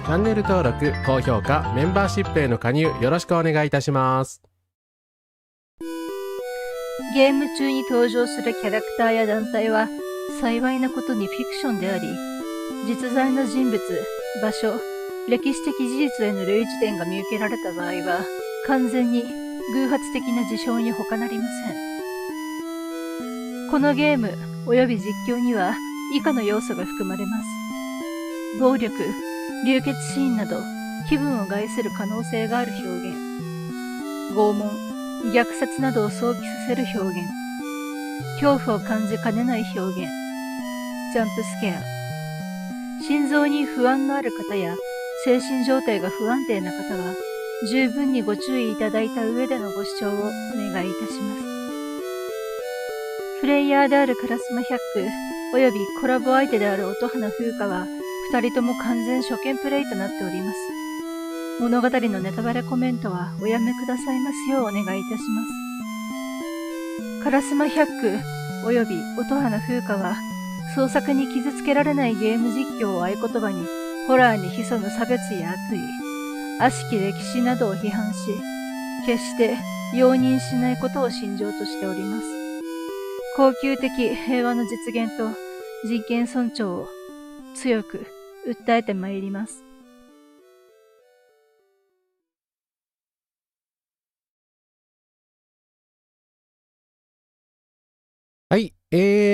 チャンネル登録、高評価、メンバーシップへの加入よろしくお願いいたします。ゲーム中に登場するキャラクターや団体は幸いなことにフィクションであり、実在の人物、場所、歴史的事実への類似点が見受けられた場合は完全に偶発的な事象に他なりません。このゲーム及び実況には以下の要素が含まれます。暴力、流血シーンなど気分を害する可能性がある表現、拷問、虐殺などを想起させる表現、恐怖を感じかねない表現、ジャンプスケア。心臓に不安のある方や精神状態が不安定な方は十分にご注意いただいた上でのご視聴をお願いいたします。プレイヤーである烏丸百句およびコラボ相手である音花風花は二人とも完全初見プレイとなっております。物語のネタバレコメントはおやめくださいますようお願いいたします。烏丸百句および音花風花は創作に傷つけられないゲーム実況を合言葉にホラーに潜む差別や悪意、悪しき歴史などを批判し、決して容認しないことを信条としております。恒久的平和の実現と人権尊重を強く訴えてまいります。はい、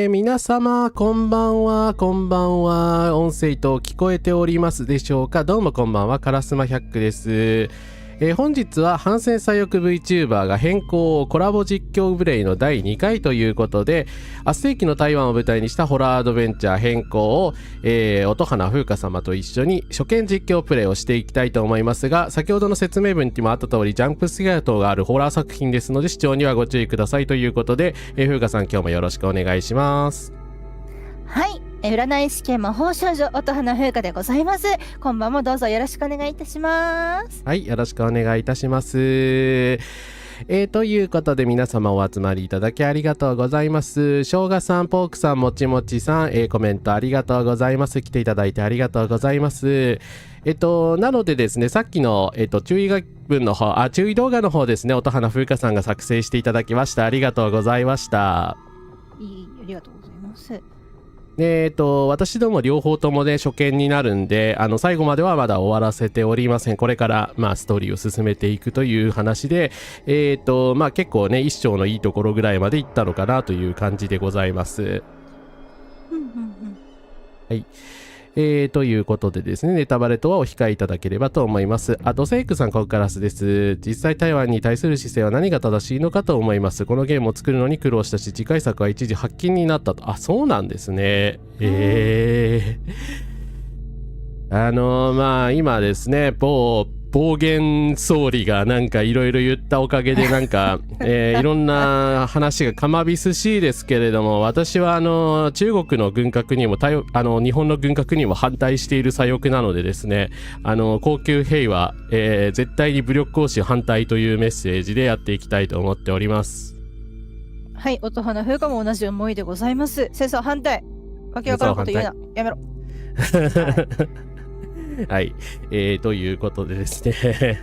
皆様こんばんは、こんばんは。音声と聞こえておりますでしょうか。どうもこんばんは、烏丸百句です。本日は反戦左翼 VTuber が変更コラボ実況プレイの第2回ということで、明日世紀の台湾を舞台にしたホラーアドベンチャー変更を、音花風花様と一緒に初見実況プレイをしていきたいと思いますが、先ほどの説明文にもあった通りジャンプスケア等があるホラー作品ですので視聴にはご注意くださいということで、風花さん今日もよろしくお願いします。はい、占い師兼魔法少女音花風花でございます。こんばんもどうぞよろしくお願いいたします。はい、よろしくお願いいたします。ということで皆様お集まりいただきありがとうございます。しょうがさん、ポークさん、もちもちさん、コメントありがとうございます。来ていただいてありがとうございます。なのでですね、さっきの、注意注意動画の方ですね、音花風花さんが作成していただきました。ありがとうございました。ありがとうございます。私ども両方ともね、初見になるんで、最後まではまだ終わらせておりません。これから、ストーリーを進めていくという話で、結構ね、一章のいいところぐらいまでいったのかなという感じでございます。はい。ということでですね、ネタバレとはお控えいただければと思います。ドセイクさん、ここからです。実際台湾に対する姿勢は何が正しいのかと思います。このゲームを作るのに苦労したし、次回作は一時発禁になったと。そうなんですね。今ですね、暴言総理がなんかいろいろ言ったおかげでなんか、いろんな話がかまびすしいですけれども、私は中国の軍拡にも日本の軍拡にも反対している左翼なのでですね、高級兵は、絶対に武力行使反対というメッセージでやっていきたいと思っております。はい、音花風花も同じ思いでございます。戦争反対。わけわからんこと言うな。やめろ。はい、ということでですね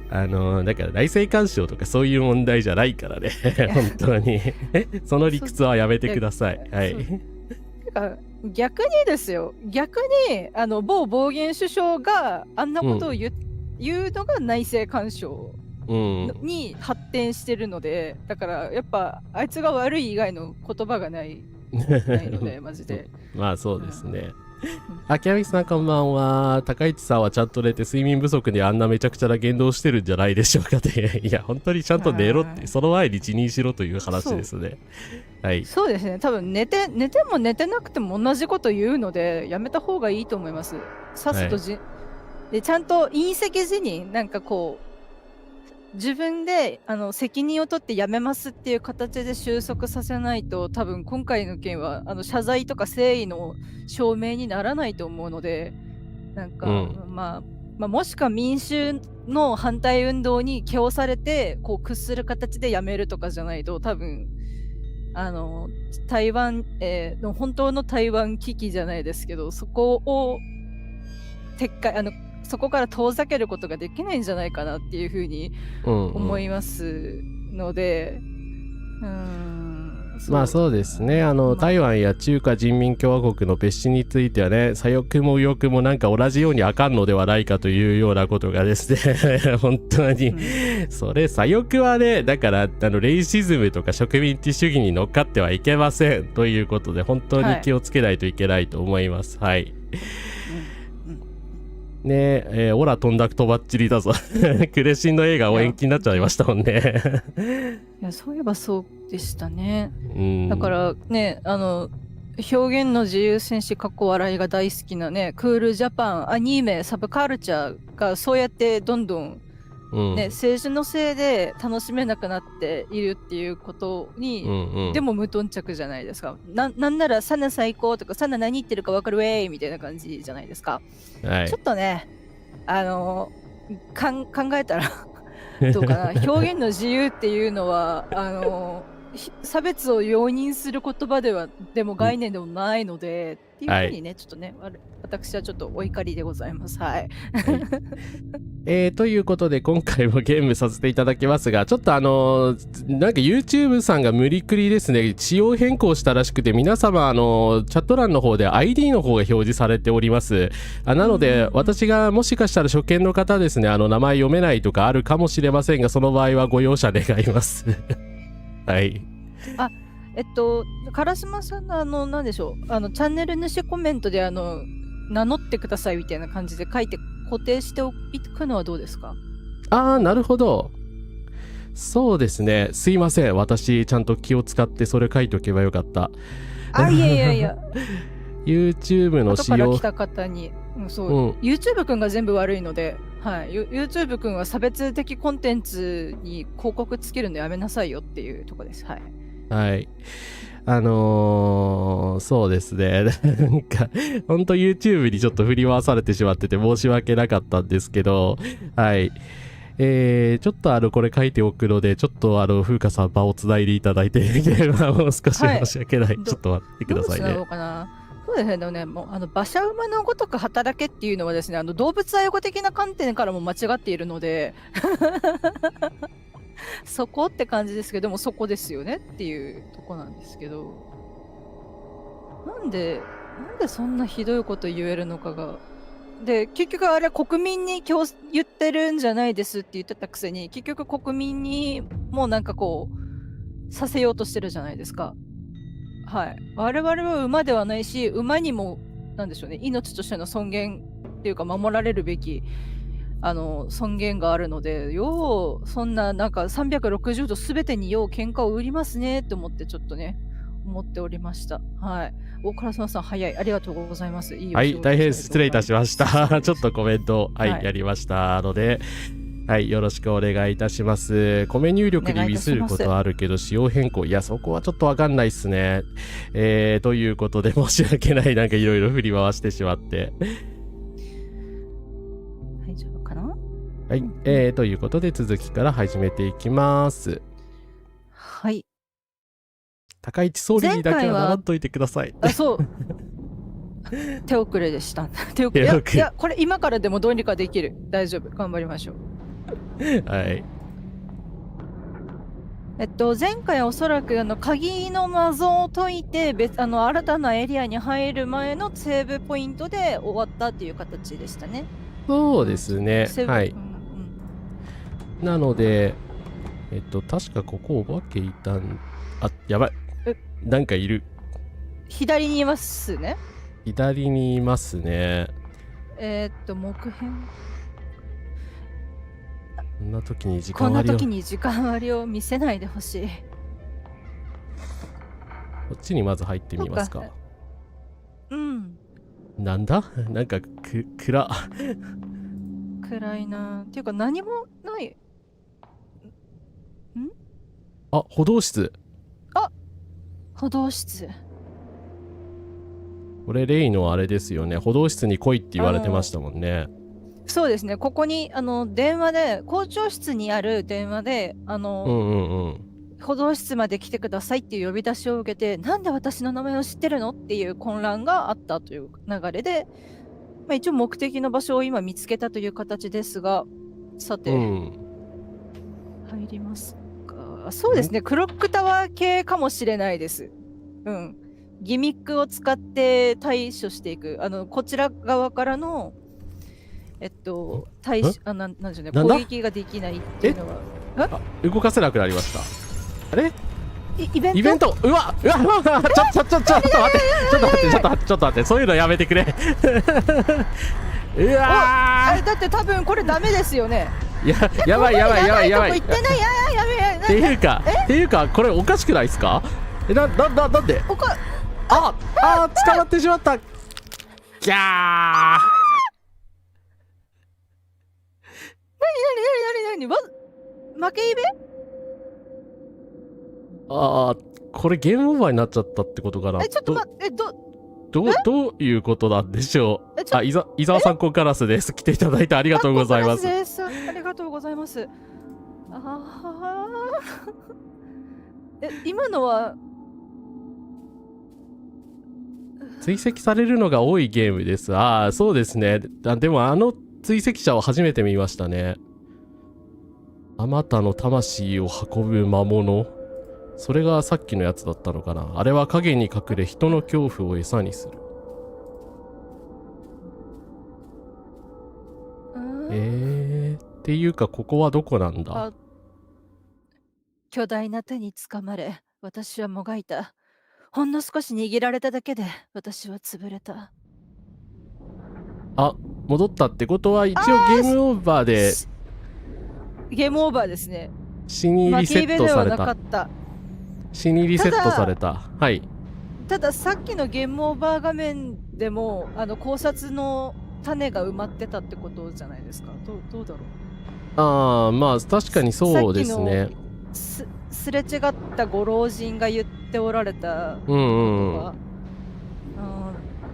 だから内政干渉とかそういう問題じゃないからね本当にその理屈はやめてください。はい。逆にですよ、某暴言首相があんなことを言うのが内政干渉に発展してるので、だからやっぱあいつが悪い以外の言葉がないのでマジでそうですね。秋山さん、こんばんは。高市さんはちゃんと寝て睡眠不足であんなめちゃくちゃな言動してるんじゃないでしょうかって。いや本当にちゃんと寝ろって、その前に辞任しろという話ですね。はい。そうですね。多分寝ても寝てなくても同じこと言うのでやめた方がいいと思います。さっさとでちゃんと隕石時になんかこう自分で責任を取ってやめますっていう形で収束させないと、多分今回の件は謝罪とか誠意の証明にならないと思うので、なんか、もしくは民衆の反対運動に気をされてこう屈する形でやめるとかじゃないと、多分台湾、の本当の台湾危機じゃないですけど、そこを撤回そこから遠ざけることができないんじゃないかなっていうふうに思いますので、そうですね。台湾や中華人民共和国の別紙についてはね、左翼も右翼もなんか同じようにあかんのではないかというようなことがですね本当に、それ左翼はね、だからレイシズムとか植民地主義に乗っかってはいけませんということで、本当に気をつけないといけないと思います。はい。ねオラ飛んだくとばっちりだぞクレシンの映画を延期になっちゃいましたもんねいや、そういえばそうでしたね。だからね、表現の自由戦士笑いが大好きなね、クールジャパン、アニメ、サブカルチャーがそうやってどんどん政治のせいで楽しめなくなっているっていうことに、でも無頓着じゃないですか。なんならサナ最高とかサナ何言ってるか分かるウェイみたいな感じじゃないですか。はい、ちょっとね考えたらどうかな表現の自由っていうのは差別を容認する言葉でも概念でもないので、っていうふうにね、ちょっとね私はちょっとお怒りでございます。はい。ということで今回もゲームさせていただきますが、ちょっとなんか YouTube さんが無理くりですね、仕様変更したらしくて、皆様チャット欄の方で ID の方が表示されております。なので私がもしかしたら初見の方ですね、名前読めないとかあるかもしれませんが、その場合はご容赦願いますはい。烏丸さんの何でしょう、チャンネル主コメントで名乗ってくださいみたいな感じで書いて固定しておくのはどうですか？なるほど。そうですね。すいません。私ちゃんと気を使ってそれ書いておけばよかった。いやYouTube の仕様。後から来た方に、YouTube 君が全部悪いので、はい、YouTube 君は差別的コンテンツに広告つけるのやめなさいよっていうとこです。はい。はい。そうですね。なんか、ほんと YouTube にちょっと振り回されてしまってて申し訳なかったんですけど、はい。ちょっとこれ書いておくので、ちょっと風花さん場をつないでいただいて、もう少し申し訳ない。はいちょっと待ってくださいねどうしよう。かな。そうですね、でもね、もう馬車馬のごとく働けっていうのはですね、動物愛護的な観点からも間違っているので、そこって感じですけども、そこですよねっていうとこなんですけど、なんでそんなひどいこと言えるのかが。で、結局あれ国民に言ってるんじゃないですって言ってたくせに、結局国民にもうなんかこう、させようとしてるじゃないですか。はい。我々は馬ではないし、馬にも、なんでしょうね、命としての尊厳っていうか守られるべき、尊厳があるので、よう、そんななんか360度全てによう喧嘩を売りますねって思ってちょっとね、思っておりました。はい。大倉さん早い。ありがとうございます。いいはい、大変失礼いたしました。ちょっとコメント、はい、はいやりましたので、はい、よろしくお願いいたします。米入力にミスることはあるけど、仕様変更、いや、そこはちょっとわかんないっすね。ということで、申し訳ない、なんかいろいろ振り回してしまって。大丈夫かな？はい、ということで、続きから始めていきます。はい。高市総理にだけは習っといてください。あ、そう。手遅れでした。手遅れ。いや、これ今からでもどうにかできる。大丈夫。頑張りましょう。はい。前回おそらく鍵の謎を解いて新たなエリアに入る前のセーブポイントで終わったっていう形でしたね。そうですね。はい。うんうん、なので、確かここお化けいたん、あ、やばい。なんかいる。左にいますね。左にいますね。木片。こんな時に時こんな間割を。時に時間割を見せないでほしい。こっちにまず入ってみますか。うん。なんだなんか暗。暗いな。っていうか何もない。あ、歩道室。歩道室。これレイのあれですよね。歩道室に来いって言われてましたもんね。そうですね。ここに電話で校長室にある電話で歩道室まで来てくださいっていう呼び出しを受けて、なんで私の名前を知ってるのっていう混乱があったという流れで、一応目的の場所を今見つけたという形ですが、さて、入りますか。そうですね。クロックタワー系かもしれないです。うん。ギミックを使って対処していく。こちら側からのなんでしょうね、攻撃ができないっていうのは。動かせなくなりました。あれイベントうわちょっと待ってそういうのやめてくれ。うわだって多分これダメですよね。やばい言ってない。やべっていうかこれおかしくないですか？なんで捕まってしまった。ギャー。何負けイベ？これゲームオーバーになっちゃったってことかな。ちょっと待って、どういうことなんでしょう。伊沢さんコンカラスです。来ていただいてありがとうございます。ありがとうございます。今のは追跡されるのが多いゲームです。そうですね。でも追跡者を初めて見ましたね。あまたの魂を運ぶ魔物。それがさっきのやつだったのかな。あれは影に隠れ人の恐怖を餌にする。っていうかここはどこなんだ？巨大な手につかまれ、私はもがいた。ほんの少し握られただけで私は潰れた。戻ったってことは一応ゲームオーバーで。ゲームオーバーですね。死にリセットされた。死にリセットされた。はい。たださっきのゲームオーバー画面でも考察の種が埋まってたってことじゃないですか。どうだろう。まあ確かにそうですね。すれ違ったご老人が言っておられたことは、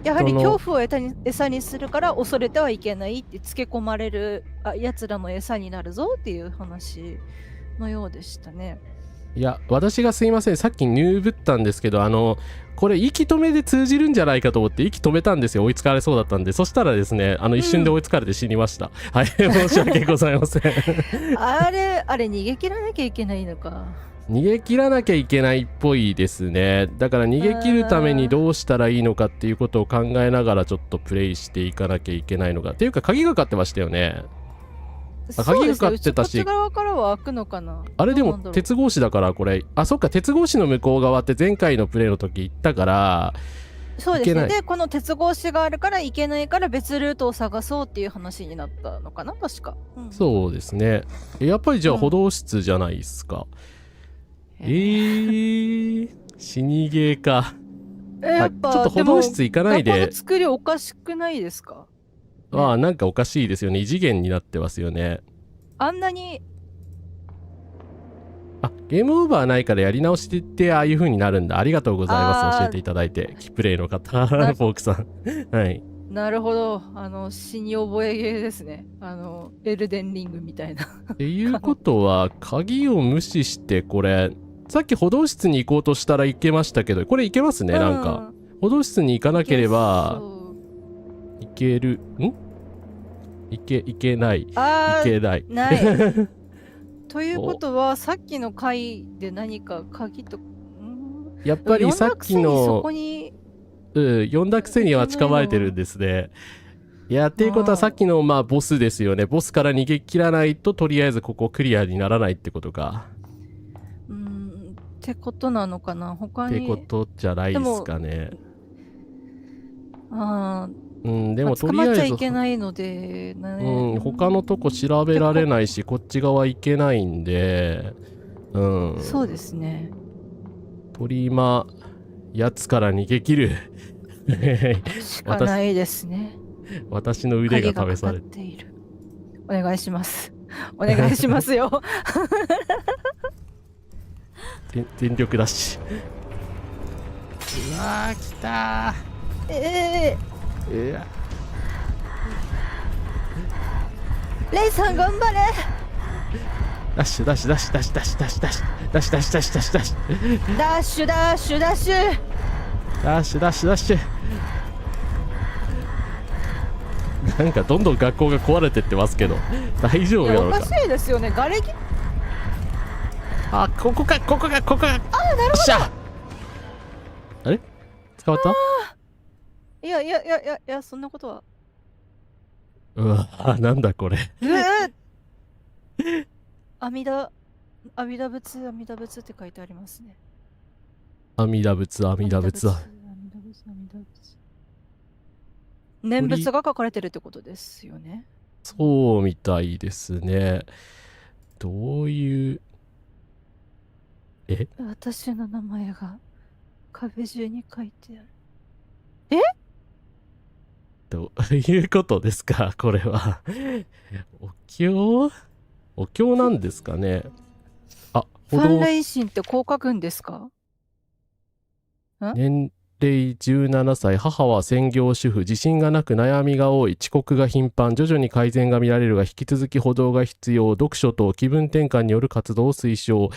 いやはり恐怖を餌にするから恐れてはいけないってつけ込まれるやつらの餌になるぞっていう話のようでしたね。いや、私がすいません、さっきヌーブったんですけど、これ息止めで通じるんじゃないかと思って息止めたんですよ。追いつかれそうだったんで。そしたらですね、一瞬で追いつかれて死にました。はい、申し訳ございません。あれ逃げ切らなきゃいけないのか。逃げ切らなきゃいけないっぽいですね。だから逃げ切るためにどうしたらいいのかっていうことを考えながらちょっとプレイしていかなきゃいけないのかっていうか、鍵がかかってましたよね。鍵がかかってたし、こっち側からは開くのかな。あれでも鉄格子だからこれ、そっか、鉄格子の向こう側って前回のプレイの時行ったから、そうですね。でこの鉄格子があるから行けないから別ルートを探そうっていう話になったのかな、確か。そうですね。やっぱりじゃあ歩道室じゃないですか。死にゲーか。やっぱちょっと歩道室行かないで。この作りおかしくないですか？なんかおかしいですよね。異次元になってますよね。あんなに。ゲームオーバーないからやり直してってああいう風になるんだ。ありがとうございます。教えていただいて。キプレイの方、フォークさん。はい。なるほど。死に覚えゲーですね。エルデンリングみたいな。っていうことは、鍵を無視して、これ、さっき歩道室に行こうとしたら行けましたけど、これ行けますね、なんか。歩道室に行かなければ、行ける。行けない。行けない。ない。ということは、さっきの回で何か鍵と。やっぱりさっきの、呼んだくせには近まれてるんですね。いや、っていうことはさっきのボスですよね。ボスから逃げ切らないと、とりあえずここクリアにならないってことか。ってことなのかな、他に。ってことじゃないですかね。でもとりあえず。捕まっちゃいけないので、他のとこ調べられないし、こっち側行けないんで、そうですね。鳥間、やつから逃げ切る。しかないですね。私の腕が試されている。お願いします。お願いしますよ。全力だし。うわー、来たー。レイさん頑張れ。ダッシュダッシュダッシュダッシュダッシュダッシュダッシュダッシュダッシュダッシュダッシュダッシュダッシュダッシュダッシュダッシュダッシュダッシュ。なんかどんどん学校が壊れてってますけど大丈夫なのか。おかしいですよね。瓦礫。ここが。なるほど。あれ捕まった？いやそんなことは。うわ、なんだこれ。阿弥陀仏って書いてありますね。阿弥陀仏。念仏が書かれてるってことですよね。そうみたいですね。どういう私の名前が壁中に書いてある。どういうことですかこれは。お経なんですかね。ファンレイシンってこう書くんですか？年齢17歳、母は専業主婦、自信がなく悩みが多い、遅刻が頻繁、徐々に改善が見られるが引き続き補導が必要、読書と気分転換による活動を推奨、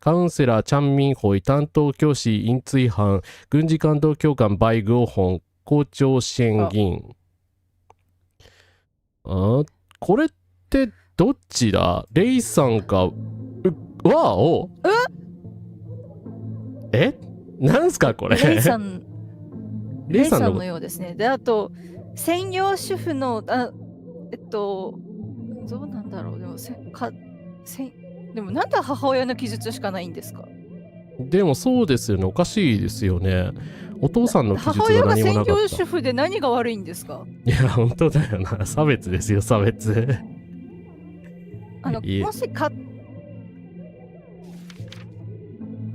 カウンセラーチャンミンホイ、担当教師インツイハン、軍事感動教官バイグオホン、校長支援議員。これってどっちだ？レイさんかなんすかこれ。レイさんのようですね。で、あと専業主婦のどうなんだろう。でもなんで母親の記述しかないんですか？でもそうですよね。おかしいですよね。お父さんの記述が何もなかった。母親が専業主婦で何が悪いんですか？いや本当だよな。差別ですよ、差別。もし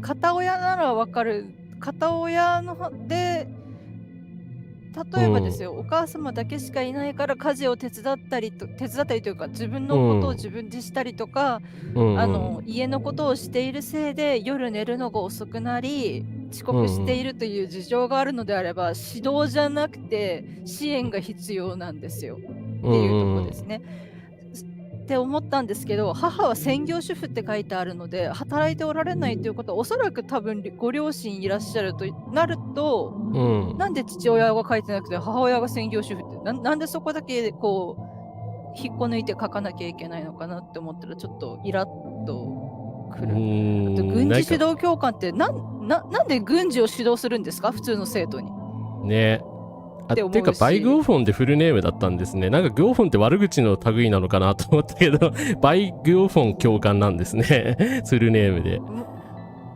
片親ならわかる。片親ので例えばですよ、お母様だけしかいないから家事を手伝ったりというか自分のことを自分でしたりとか、家のことをしているせいで夜寝るのが遅くなり遅刻しているという事情があるのであれば、指導じゃなくて支援が必要なんですよっていうところですね。って思ったんですけど、母は専業主婦って書いてあるので働いておられないということは、おそらく多分ご両親いらっしゃるとなると、なんで父親が書いてなくて母親が専業主婦ってなんでそこだけこう引っこ抜いて書かなきゃいけないのかなって思ったら、ちょっとイラッとくる。あと軍事指導教官ってなんで軍事を指導するんですか、普通の生徒に。ね。っていうかバイグオフォンでフルネームだったんですね。なんかグオフォンって悪口の類なのかなと思ったけどバイグオフォン教官なんですねフルネームで。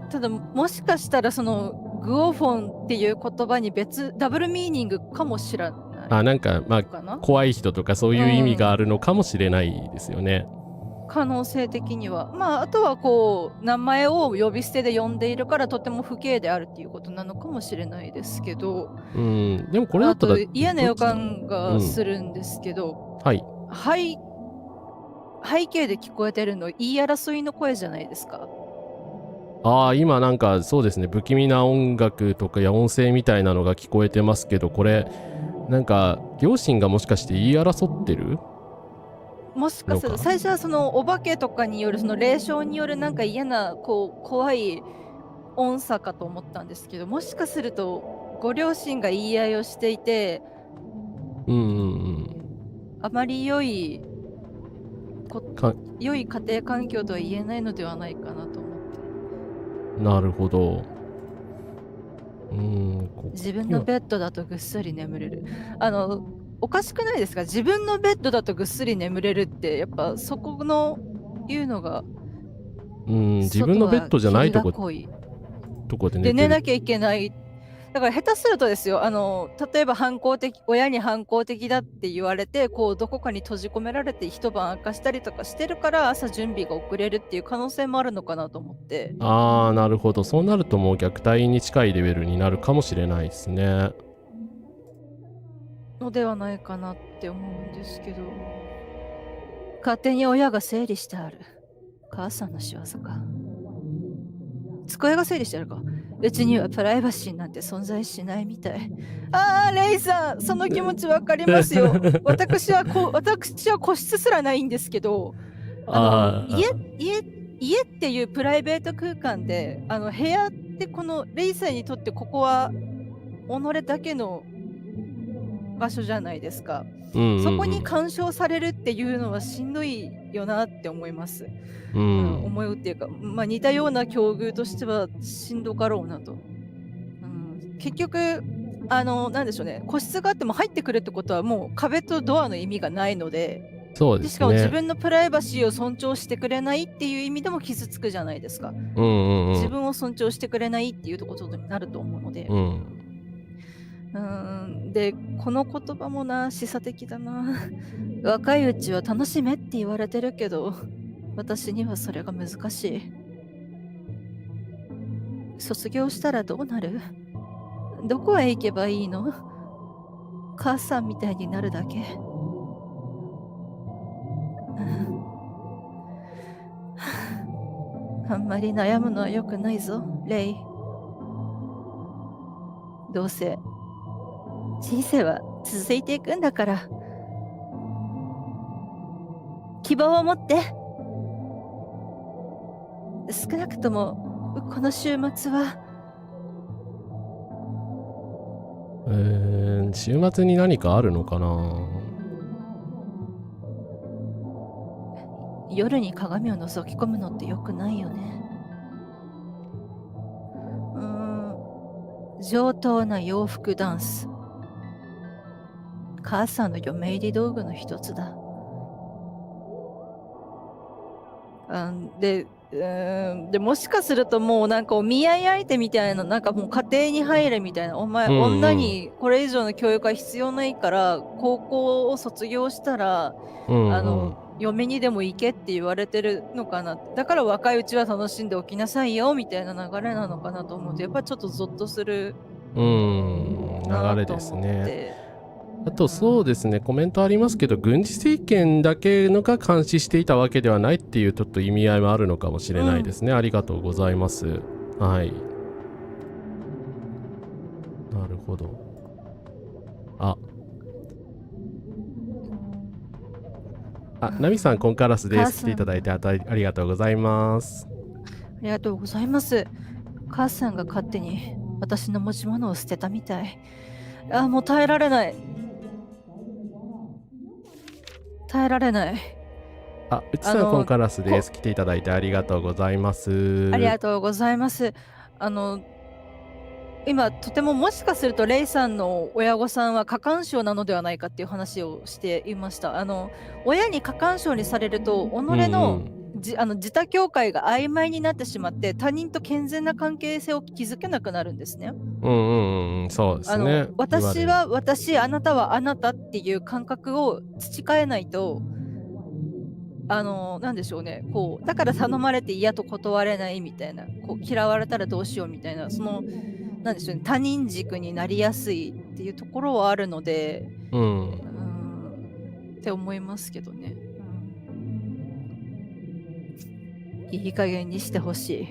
ただもしかしたらそのグオフォンっていう言葉にダブルミーニングかもしれない。なんかまあ怖い人とかそういう意味があるのかもしれないですよね。可能性的には。まああとはこう名前を呼び捨てで呼んでいるからとても不敬であるっていうことなのかもしれないですけど、でもこれだったら嫌な予感がするんですけど、背景で聞こえてるの言い争いの声じゃないですか。今なんかそうですね、不気味な音楽とかや音声みたいなのが聞こえてますけど、これなんか両親がもしかして言い争ってる？もしかすると最初はそのお化けとかによるその霊障によるなんか嫌なこう怖い音差かと思ったんですけど、もしかするとご両親が言い合いをしていて、あまり良い家庭環境とは言えないのではないかなと思って。なるほど。自分のベッドだとぐっすり眠れる。おかしくないですか？自分のベッドだとぐっすり眠れるって、やっぱそこのいうのが自分のベッドじゃないとこで寝なきゃいけない。だから下手するとですよ、例えば親に反抗的だって言われてこうどこかに閉じ込められて一晩明かしたりとかしてるから朝準備が遅れるっていう可能性もあるのかなと思って。なるほど。そうなるともう虐待に近いレベルになるかもしれないですね。のではないかなって思うんですけど、勝手に親が整理してある。母さんの仕業か。机が整理してあるか。うちにはプライバシーなんて存在しないみたい。レイさん、その気持ちわかりますよ。私は個室すらないんですけど、家っていうプライベート空間で、部屋ってこのレイさんにとってここは己だけの場所じゃないですか。そこに干渉されるっていうのはしんどいよなって思います。思うっていうか、似たような境遇としてはしんどかろうなと。結局なんでしょうね、個室があっても入ってくるってことはもう壁とドアの意味がないので、そうですね。しかも自分のプライバシーを尊重してくれないっていう意味でも傷つくじゃないですか。自分を尊重してくれないっていうことになると思うので。でこの言葉も示唆的だな。若いうちは楽しめって言われてるけど、私にはそれが難しい。卒業したらどうなる？どこへ行けばいいの？母さんみたいになるだけ。あんまり悩むのは良くないぞ、レイ。どうせ人生は続いていくんだから、希望を持って。少なくともこの週末は。週末に何かあるのかな。夜に鏡を覗き込むのって良くないよね。上等な洋服ダンス。母さんの嫁入り道具の一つだ。でもしかするともうなんかお見合い相手みたいな、なんかもう家庭に入れみたいな、お前、女にこれ以上の教育は必要ないから高校を卒業したら、嫁にでも行けって言われてるのかな。だから若いうちは楽しんでおきなさいよみたいな流れなのかなと思うと、やっぱりちょっとゾッとする流れですね。あとそうですね、コメントありますけど、軍事政権だけのが監視していたわけではないっていうちょっと意味合いもあるのかもしれないですね。ありがとうございます。はい。なるほど。ナミさん、コンカラスです。来ていただいてありがとうございます。ありがとうございます。母さんが勝手に私の持ち物を捨てたみたい。もう耐えられない。耐えられない。うちさん、コンカラスです。来ていただいてありがとうございます。ありがとうございます。今とてももしかするとレイさんの親御さんは過干渉なのではないかっていう話をしていました。親に過干渉にされると己の、自他境界が曖昧になってしまって他人と健全な関係性を築けなくなるんですね。そうですね。私は私、あなたはあなたっていう感覚を培えないと、なんでしょうね、こうだから頼まれて嫌と断れないみたいな、こう嫌われたらどうしようみたいな、そのなんでしょうね、他人軸になりやすいっていうところはあるので、って思いますけどね。いい加減にしてほしい。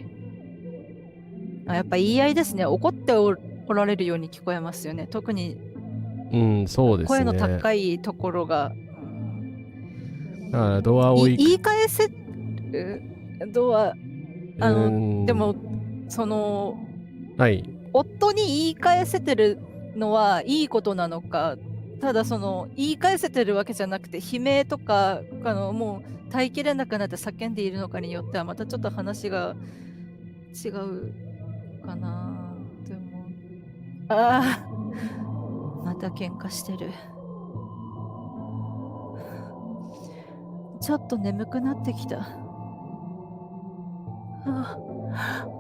やっぱ言い合いですね。怒っておられるように聞こえますよね。特に、そうですね、声の高いところが。だからドアを言い返せるドアでもその、夫に言い返せてるのはいいことなのか、ただその言い返せてるわけじゃなくて悲鳴とかもう耐えきれなくなって叫んでいるのかによってはまたちょっと話が違うかなって思う。また喧嘩してる。ちょっと眠くなってきた。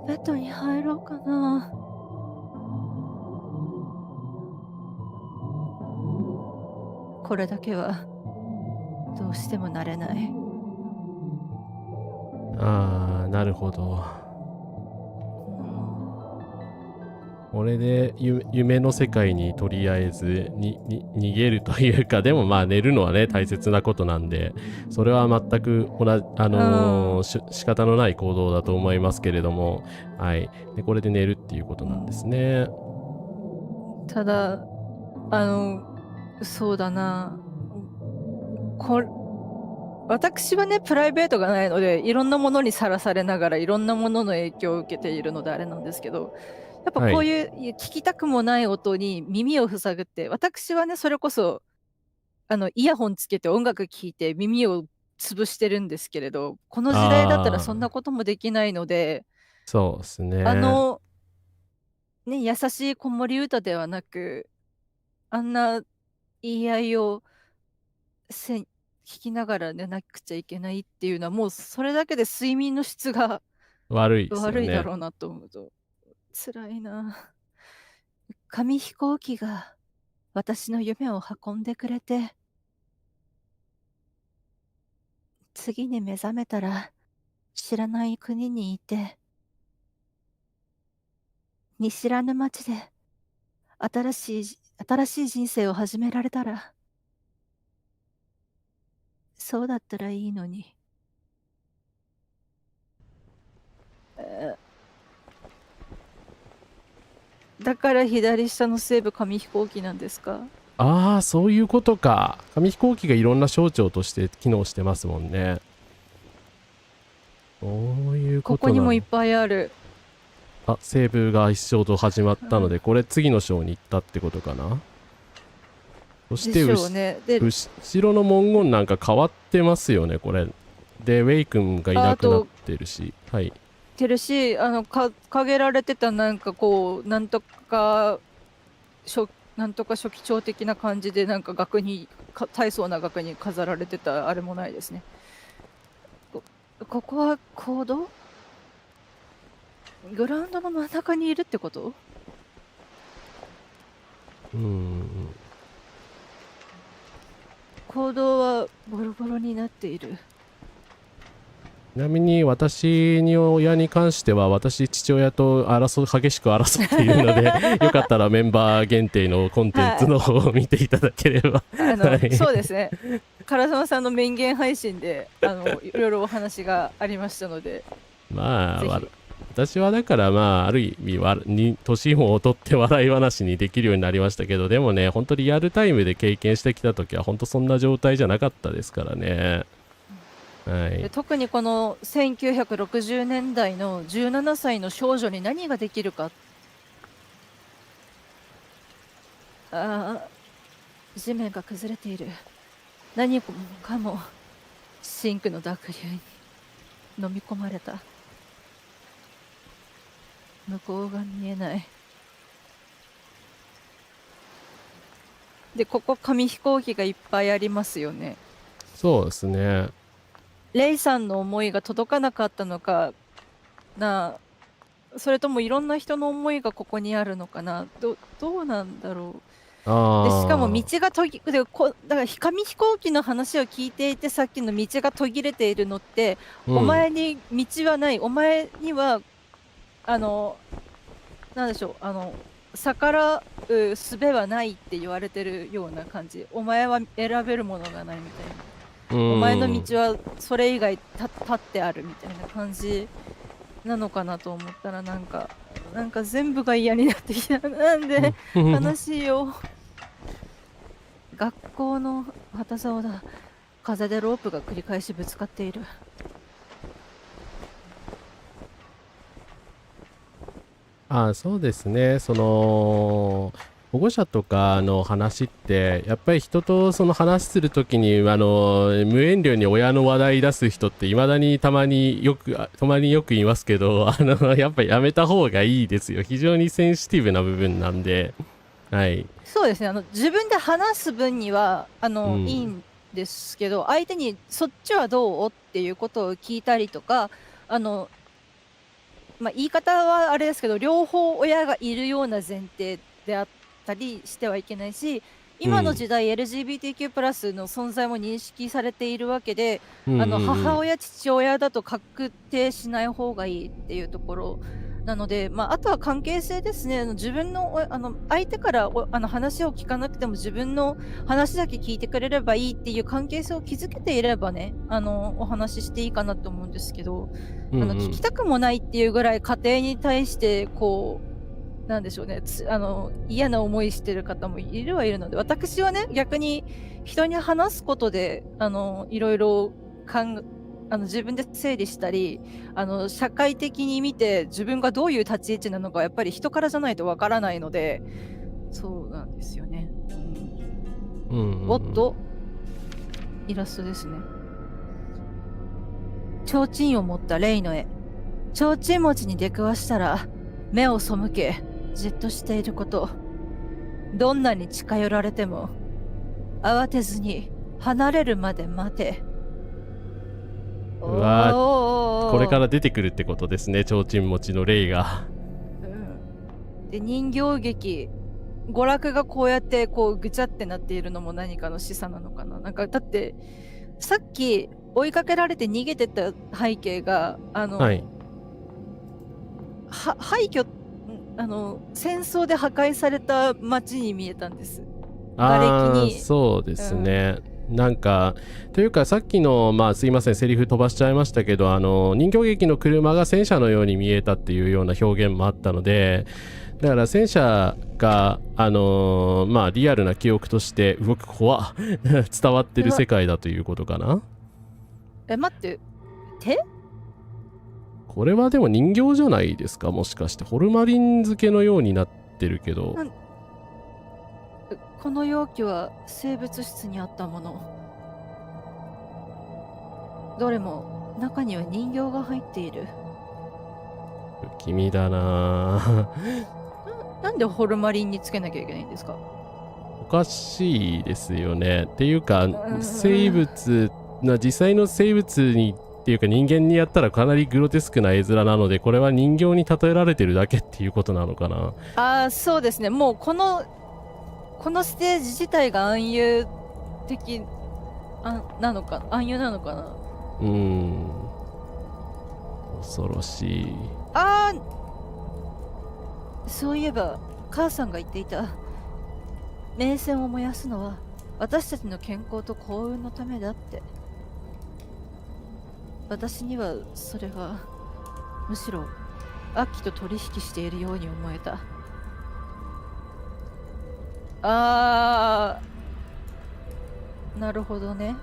ベッドに入ろうかな。これだけはどうしてもなれない。なるほど。これで夢の世界にとりあえず逃げるというか、でもまあ寝るのはね大切なことなんで、それは全く仕方のない行動だと思いますけれども、でこれで寝るっていうことなんですね。ただそうだな、私はねプライベートがないのでいろんなものにさらされながらいろんなものの影響を受けているのであれなんですけど、やっぱこういう聞きたくもない音に耳を塞ぐって、私はねそれこそイヤホンつけて音楽聴いて耳を潰してるんですけれど、この時代だったらそんなこともできないので、そうですね。優しい子守歌ではなく、あんな言い合いを聞きながら寝なくちゃいけないっていうのはもうそれだけで睡眠の質が悪いですよね。悪いだろうなと思うと辛いな。紙飛行機が私の夢を運んでくれて、次に目覚めたら知らない国にいて、見知らぬ街で新しい人生を始められたら、そうだったらいいのに。だから左下の西部紙飛行機なんですか？そういうことか。紙飛行機がいろんな象徴として機能してますもんね。そういうことなの。ここにもいっぱいある。西部が一章と始まったので、これ次の章に行ったってことかな。そして後ろの文言なんか変わってますよね、これ。で、ウェイ君がいなくなってるし。掲げられてたなんかこう、なんとか初期長的な感じで、なんか大層な額に飾られてたあれもないですね。ここはコード？グラウンドの真ん中にいるってこと？コードはボロボロになっている。ちなみに私の親に関しては、父親と激しく争っているのでよかったらメンバー限定のコンテンツの方を見ていただければそうですね、唐沢さんのメインゲン配信でいろいろお話がありましたので、私はだからまあある意味年を取って笑い話にできるようになりましたけど、でもね本当リアルタイムで経験してきた時は本当そんな状態じゃなかったですからね。はでい。特にこの1960年代の17歳の少女に何ができるか。ああ、地面が崩れている。何かもシンクの濁流に飲み込まれた。向こうが見えない。で、ここ紙飛行機がいっぱいありますよね。そうですね。レイさんの思いが届かなかったのかな、それともいろんな人の思いがここにあるのかな、どうなんだろう。でしかも道がだから紙飛行機の話を聞いていて、さっきの道が途切れているのって、お前に道はない、お前にはなんでしょう、逆らう術はないって言われてるような感じ。お前は選べるものがないみたいな。お前の道はそれ以外立ってあるみたいな感じなのかなと思ったら、なんか全部が嫌になってきた。なんで悲しいよ。学校の旗竿だ。風でロープが繰り返しぶつかっている。そうですね。保護者とかの話ってやっぱり人とその話するときに無遠慮に親の話題出す人っていまだにたまによく言いますけど、やっぱりやめた方がいいですよ。非常にセンシティブな部分なんで。はい。そうですね。自分で話す分にはいいんですけど、相手にそっちはどうっていうことを聞いたりとか、言い方はあれですけど、両方親がいるような前提であったりしてはいけないし、今の時代 LGBTQ+ の存在も認識されているわけで、母親父親だと確定しない方がいいっていうところなので、あとは関係性ですね。自分の相手から話を聞かなくても自分の話だけ聞いてくれればいいっていう関係性を築けていればね、お話ししていいかなと思うんですけど、聞きたくもないっていうぐらい家庭に対してなんでしょうね、嫌な思いしてる方もいるはいるので、私はね逆に人に話すことでいろいろ自分で整理したり、社会的に見て自分がどういう立ち位置なのかやっぱり人からじゃないとわからないので、そうなんですよね。おっとイラストですね。提灯を持ったレイの絵。提灯持ちに出くわしたら目を背けじっとしていること。どんなに近寄られても慌てずに離れるまで待て。うわー、これから出てくるってことですね、提灯持ちのレイが。で、人形劇娯楽がこうやってぐちゃってなっているのも何かの示唆なのかな。なんかだってさっき追いかけられて逃げてた背景がはい、廃墟、戦争で破壊された街に見えたんです。瓦礫に。そうですね。なんかというかさっきのすいませんセリフ飛ばしちゃいましたけど、人形劇の車が戦車のように見えたっていうような表現もあったので、だから戦車がリアルな記憶として動く怖伝わってる世界だということかな。待って、手？これはでも人形じゃないですか、もしかして。ホルマリン漬けのようになってるけど。この容器は生物室にあったもの。どれも中には人形が入っている。不気味だななんでホルマリンにつけなきゃいけないんですか？おかしいですよね。っていうか生物実際の生物にっていうか人間にやったらかなりグロテスクな絵面なので、これは人形に例えられてるだけっていうことなのかな。そうですね。もうこのステージ自体が暗喩的なのか、暗喩なのかな。恐ろしい。そういえば母さんが言っていた。名線を燃やすのは私たちの健康と幸運のためだって。私にはそれがむしろアッキと取引しているように思えた。なるほどね。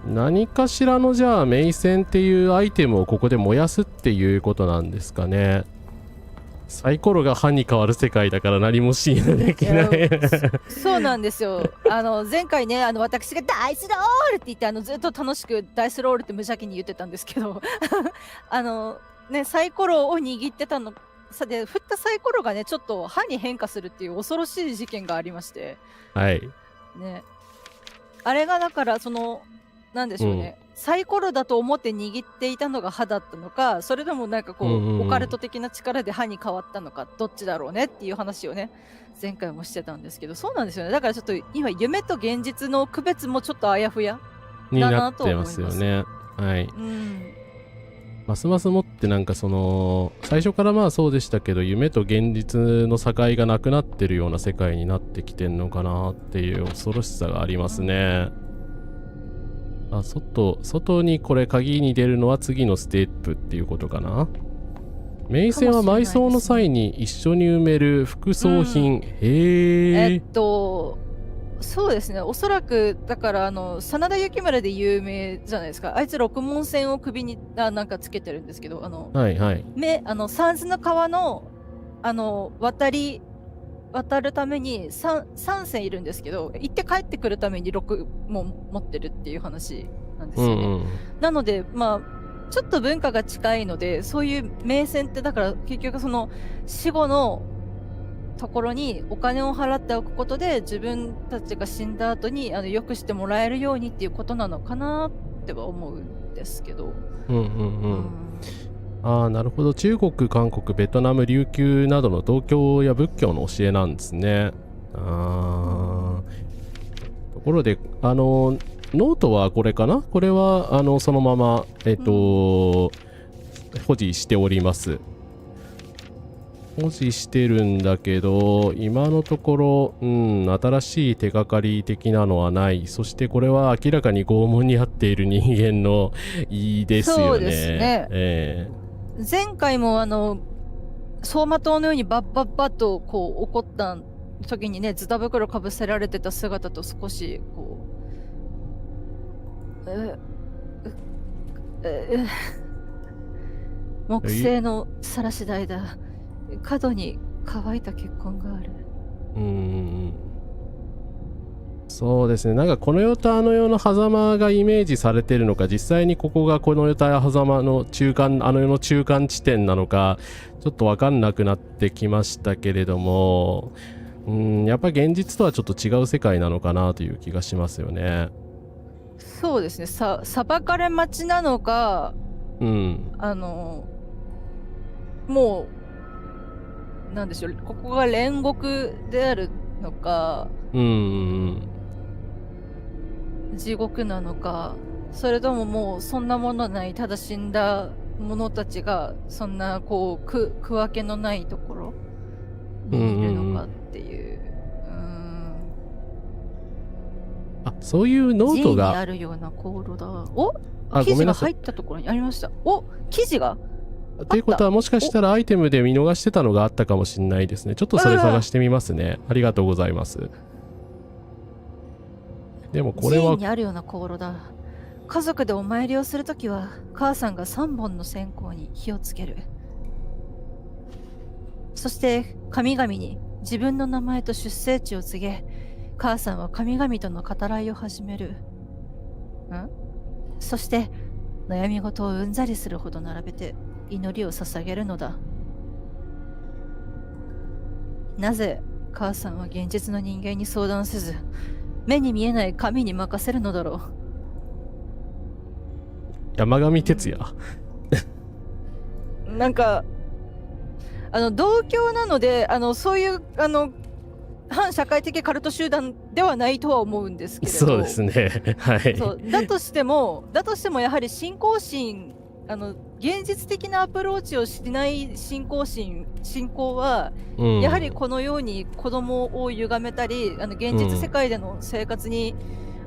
何かしらのじゃあメイセンっていうアイテムをここで燃やすっていうことなんですかね。サイコロが歯に変わる世界だから何もシーンできない。そうなんですよ。前回ね、私がダイスロールって言ってずっと楽しくダイスロールって無邪気に言ってたんですけどね、サイコロを握ってたのさで、振ったサイコロがねちょっと歯に変化するっていう恐ろしい事件がありまして、はいね、あれがだからなんでしょうね、サイコロだと思って握っていたのが歯だったのか、それともなんかこう、オカルト的な力で歯に変わったのか、どっちだろうねっていう話をね前回もしてたんですけど、そうなんですよね。だからちょっと今夢と現実の区別もちょっとあやふやになってますよね。はい。ますますもってなんか最初からまあそうでしたけど、夢と現実の境がなくなってるような世界になってきてんのかなっていう恐ろしさがありますね。外にこれ鍵に出るのは次のステップっていうことかな。メイセンは埋葬の際に一緒に埋める副葬品。へえ。そうですね。おそらくだから真田幸村で有名じゃないですか。あいつ六文銭を首になんかつけてるんですけど、はいはい。三途の川の渡るために 3線いるんですけど、行って帰ってくるために6も持ってるっていう話なんですよね。なのでまあちょっと文化が近いので、そういう名船ってだから結局死後のところにお金を払っておくことで自分たちが死んだ後に良くしてもらえるようにっていうことなのかなっては思うんですけど。なるほど。中国、韓国、ベトナム、琉球などの道教や仏教の教えなんですね。ところでノートはこれかな。これはそのまま保持しております。保持してるんだけど、今のところ新しい手がかり的なのはない。そしてこれは明らかに拷問に遭っている人間のいいですよね。そうですね。前回も走馬灯のようにバッバッバッとこう怒った時にね、ズタ袋かぶせられてた姿と少しこう木製のさらし台だ。角に乾いた血痕がある。そうですね。なんかこの世とあの世の狭間がイメージされてるのか、実際にここがこの世と狭間の中間、あの世の中間地点なのかちょっと分かんなくなってきましたけれども、やっぱり現実とはちょっと違う世界なのかなという気がしますよね。そうですね。裁かれ待ちなのか、もうなんでしょう、ここが煉獄であるのか、地獄なのか、それとももうそんなものない、ただ死んだ者たちがそんなこう区分けのないところにいるのかっていう。そういうノートがにあるような航路だ。記事が入ったところにありました。記事がということはもしかしたらアイテムで見逃してたのがあったかもしれないですね。ちょっとそれ探してみますね。ありがとうございます。でもこれは寺院にあるような航路だ。家族でお参りをするときは母さんが3本の線香に火をつける。そして神々に自分の名前と出生地を告げ、母さんは神々との語らいを始める。そして悩み事をうんざりするほど並べて祈りを捧げるのだ。なぜ母さんは現実の人間に相談せず、目に見えない神に任せるのだろう。山上徹也なんか同郷なのでそういう反社会的カルト集団ではないとは思うんですけれど。そうですね。はい。だとしてもやはり信仰心、現実的なアプローチをしない信仰は、やはりこのように子供を歪めたり、現実世界での生活に、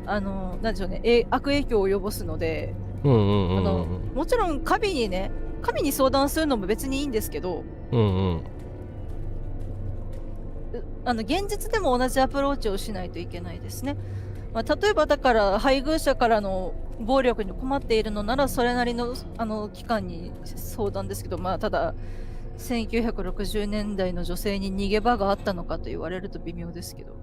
なんでしょうね、悪影響を及ぼすので、もちろん神にね、神に相談するのも別にいいんですけど、現実でも同じアプローチをしないといけないですね。例えばだから配偶者からの暴力に困っているのならそれなりの機関に相談ですけど、ただ1960年代の女性に逃げ場があったのかと言われると微妙ですけど。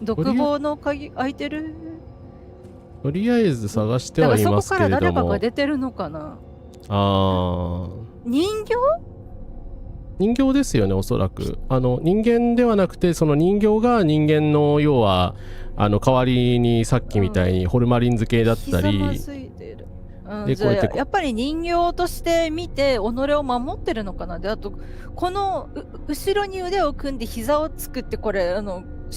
独房の鍵開いてる。とりあえず探してはいますけれども。だからそこから誰かが出てるのかな。人形ですよね、おそらく。人間ではなくて、その人形が人間の要は代わりにさっきみたいにホルマリン漬けだったり、でこうやってやっぱり人形として見て己を守ってるのかな。であとこの後ろに腕を組んで膝をつくって、これ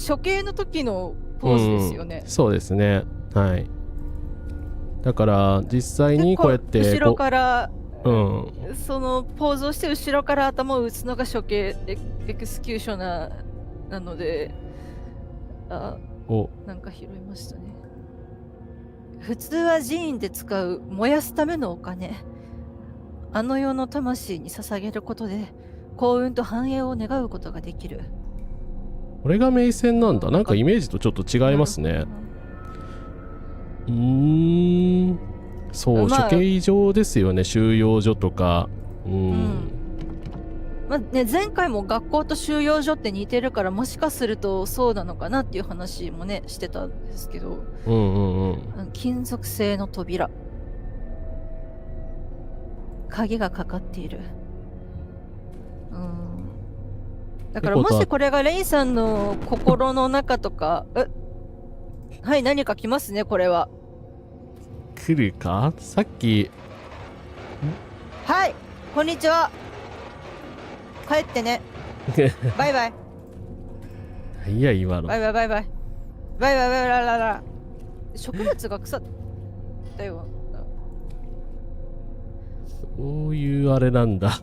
処刑の時のポーズですよね。そうですね。はい。だから実際にこうやって後ろからそのポーズをして後ろから頭を打つのが処刑エクスキューショナーなので、なんか拾いましたね。普通は寺院で使う燃やすためのお金、あの世の魂に捧げることで幸運と繁栄を願うことができる。これが銘仙なんだ。なんかイメージとちょっと違いますね。そう、処刑場ですよね、収容所とか。前回も学校と収容所って似てるから、もしかするとそうなのかなっていう話もねしてたんですけど、金属製の扉、鍵がかかっている。だからもしこれがレイさんの心の中とかはい、何か来ますね。これは来るか。さっきはい、こんにちは、帰ってねバイバイ。いや今のバイバイバイバイバイバイバイラララ。植物が腐ったよ。そういうあれなんだ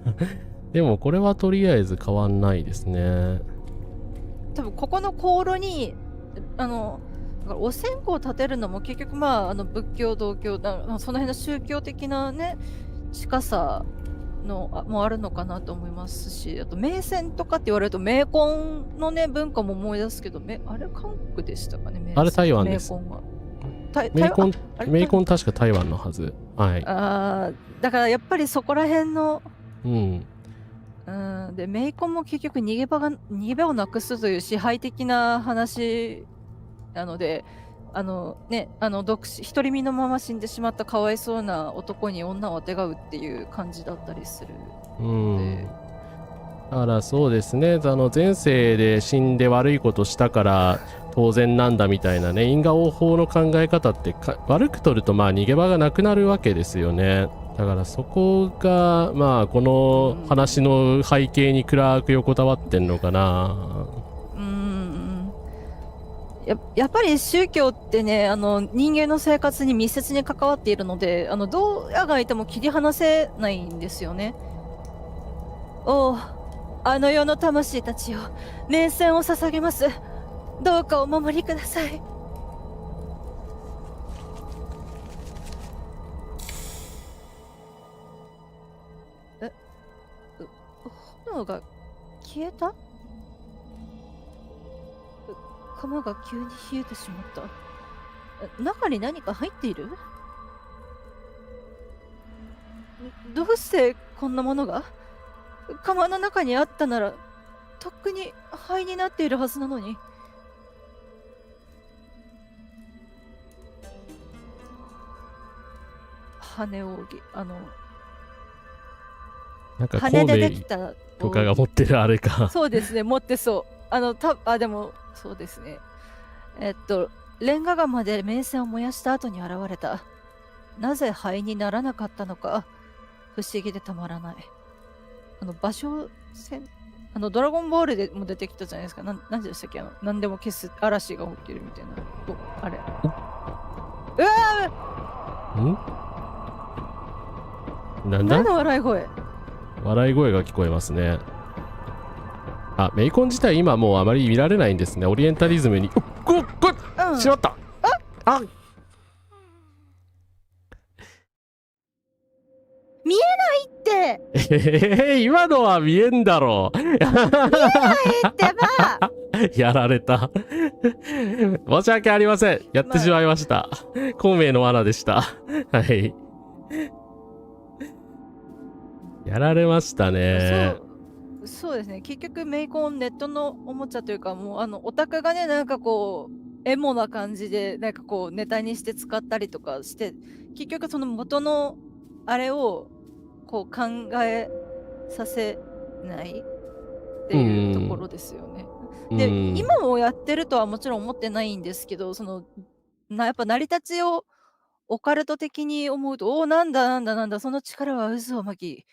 でもこれはとりあえず変わんないですね。多分ここの香炉にお線香を立てるのも結局仏教道教その辺の宗教的なね近さのもあるのかなと思いますし、あと銘仙とかって言われると銘根のね文化も思い出すけど、あれ韓国でしたかね。あれ台湾です。銘根確か台湾のはず。はい。だからやっぱりそこら辺ので銘根も結局逃げ場をなくすという支配的な話なので、独り身のまま死んでしまったかわいそうな男に女をあてがうっていう感じだったりするので、だからそうですね、前世で死んで悪いことしたから当然なんだみたいなね、因果応報の考え方って悪く取ると逃げ場がなくなるわけですよね。だからそこがこの話の背景に暗く横たわってんのかな。やっぱり宗教ってね、人間の生活に密接に関わっているので、どうあがいても切り離せないんですよね。あの世の魂たちよ、銘仙を捧げます。どうかお守りください。炎が消えた？釜が急に冷えてしまった。中に何か入っている？どうしてこんなものが？釜の中にあったならとっくに灰になっているはずなのに。羽扇、なんか羽でできたとかが持ってるあれか。そうですね、持ってそう。でもそうですね。レンガ窯で銘仙を燃やした後に現れた。なぜ灰にならなかったのか不思議でたまらない。場所線、ドラゴンボールでも出てきたじゃないですか。何でしたっけ、何でも消す嵐が起きるみたいな。あれ。なんだ？何の笑い声？笑い声が聞こえますね。メイコン自体今もうあまり見られないんですね。オリエンタリズムに。しまった。今のは見えんだろう。ってばやられた。申し訳ありません。やってしまいました。孔明の罠でした。はい。やられましたね。そうですね。結局メイコンネットのおもちゃというか、もうオタクがね、なんかこうエモな感じでなんかこうネタにして使ったりとかして、結局その元のあれをこう考えさせないっていうところですよね。で、今もやってるとはもちろん思ってないんですけど、そのやっぱ成り立ちをオカルト的に思うと、おお、なんだなんだなんだ、その力は渦を巻き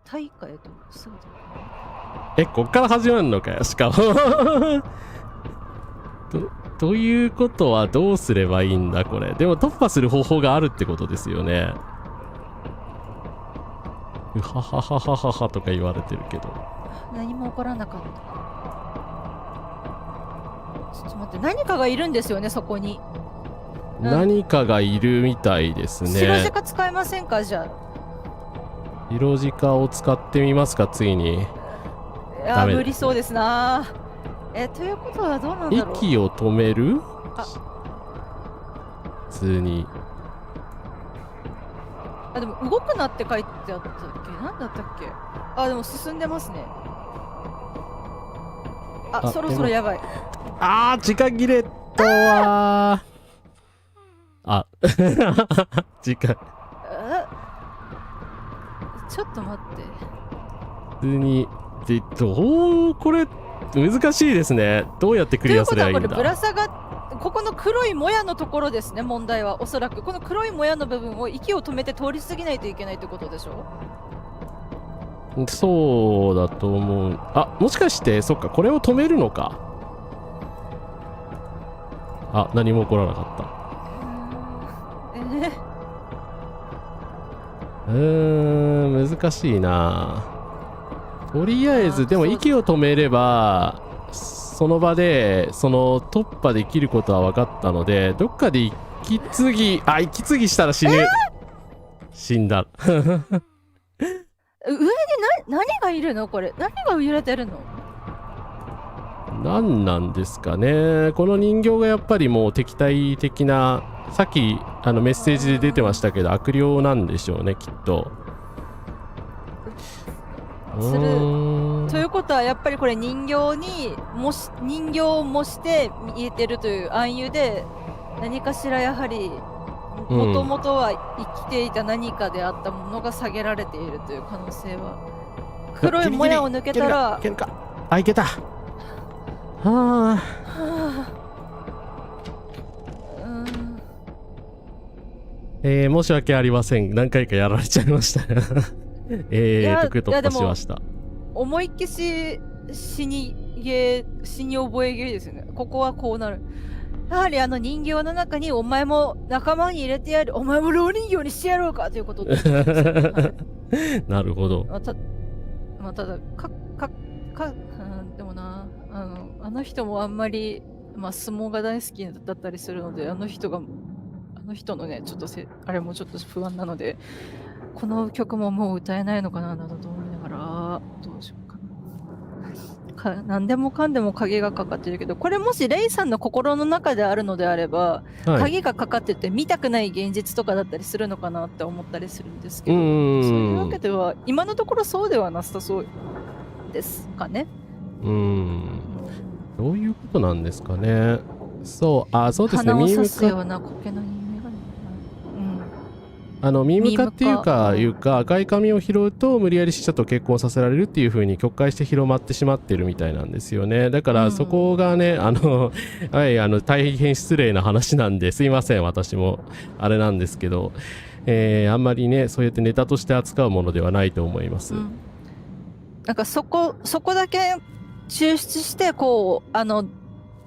大化へと姿をこっから始まるのかよ、しかも。ということはどうすればいいんだこれ。でも突破する方法があるってことですよね。うははははははとか言われてるけど。何も起こらなかった。ちょっと待って、何かがいるんですよね、そこに。何かがいるみたいですね。白磁化使えませんか、じゃあ。色磁化を使ってみますか、ついに。いや、無理そうですな。ということはどうなんだろう。息を止める？普通に。でも動くなって書いてあったっけ？何だったっけ？でも進んでますね。そろそろやばい。時間切れたわ時間。ちょっと待って。普通に。で、これ、難しいですね。どうやってクリアすればいいんだ。ということはこれぶら下がここの黒いもやのところですね、問題は。おそらくこの黒いもやの部分を息を止めて通り過ぎないといけないということでしょう。そうだと思う。もしかしてそっか、これを止めるのか。何も起こらなかった。難しいな。とりあえずでも息を止めればその場でその突破できることは分かったので、どっかで息継ぎしたら死ぬ。死んだ。上に何がいるの？これ何が揺れてるの？何なんですかね。この人形がやっぱりもう敵対的な、さっきメッセージで出てましたけど悪霊なんでしょうね、きっと。ということはやっぱりこれ人形を模して見えてるという暗喩で、何かしらやはりもともとは生きていた何かであったものが下げられているという可能性は。黒いもやを抜けたらいけるか。いけた。申し訳ありません。何回かやられちゃいました。突破しました。思いっきし死に覚えゲーですよね。ここはこうなる。やはり人形の中にお前も仲間に入れてやる、お前も老人形にしてやろうかということで、なるほど。ただでもな、人もあんまり、相撲が大好きだったりするので、あの人のね、ちょっとあれもちょっと不安なので、この曲ももう歌えないのかななどと思いながら、どうしようかな。何でもかんでも鍵がかかってるけど、これもしレイさんの心の中であるのであれば、鍵がかかってて見たくない現実とかだったりするのかなって思ったりするんですけど、そういうわけでは今のところそうではなさそうですかね。どういうことなんですかね。そうですね。鼻を刺すような苔のミーム化っていうか赤い髪を拾うと無理やり死者と結婚させられるっていう風に曲解して広まってしまってるみたいなんですよね。だからそこがね、大変失礼な話なんですいません、私もあれなんですけど、あんまりねそうやってネタとして扱うものではないと思います。なんかそこだけ抽出してこう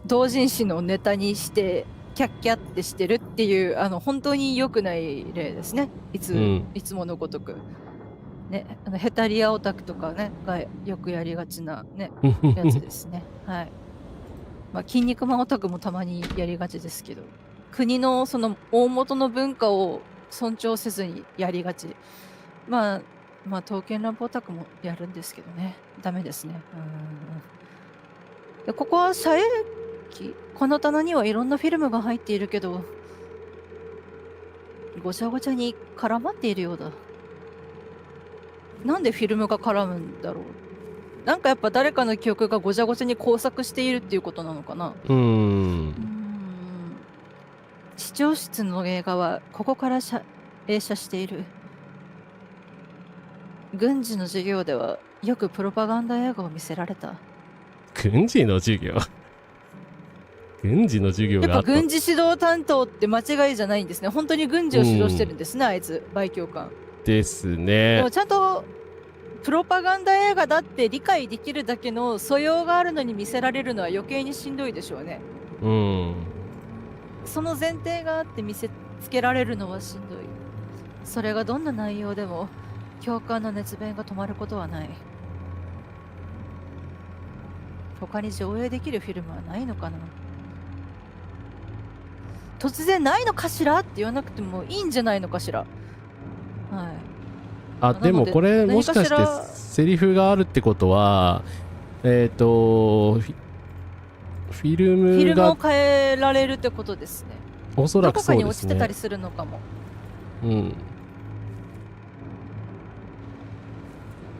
同人誌のネタにしてキャッキャってしてるっていう本当に良くない例ですね。いつものごとくね、ヘタリアオタクとかねがよくやりがちなねやつですね。はい。筋肉マンオタクもたまにやりがちですけど、国のその大元の文化を尊重せずにやりがち。まあ刀剣乱暴卓もやるんですけどね。ダメですね。でここは遮影機。この棚にはいろんなフィルムが入っているけど、ごちゃごちゃに絡まっているようだ。なんでフィルムが絡むんだろう。なんかやっぱ誰かの記憶がごちゃごちゃに交錯しているっていうことなのかな。視聴室の映画はここから映写している。軍事の授業ではよくプロパガンダ映画を見せられた。軍事の授業軍事の授業やっぱがあった。軍事指導担当って間違いじゃないんですね。本当に軍事を指導してるんですね、あいつ、売教官。ですでね。もちゃんとプロパガンダ映画だって理解できるだけの素養があるのに見せられるのは余計にしんどいでしょうね。その前提があって見せつけられるのはしんどい。それがどんな内容でも教官の熱弁が止まることはない。他に上映できるフィルムはないのかな。突然ないのかしらって言わなくてもいいんじゃないのかしら。はい。あ、でもこれもしかしてセリフがあるってことは、フィルムフィルムをが変えられるってことですね。おそらくそうですね。どこかに落ちてたりするのかも。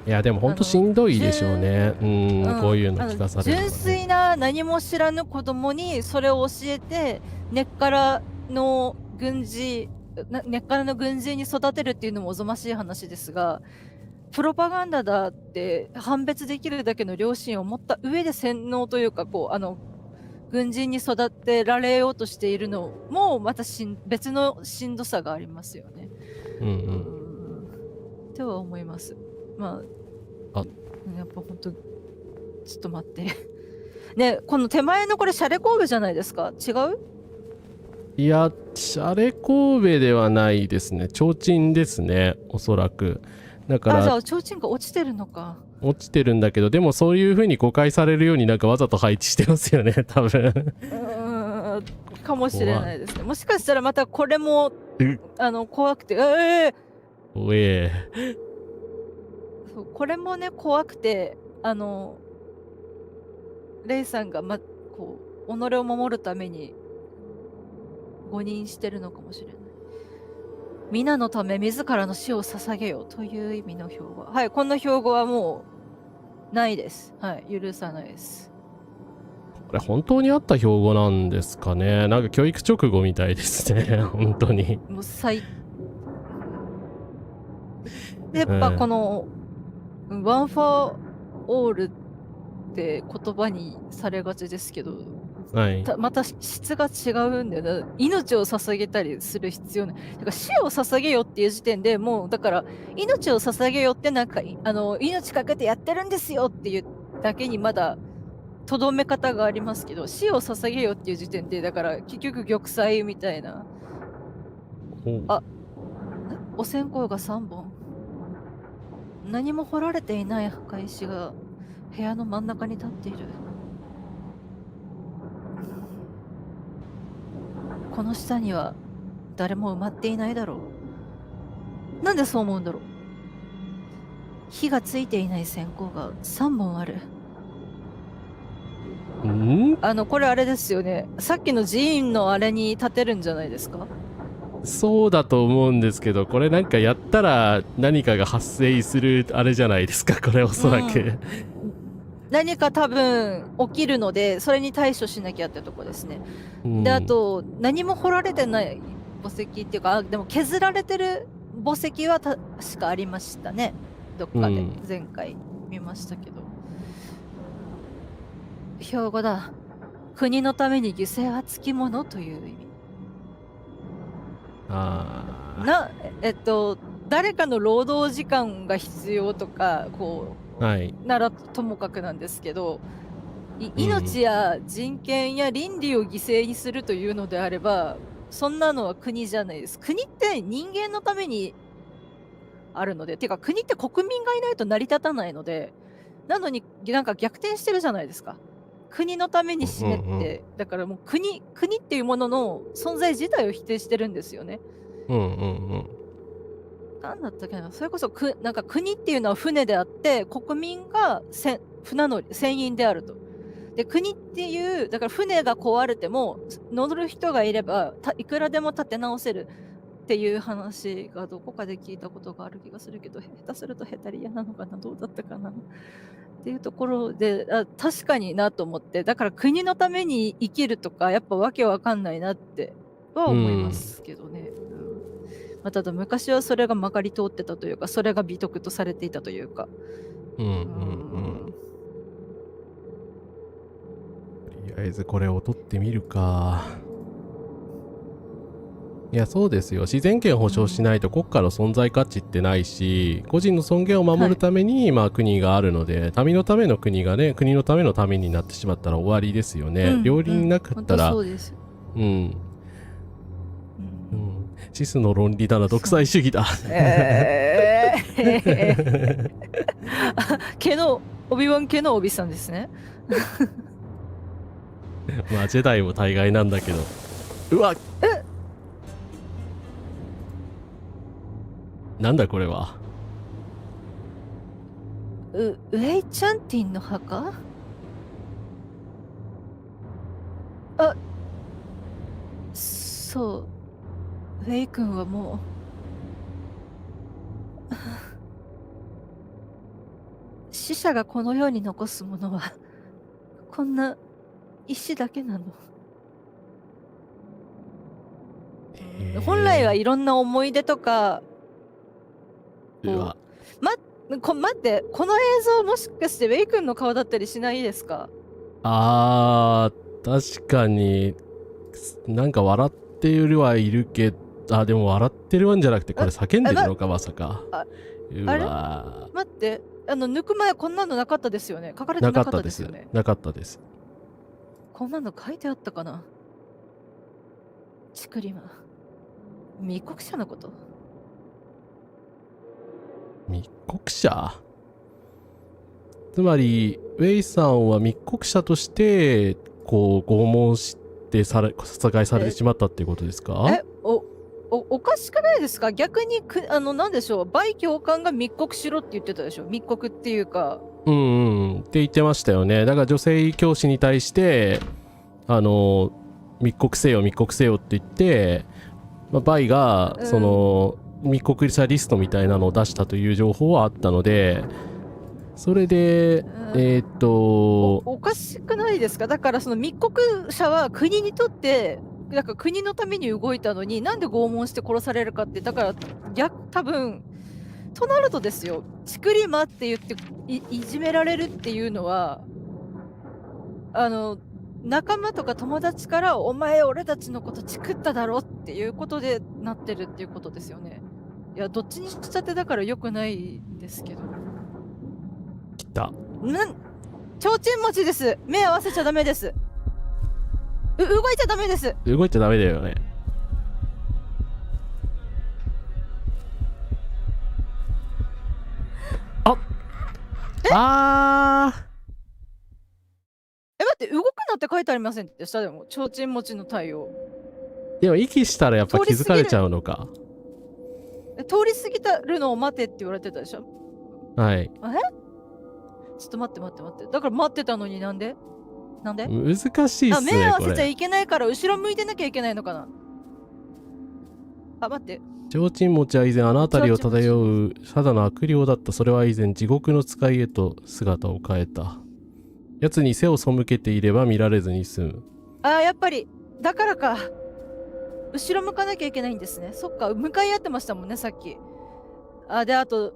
いやでも本当しんどいでしょうね。こういうの聞かされるのはね。純粋な何も知らぬ子供にそれを教えて根っからの軍事に育てるっていうのもおぞましい話ですが、プロパガンダだって判別できるだけの良心を持った上で洗脳というか軍人に育てられようとしているのもまた別のしんどさがありますよね。とは思います。まあ、やっぱ本当ちょっと待ってね、この手前のこれシャレ神戸じゃないですか。違う？いや、シャレ神戸ではないですね。提灯ですね、おそらく。だからじゃあ提灯が落ちてるのか。落ちてるんだけど、でもそういう風に誤解されるようになんかわざと配置してますよね、多分。かもしれないですね。もしかしたらまたこれも怖くて、怖え。そうこれもね怖くて、レイさんが己を守るために誤認してるのかもしれない。皆のため自らの死を捧げよという意味の標語。はい、こんな標語はもうないです。はい、許さないです。これ本当にあった標語なんですかね。なんか教育直後みたいですね。本当に。もうやっぱこの、ワン・フォー・オールって言葉にされがちですけど、また質が違うんだよな。命を捧げたりする必要ない。だから死を捧げよっていう時点でもうだから命を捧げよってなんか命かけてやってるんですよっていうだけにまだとどめ方がありますけど、死を捧げよっていう時点でだから結局玉砕みたいな。お線香が3本。何も掘られていない墓石が部屋の真ん中に立っている。この下には誰も埋まっていないだろう。なんでそう思うんだろう。火がついていない線香が3本ある。これあれですよね。さっきの寺院のあれに立てるんじゃないですか。そうだと思うんですけど、これなんかやったら何かが発生するあれじゃないですか、これおそらく。何か多分起きるので、それに対処しなきゃってとこですね。で、あと、何も掘られてない墓石っていうか、でも削られてる墓石は確かありましたね。どっかで、前回見ましたけど。標語だ。国のために犠牲はつきものという意味。誰かの労働時間が必要とか、ならともかくなんですけど、命や人権や倫理を犠牲にするというのであれば、そんなのは国じゃないです。国って人間のためにあるので、てか国って国民がいないと成り立たないので、なのになんか逆転してるじゃないですか。国のために死ねって、だからもう国っていうものの存在自体を否定してるんですよね。なんだったっけな、それこそなんか国っていうのは船であって、国民が船乗り、船員であると。で、国っていう、だから船が壊れても、乗る人がいれば、いくらでも立て直せるっていう話がどこかで聞いたことがある気がするけど、下手するとヘタリアなのかな、どうだったかなっていうところで、確かになと思って、だから国のために生きるとか、やっぱわけわかんないなっては思いますけどね。まあ、ただ昔はそれがまかり通ってたというか、それが美徳とされていたというか。うんうんうん。とりあえずこれを取ってみるか。いや、そうですよ。自然権保障しないと国家の存在価値ってないし、個人の尊厳を守るために、まあ国があるので、民のための国がね、国のためのためになってしまったら終わりですよね。両輪なかったら、そうです。シスの論理だな、独裁主義だ。オビワン家のオビさんですね。まあジェダイも大概なんだけど。うわっ、なんだこれは。ウェイ・チャンティンの墓？あ、そう。ウェイ君はもう死者がこの世に残すものはこんな石だけなの。本来はいろんな思い出とか。うわ、待って、この映像もしかしてウェイ君の顔だったりしないですか？確かになんか笑っているはいるけど、でも笑ってるんじゃなくて、これ叫んでるのか、まさか。うわ、待って、抜く前こんなのなかったですよね。書かれてなかったですよね。なかったです。こんなの書いてあったかな。チクリマ、密告者のこと。密告者？つまりウェイさんは密告者としてこう拷問して殺害されてしまったっていうことですか？おかしくないですか？逆になんでしょう、バイ教官が密告しろって言ってたでしょ。密告っていうか、って言ってましたよね。だから女性教師に対して密告せよ密告せよって言って、バイがその、密告者リストみたいなのを出したという情報はあったので、それでおかしくないですか？だからその密告者は国にとってなんか国のために動いたのに、なんで拷問して殺されるかって、だから多分となるとですよ、チクリマって言っていじめられるっていうのは、仲間とか友達からお前俺たちのことチクっただろっていうことでなってるっていうことですよね。いや、どっちにしたってだから良くないですけど。来た。提灯持ちです。目合わせちゃダメです。動いちゃダメです。動いちゃダメだよね。待って、動くなって書いてありませんでした？でも提灯持ちの対応。でも息したらやっぱ気づかれちゃうのか。通り過ぎたるのを待てって言われてたでしょ。はい。ちょっと待って。だから待ってたのになんで難しいっすね。目合わせちゃいけないから後ろ向いてなきゃいけないのかな。待って。提灯持ちは以前あの辺りを漂うただの悪霊だった。それは以前地獄の使いへと姿を変えた。奴に背を背けていれば見られずに済む。やっぱりだからか。後ろ向かなきゃいけないんですね。そっか、向かい合ってましたもんね、さっき。で、あと、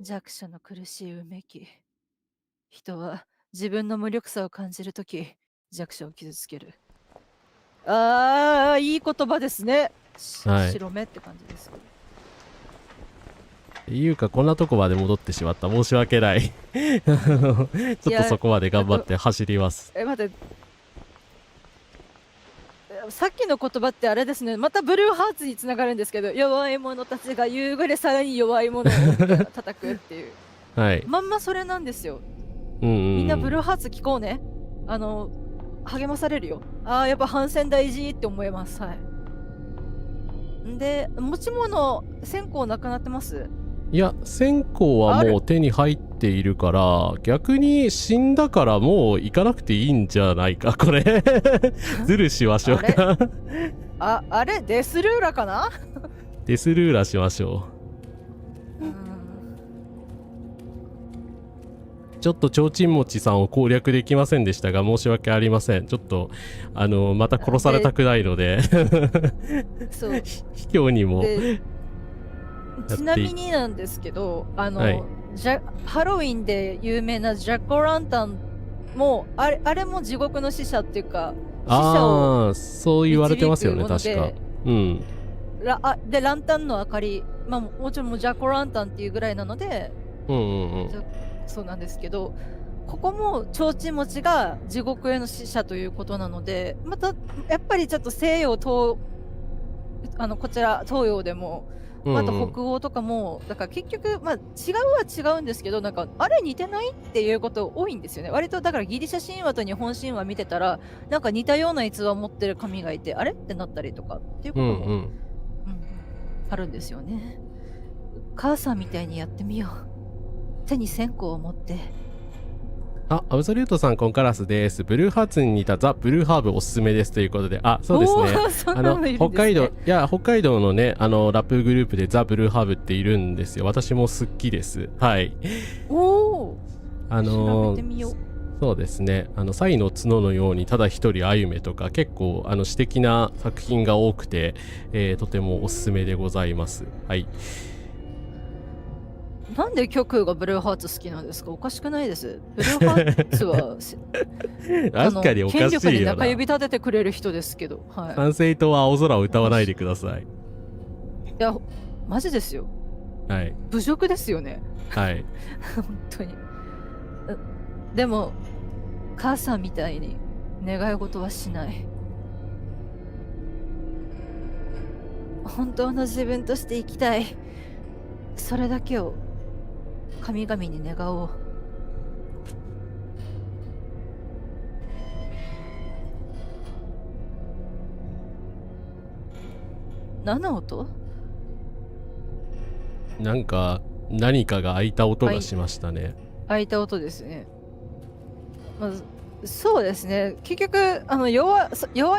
弱者の苦しいうめき。人は自分の無力さを感じるとき、弱者を傷つける。いい言葉ですね。白目って感じです。いうか、こんなとこまで戻ってしまった。申し訳ない。ちょっとそこまで頑張って走ります。待って。さっきの言葉ってあれですね。またブルーハーツにつながるんですけど、弱い者たちが夕暮れさらに弱い者を叩くっていう。はい。まんまそれなんですよ。みんなブルーハーツ聞こうね。励まされるよ。やっぱ反戦大事って思います。はい。で、持ち物、線香なくなってます？いや、線香はもう手に入っているから、逆に死んだからもう行かなくていいんじゃないか、これ。ズルしましょうか。あれデスルーラかな？デスルーラしましょう。ちょっと提灯持ちさんを攻略できませんでしたが、申し訳ありません。ちょっと、また殺されたくないので、そう。卑怯にも。ちなみになんですけど、はい、ハロウィンで有名なジャック・オ・ランタンも、あれも地獄の使者っていうか、死者をそう言われてますよね、確か。うん。で、ランタンの明かり、まあ、もちろんもうジャック・オ・ランタンっていうぐらいなので、そうなんですけど、ここも提灯持ちが地獄への使者ということなので、またやっぱりちょっと西洋こちら東洋でも、また北欧とかも、だから結局、まあ、違うは違うんですけど、なんかあれ似てないっていうこと多いんですよね。割とだからギリシャ神話と日本神話見てたら、なんか似たような逸話を持ってる神がいて、あれってなったりとかっていうことも、あるんですよね。母さんみたいにやってみよう。手に線香を持って。アブソリュートさん、コンカラスです。ブルーハーツに似たザ・ブルーハーブおすすめですということで、そうですね。北海道のね、ラップグループでザ・ブルーハーブっているんですよ。私も好きです。はい。調べてみよう。そうですね。サイの角のようにただ一人歩めとか、結構、詩的な作品が多くて、とてもおすすめでございます。はい。なんで極右がブルーハーツ好きなんですか？おかしくないです。ブルーハーツは確かにおかしいよな。権力に中指立ててくれる人ですけど、はい。参政党は青空を歌わないでください。いや、マジですよ。はい。侮辱ですよね。はい。本当に。でも、母さんみたいに願い事はしない。本当の自分として生きたい。それだけを神々に願おう。何の音？なんか何かが開いた音がしましたね。開いた音ですね。まずそうですね。結局弱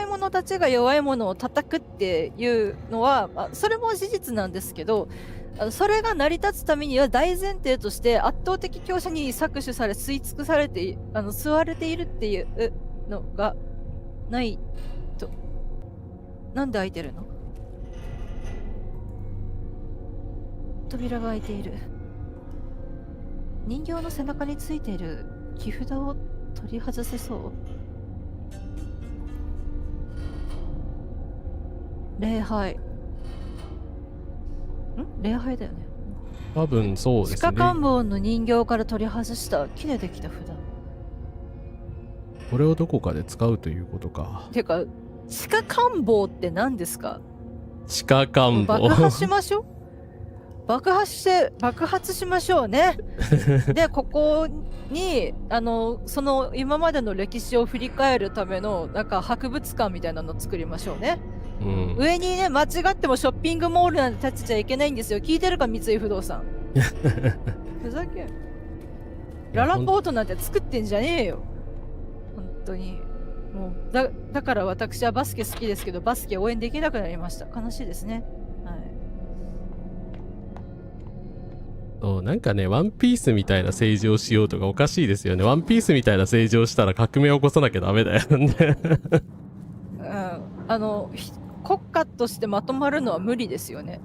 い者たちが弱い者を叩くっていうのは、それも事実なんですけど、それが成り立つためには大前提として圧倒的強者に搾取され吸い尽くされて吸われているっていうのがないと。なんで開いてるの？扉が開いている。人形の背中についている木札を取り外せそう。礼拝。礼拝だよね。多分そうですね。地下官房の人形から取り外した木でできた札。これをどこかで使うということか。てか、地下官房って何ですか？地下官房。爆破しましょう。爆発しましょうね。で、ここにその今までの歴史を振り返るためのなんか博物館みたいなのを作りましょうね。上にね、間違ってもショッピングモールなんて立ちちゃいけないんですよ。聞いてるか、三井不動産。ふざけん。ララポートなんて作ってんじゃねえよ。本当に。もうだから私はバスケ好きですけど、バスケ応援できなくなりました。悲しいですね。はい。なんかね、ワンピースみたいな政治をしようとかおかしいですよね。ワンピースみたいな政治をしたら革命を起こさなきゃダメだよね。国家としてまとまるのは無理ですよね。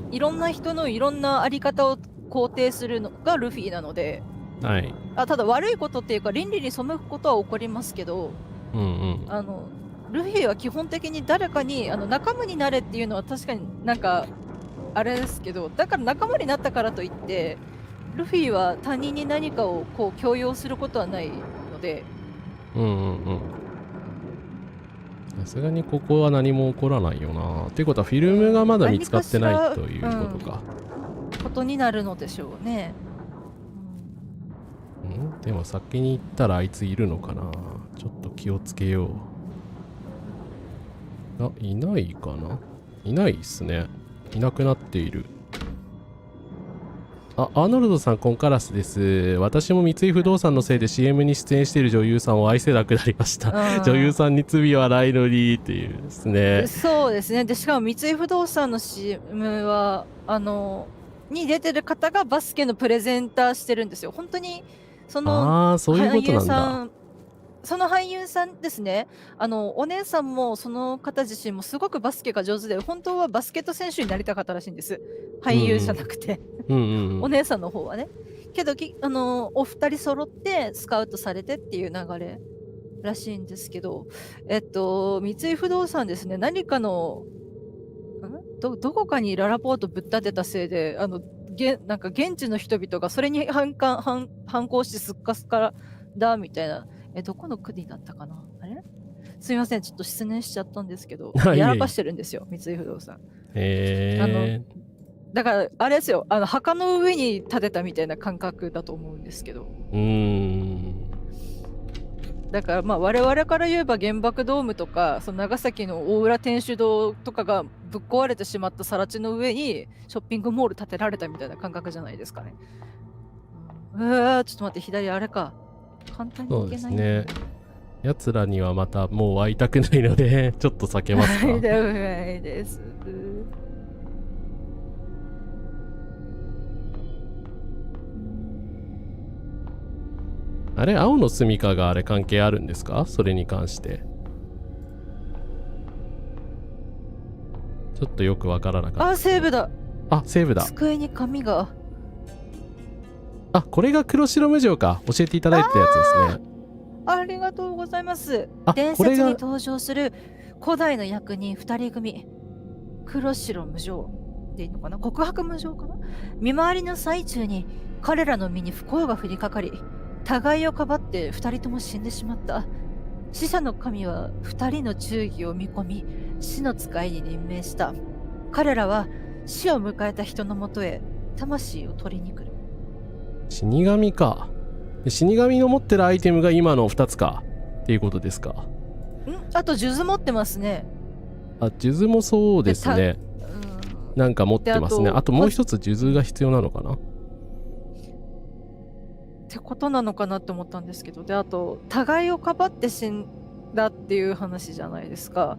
いろんな人のいろんなあり方を肯定するのがルフィなので、はい。ただ悪いことっていうか倫理に背くことは起こりますけど、ルフィは基本的に誰かに仲間になれっていうのは確かになんかあれですけど、だから仲間になったからといってルフィは他人に何かをこう強要することはないので。さすがにここは何も起こらないよな。っていうことはフィルムがまだ見つかってないということか。ことになるのでしょうね。でも先に行ったらあいついるのかな。ちょっと気をつけよう。いないかな。いないっすね。いなくなっている。あ、アーノルドさん、コンカラスです。私も三井不動産のせいで CM に出演している女優さんを愛せなくなりました。女優さんに罪はないのにっていうですね。そうですね。で、しかも三井不動産の CM は、に出てる方がバスケのプレゼンターしてるんですよ。本当に、そのそういうことなんだ。さん、その俳優さんですね。お姉さんもその方自身もすごくバスケが上手で、本当はバスケット選手になりたかったらしいんです。俳優じゃなくて。お姉さんの方はね。けどお二人揃ってスカウトされてっていう流れらしいんですけど、三井不動産ですね、何かの、どこかにララポートぶっ立てたせいで、なんか現地の人々がそれに反抗してすっかすかだみたいな、どこの国だったかな、あれすみません、ちょっと失念しちゃったんですけど、やらかしてるんですよ、三井不動産。だから、あれですよ、墓の上に建てたみたいな感覚だと思うんですけど。だからまあ我々から言えば原爆ドームとかその長崎の大浦天主堂とかがぶっ壊れてしまった更地の上にショッピングモール建てられたみたいな感覚じゃないですかね。ちょっと待って、左あれか。簡単に行けない。そうですね。奴らにはまたもう会いたくないのでちょっと避けますか。はいです。あれ、青の住処があれ関係あるんですか？それに関してちょっとよくわからなかった。セーブだ。セーブだ。机に紙が。これが黒白無常か。教えていただいたやつですね。ありがとうございます。伝説に登場する古代の役人2人組、黒白無常でいいのかな、告白無常かな。見回りの最中に彼らの身に不幸が降りかかり、互いをかばって2人とも死んでしまった。死者の神は2人の忠義を見込み、死の使いに任命した。彼らは死を迎えた人のもとへ魂を取りに来る。死神か。死神の持ってるアイテムが今の2つかっていうことですか。あと数珠持ってますね。数珠もそうですね。なんか持ってますね。あともう一つ数珠が必要なのかなってことなのかなって思ったんですけど、であと互いをかばって死んだっていう話じゃないですか。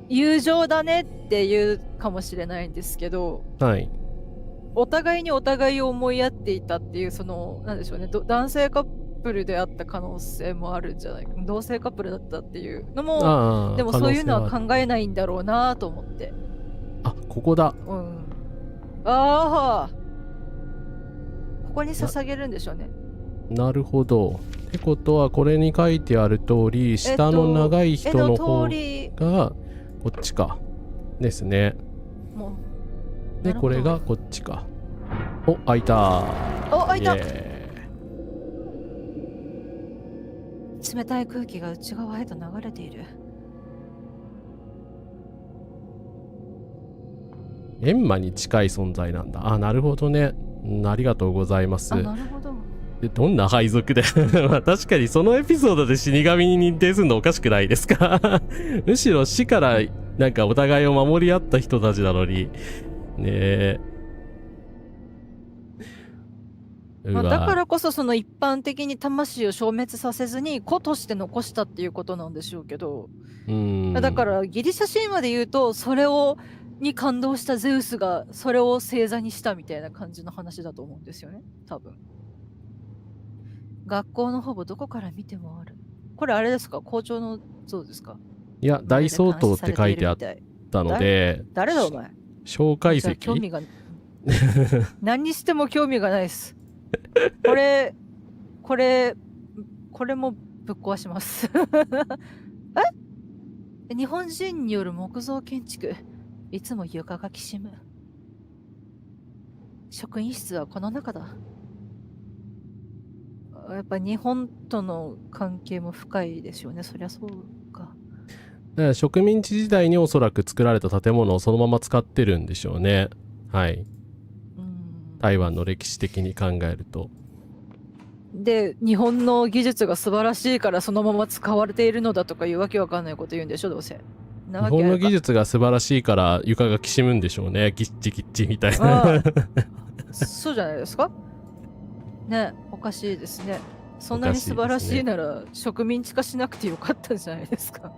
友情だねって言うかもしれないんですけど、お互いにお互いを思いやっていたっていう、そのなんでしょうね、男性カップルであった可能性もあるんじゃないか、同性カップルだったっていうのも、でもそういうのは考えないんだろうなと思って。ここだ。ここに捧げるんでしょうね。なるほど。ってことはこれに書いてある通り、下の長い人の方がこっちかですね。でこれがこっちか。開いた。開いた。冷たい空気が内側へと流れている。閻魔に近い存在なんだ。なるほどね。ありがとうございます。なるほど。どんな配属で確かにそのエピソードで死神に認定するのおかしくないですかむしろ死からなんかお互いを守り合った人たちなのにねだからこそその一般的に魂を消滅させずに子として残したっていうことなんでしょうけど、だからギリシャ神話で言うとそれに感動したゼウスがそれを星座にしたみたいな感じの話だと思うんですよね、多分。学校のほぼどこから見てもある。これあれですか、校長の像ですか？いや、大総統って書いてあったので。誰だお前。蒋介石。興味が何にしても興味がないです。これもぶっ壊します日本人による木造建築、いつも床がきしむ。職員室はこの中だ。やっぱ日本との関係も深いですよね。そりゃそうか。だから植民地時代におそらく作られた建物をそのまま使ってるんでしょうね。はい。台湾の歴史的に考えると。で日本の技術が素晴らしいからそのまま使われているのだとかいうわけわかんないこと言うんでしょどうせ。な日わけあるか本の技術が素晴らしいから床がきしむんでしょうね。ギッチギッチみたいな。ああそうじゃないですかね。おかしいですね。そんなに素晴らしいなら植民地化しなくてよかったんじゃないですか。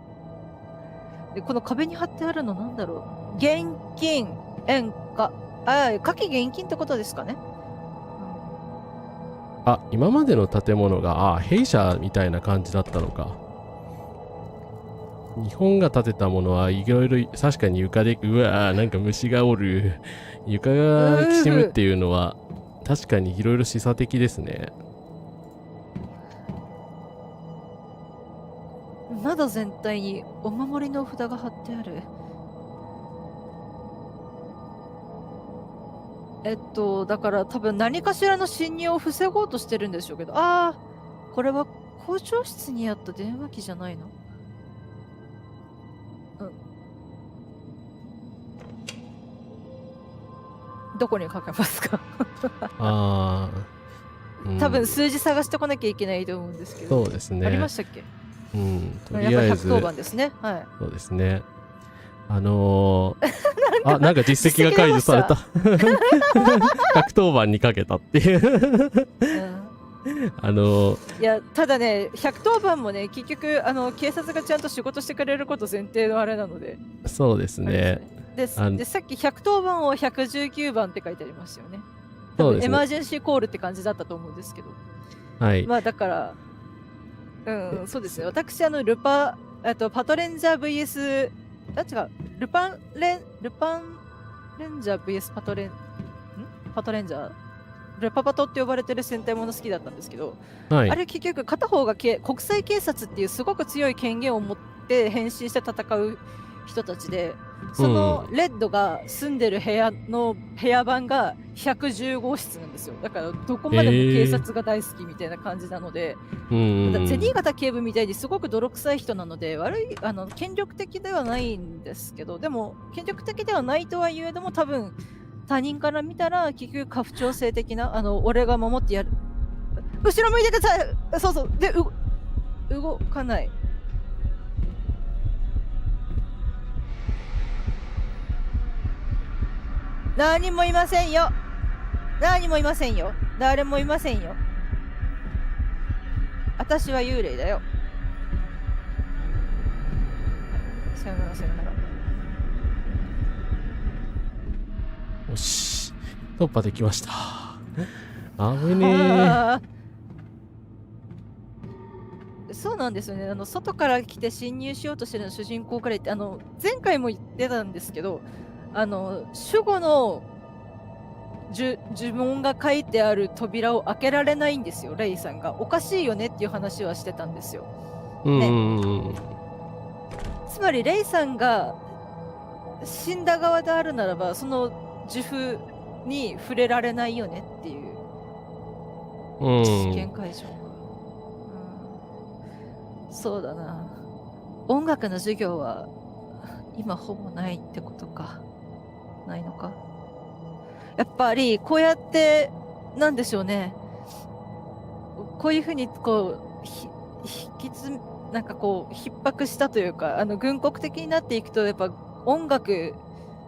でこの壁に貼ってあるのなんだろう。現金円価。夏季現金ってことですかね。あ、今までの建物が、弊社みたいな感じだったのか。日本が建てたものはいろいろ、確かに床で、うわー、なんか虫がおる。床がきしむっていうのは、確かにいろいろ示唆的ですね。窓全体にお守りの札が貼ってある。だから多分何かしらの侵入を防ごうとしてるんでしょうけど、これは校長室にあった電話機じゃないの？どこにかけますか？多分数字探してこなきゃいけないと思うんですけど。そうですね。ありましたっけ？とりあえず。110番ですね。はい。そうですね。なんか実績が解除された。110番にかけたっていう。いや、ただね、110番もね、結局、警察がちゃんと仕事してくれること前提のあれなので。そうですね。で、さっき110番を119番って書いてありましたよね。そうですね。エマージェンシーコールって感じだったと思うんですけど。はい。まあ、だから、そうですね。私、パトレンジャー VS、ルパンレンジャー VS パトレンジャールパパトって呼ばれてる戦隊もの好きだったんですけど、はい、あれ結局片方が国際警察っていうすごく強い権限を持って変身して戦う人たちで、そのレッドが住んでる部屋番が110号室なんですよ。だからどこまでも警察が大好きみたいな感じなので、ゼニー型警部みたいにすごく泥臭い人なので、権力的ではないんですけど、でも権力的ではないとはいえども、多分他人から見たら結局家父長制的な、俺が守ってやる、後ろ向いてください。そうそうで動かない。何もいませんよ。何もいませんよ。誰もいませんよ。私は幽霊だよ。さよならさよなら。よし、突破できました。危ねえ。そうなんですよね。外から来て侵入しようとしてるの主人公から言って、前回も言ってたんですけど、守護の呪文が書いてある扉を開けられないんですよ、レイさんが。おかしいよねっていう話はしてたんですよ。つまりレイさんが死んだ側であるならば、その呪符に触れられないよねっていう試験会場が、そうだな。音楽の授業は今ほぼないってことか。ないのか。やっぱりこうやってなんでしょうね。こういうふうにこうなんかこう逼迫したというか、軍国的になっていくと、やっぱ音楽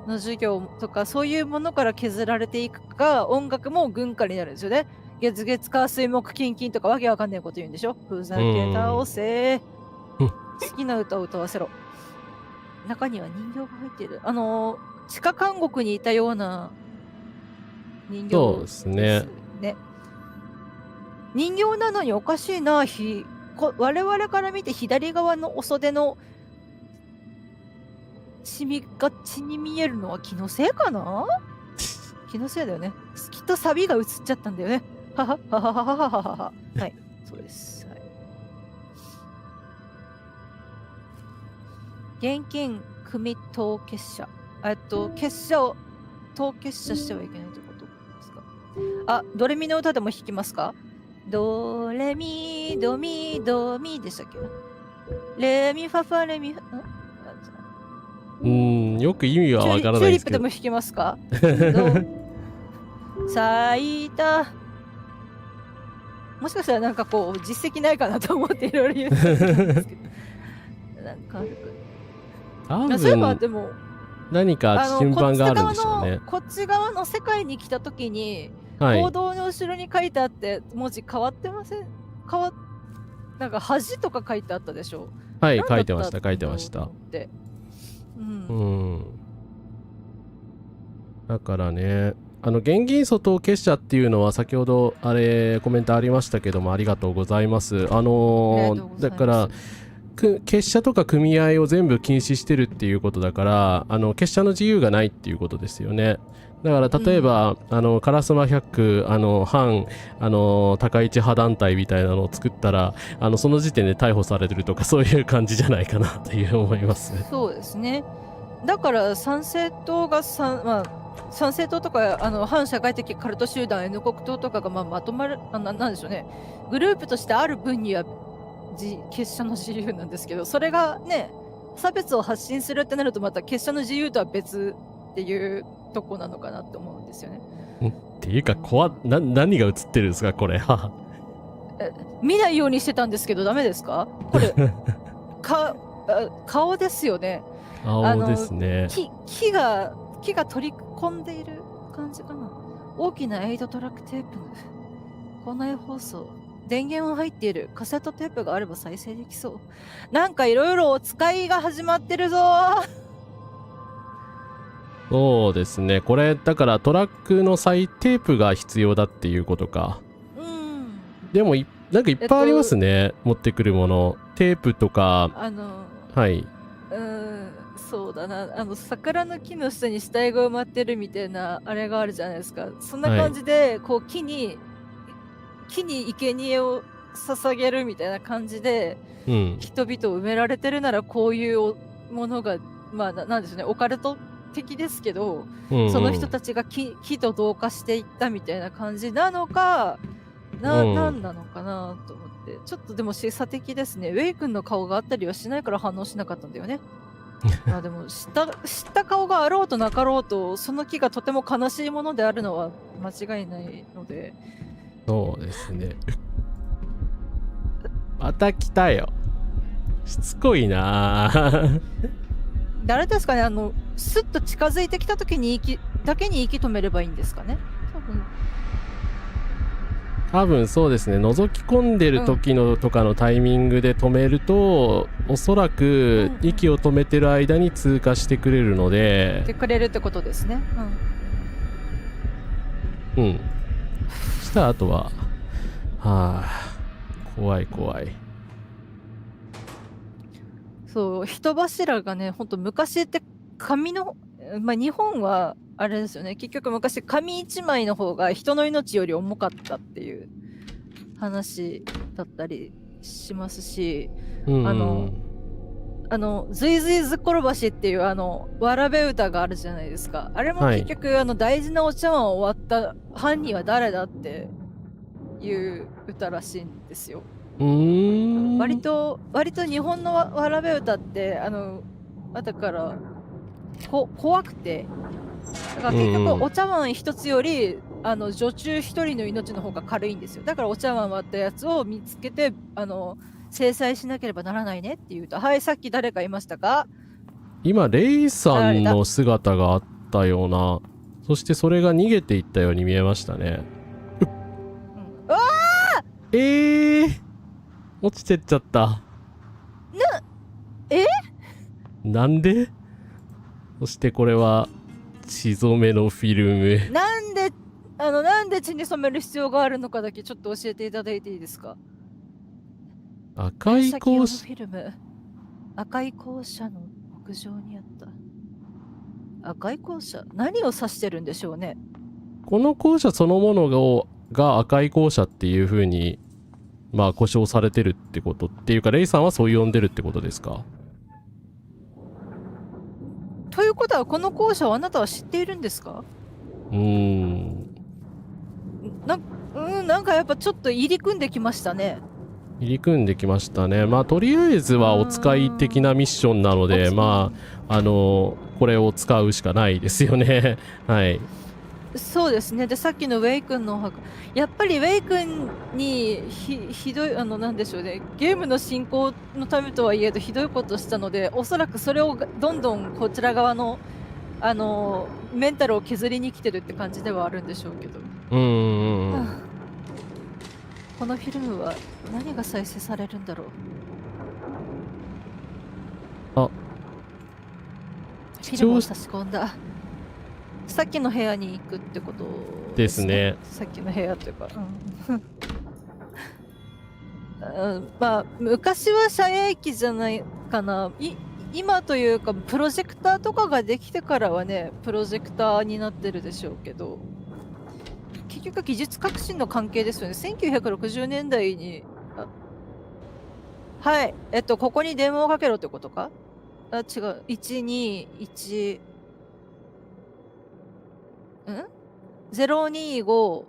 の授業とかそういうものから削られていくか、音楽も軍歌になるんですよね。月月火水木金金とかわけわかんないこと言うんでしょ。ふざけ倒せ。好きな歌を歌わせろ。中には人形が入っている。地下監獄にいたような人形ですね。そうですね。人形なのにおかしいな。我々から見て左側のお袖のシミが血に見えるのは気のせいかな。気のせいだよね。きっとサビが映っちゃったんだよね。はははははははは。はい、そうです。はい、現金組等結社。結社を等結社してはいけないということですか。ドレミの歌でも弾きますか。ドレミドミドミでしたっけ。レミファファレミファ。よく意味はわからないですけど。チューリップでも弾きますか。咲いたもしかしたらなんかこう実績ないかなと思っていろいろ言ってるんですけどなんかあるか多そういえば分でも何か順番があるんでしょうね。こっち側の世界に来た時に、はい行動の後ろに書いてあって文字変わってません？なんか恥とか書いてあったでしょ。はい、何だった書いてました書いてました。と思ってだからね、元銀素等結社っていうのは先ほどあれコメントありましたけども、ありがとうございます。だから結社とか組合を全部禁止してるっていうことだから、結社の自由がないっていうことですよね。だから例えば、烏丸百区反高市派団体みたいなのを作ったらその時点で逮捕されてるとか、そういう感じじゃないかなという思います。そうですね。だから参政党が参政党とか反社会的カルト集団 N 国党とかがまとまるなんでしょうね、グループとしてある分には結社の自由なんですけど、それがね差別を発信するってなるとまた結社の自由とは別っていうとこなのかなって思うんですよね。っていうか何が映ってるんですかこれ。見ないようにしてたんですけどダメですかこれ顔ですよね。顔ですね。木が取り込んでいる感じかな。大きな8トラックテープ、校内放送、電源は入っている、カセットテープがあれば再生できそう。なんかいろいろお使いが始まってるぞ。そうですね、これだからトラックの再テープが必要だっていうことか。でもなんかいっぱいありますね、持ってくるもの。テープとかはい。そうだな、桜の木の下に死体が埋まってるみたいなあれがあるじゃないですか。そんな感じで、こう木に生贄を捧げるみたいな感じで、人々を埋められてるならこういうものがなんでしょうね、オカルト的ですけど、その人たちが木と同化していったみたいな感じなのかなんなのかなと思って、ちょっとでも示唆的ですね。ウェイ君の顔があったりはしないから反応しなかったんだよね。でも知った顔があろうとなかろうと、その木がとても悲しいものであるのは間違いないので。そうですね。また来たよ。しつこいな。誰ですかね、スッと近づいてきた時にだけに息止めればいいんですかね。多分そうですね、覗き込んでる時のとかのタイミングで止めると、おそらく息を止めてる間に通過してくれるので、してくれるってことですね。そしたらあとは怖い。そう、人柱がね、ほんと昔って紙の日本はあれですよね、結局昔紙一枚の方が人の命より重かったっていう話だったりしますし、ずいずいずっころばしっていうわらべ歌があるじゃないですか。あれも結局、大事なお茶碗を割った犯人は誰だっていう歌らしいんですよ。割と日本のわらべ歌ってだから怖くて、だから結局お茶碗一つより女中一人の命の方が軽いんですよ。だからお茶碗割ったやつを見つけて制裁しなければならないねって言うと、はい、さっき誰かいましたか？今レイさんの姿があったような、そしてそれが逃げていったように見えましたね。落ちてっちゃった。なんで？そしてこれは血染めのフィルム。なんで血に染める必要があるのかだけちょっと教えていただいていいですか？赤い校舎。赤い校舎の屋上にあった。赤い校舎、何を指してるんでしょうね。この校舎そのものが赤い校舎っていう風に呼称されてるってことっていうか、レイさんはそう呼んでるってことですか？ということはこの校舎をあなたは知っているんですか？なんかやっぱちょっと入り組んできましたね。入り組んできましたね。とりあえずはお使い的なミッションなので、これを使うしかないですよね。はい。そうですね。で、さっきのウェイ君のお墓、やっぱりウェイ君にひどい、なんでしょうね、ゲームの進行のためとはいえど、ひどいことしたので、おそらくそれをどんどんこちら側の、メンタルを削りに来てるって感じではあるんでしょうけど。はあ、このフィルムは何が再生されるんだろう。あ、フィルムを差し込んだ。さっきの部屋に行くってことですね。さっきの部屋というか、まあ昔は遮影機じゃないかな。今というかプロジェクターとかができてからはね、プロジェクターになってるでしょうけど、結局技術革新の関係ですよね。1960年代に、はい、ここに電話をかけろってことか。違う、121025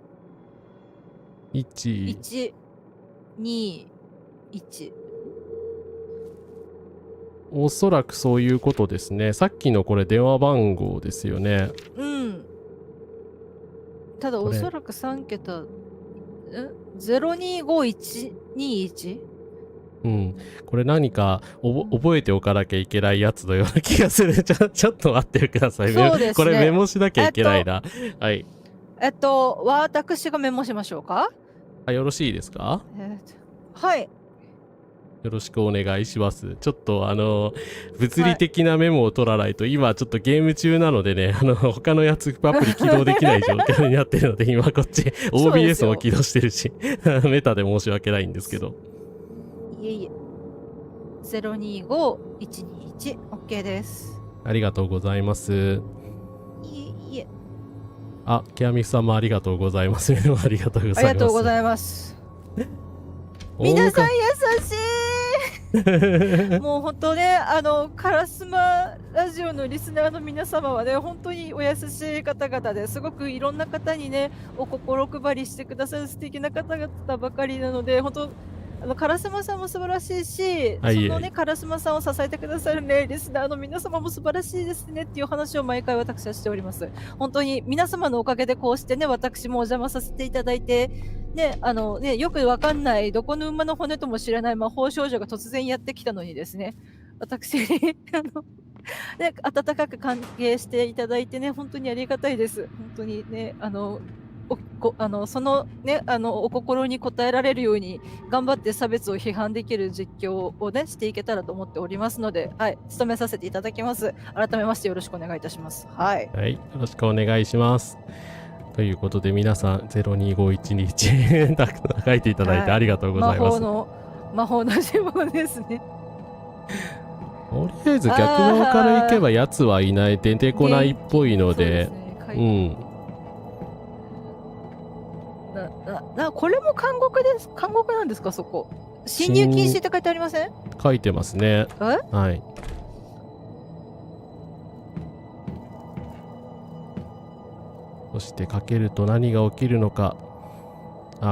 121 121。おそらくそういうことですね。さっきのこれ電話番号ですよね。ただおそらく3桁、025121？これ何か覚えておかなきゃいけないやつのような気がする。ちょっと待ってください。そうですね、これメモしなきゃいけないな。はい。私がメモしましょうか。よろしいですか？はい。よろしくお願いします。ちょっと物理的なメモを取らないと、今ちょっとゲーム中なのでね、他のやつアプリ起動できない状況になってるので、今こっち OBS も起動してるし、メタで申し訳ないんですけど。いえいえ。025121、OK です。ありがとうございます。いえいえ。ケアミフさんもありがとうございます。ありがとうございます。ありがとうございます。皆さん優しいもう本当ね、カラスマラジオのリスナーの皆様はね、本当にお優しい方々ですごくいろんな方にね、お心配りしてくださる素敵な方々ばかりなので、本当カラスマさんも素晴らしいし、そのね、カラスマさんを支えてくださるね、リスナーの皆様も素晴らしいですねっていう話を毎回私はしております。本当に皆様のおかげでこうしてね、私もお邪魔させていただいて、ね、よくわかんない、どこの馬の骨とも知らない魔法少女が突然やってきたのにですね、私に、ね、温かく歓迎していただいてね、本当にありがたいです。本当にね、そのね、お心に応えられるように頑張って差別を批判できる実況をね、していけたらと思っておりますので、はい、務めさせていただきます。改めましてよろしくお願いいたします。はい。はい、よろしくお願いします。ということで皆さん025121書いていただいてありがとうございます。魔法の呪文ですね。とりあえず逆側から行けばやつはいない、出てこないっぽいので、これも監獄です。監獄なんですか、そこ。侵入禁止って書いてありません？書いてますね。はい。そしてかけると何が起きるのか。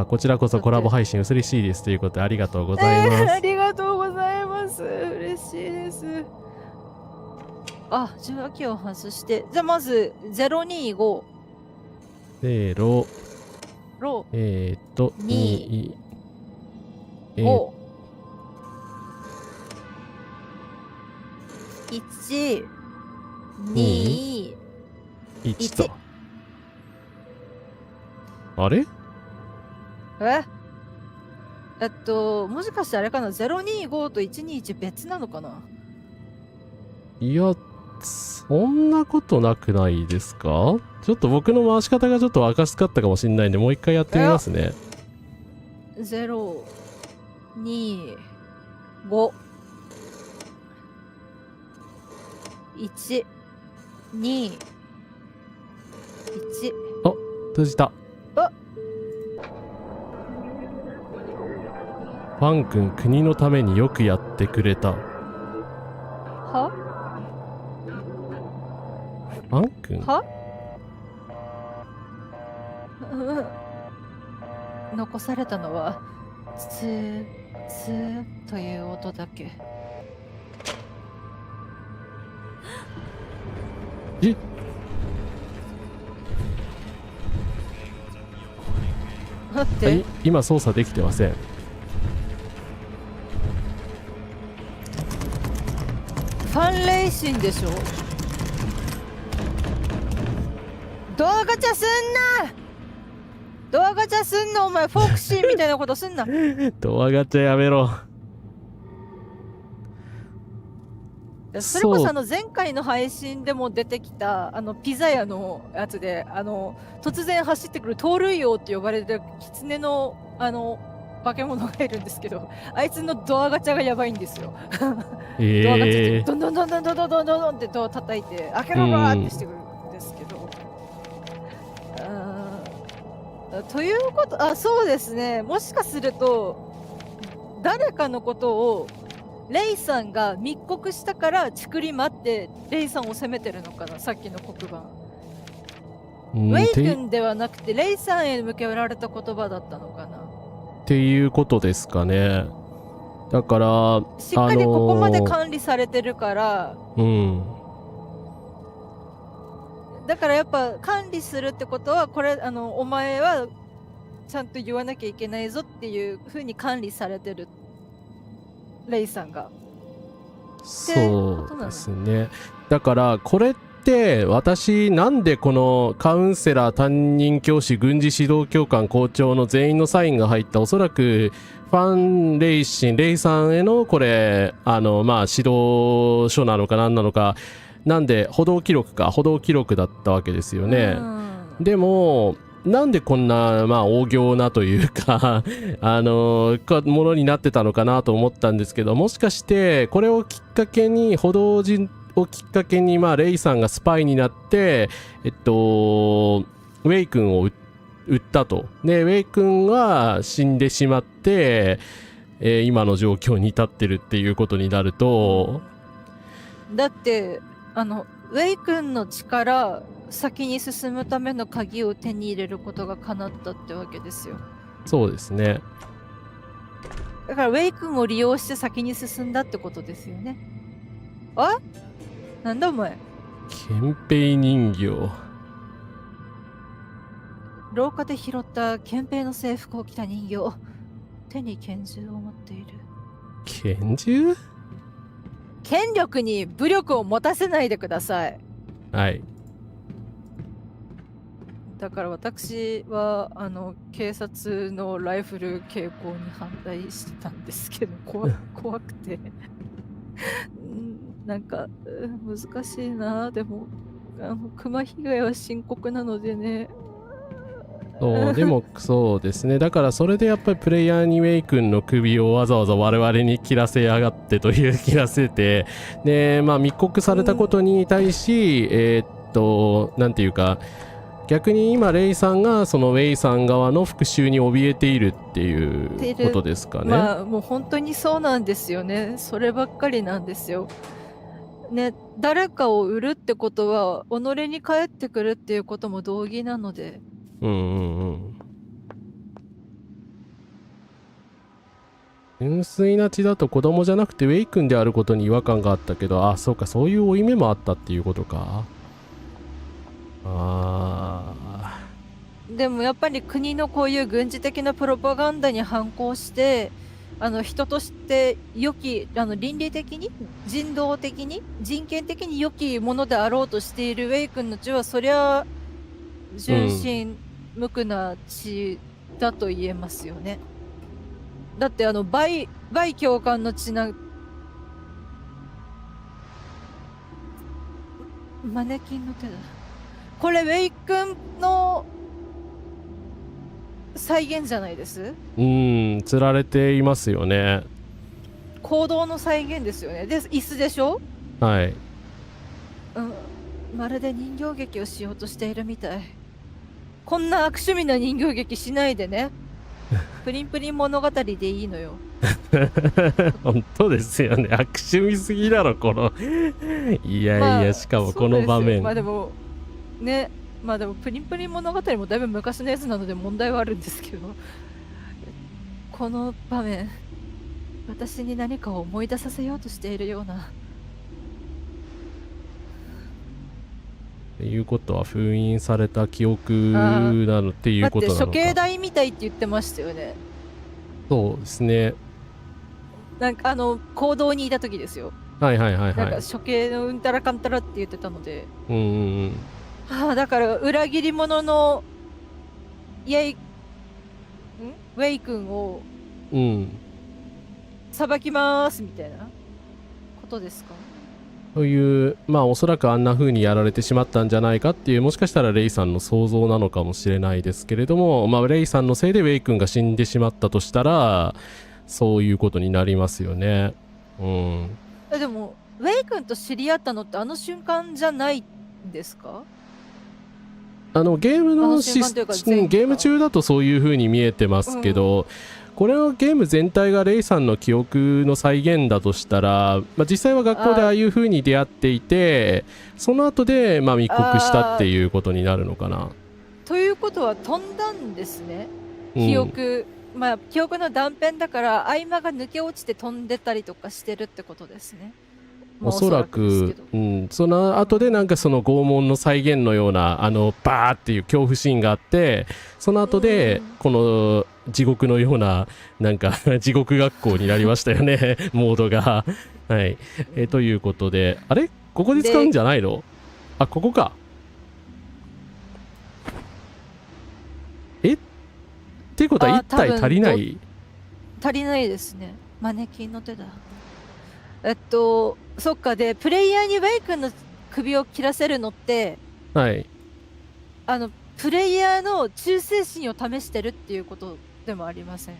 こちらこそコラボ配信嬉しいですということでありがとうございます。ありがとうございます。嬉しいです。受話器を外して、じゃあまず025。0。2。5。1。2。1と。あれ？もしかしてあれかな、025と121別なのかな？いや、そんなことなくないですか？ちょっと僕の回し方がちょっと赤かったかもしれないんで、もう一回やってみますね。0、2、5、1、2、1。通じた。ファン君、国のためによくやってくれた。は？ファン君？は？残されたのはツーツーという音だけ。待って。今操作できてません。ファンレイシンでしょ。ドアガチャすんな。ドアガチャすんな、お前フォクシーみたいなことすんな。ドアガチャやめろ。それこそ前回の配信でも出てきたピザ屋のやつで突然走ってくる盗塁王って呼ばれる狐の化け物がいるんですけど、あいつのドアガチャがやばいんですよ。ドアガチャってどんどんどんどんどんどんどんどんってドア叩いて開けろーってしてくるんですけど、ということそうですね、もしかすると誰かのことをレイさんが密告したからちくり待ってレイさんを責めてるのかな、さっきの黒板。ウェイ君ではなくてレイさんへ向けられた言葉だったのかなっていうことですかね。だからしっかりここまで管理されてるから、だからやっぱ管理するってことはこれお前はちゃんと言わなきゃいけないぞっていう風に管理されてるレイさんが。そうですね。だからこれって私なんでこのカウンセラー、担任教師、軍事指導教官、校長の全員のサインが入ったおそらくファンレイシン、レイさんへのこれ指導書なのか何なのか、なんで歩道記録だったわけですよね。でもなんでこんな大行なというかものになってたのかなと思ったんですけど、もしかしてこれをきっかけに報道陣をきっかけにレイさんがスパイになってウェイ君を撃ったと。でウェイ君は死んでしまって、今の状況に至ってるっていうことになると、だってウェイ君の力先に進むための鍵を手に入れることが叶ったってわけですよ。そうですね。だからウェイ君を利用して先に進んだってことですよね。なんだお前。憲兵人形。廊下で拾った憲兵の制服を着た人形。手に拳銃を持っている。拳銃？権力に武力を持たせないでください。はい。だから私は警察のライフル携行に反対してたんですけど、怖くてなんか難しいな。でも熊被害は深刻なのでね。でもそうですね。だからそれでやっぱりプレイヤーにウェイ君の首をわざわざ我々に切らせやがってという切らせて、で密告されたことに対し、なんていうか、逆に今レイさんがそのウェイさん側の復讐に怯えているっていうことですかね。もう本当にそうなんですよね。そればっかりなんですよね。誰かを売るってことは己に返ってくるっていうことも同義なので。純粋な血だと子供じゃなくてウェイ君であることに違和感があったけど、そうか、そういう負い目もあったっていうことか。でもやっぱり国のこういう軍事的なプロパガンダに反抗して人として良き倫理的に人道的に人権的に良きものであろうとしているウェイ君の血はそりゃ純真無垢な血だと言えますよね。だってバイ教官の血なマネキンの手だ。これウェイ君の再現じゃないです？釣られていますよね。行動の再現ですよね。で椅子でしょ。はい。まるで人形劇をしようとしているみたい。こんな悪趣味な人形劇しないでね。プリンプリン物語でいいのよ。本当ですよね。悪趣味すぎだろこのいや、しかもこの場面。でもね、でもプリンプリン物語もだいぶ昔のやつなので問題はあるんですけど、この場面私に何かを思い出させようとしているような。っていうことは封印された記憶なのっていうことなのか。だって処刑台みたいって言ってましたよね。そうですね。なんか行動にいた時ですよ。はいはいはいはい。なんか処刑のうんたらかんたらって言ってたので。うんうんだから裏切り者のウェイ君をうん。うん。裁きますみたいなことですか。という、まあおそらくあんな風にやられてしまったんじゃないかっていう、もしかしたらレイさんの想像なのかもしれないですけれども、まあレイさんのせいでウェイ君が死んでしまったとしたら、そういうことになりますよね。うん。でもウェイ君と知り合ったのってあの瞬間じゃないんですか？ゲームの瞬間というか前回ゲーム中だとそういう風に見えてますけど、これはゲーム全体がレイさんの記憶の再現だとしたら、まあ、実際は学校でああいう風に出会っていて、その後でまあ密告したっていうことになるのかな。ということは飛んだんですね。うん記憶、まあ記憶の断片だから合間が抜け落ちて飛んでたりとかしてるってことですね。まあおそらですくけど、その後でなんかその拷問の再現のようなバーっていう恐怖シーンがあって、その後でこの地獄のようななんか地獄学校になりましたよねモードが。はい、ということで、あれここで使うんじゃないの？あ、ここか。っていうことは1体足りない？足りないですね。マネキンの手だ。そっか。でプレイヤーにウェイ君の首を切らせるのって、はい。プレイヤーの忠誠心を試してるっていうことでもありません？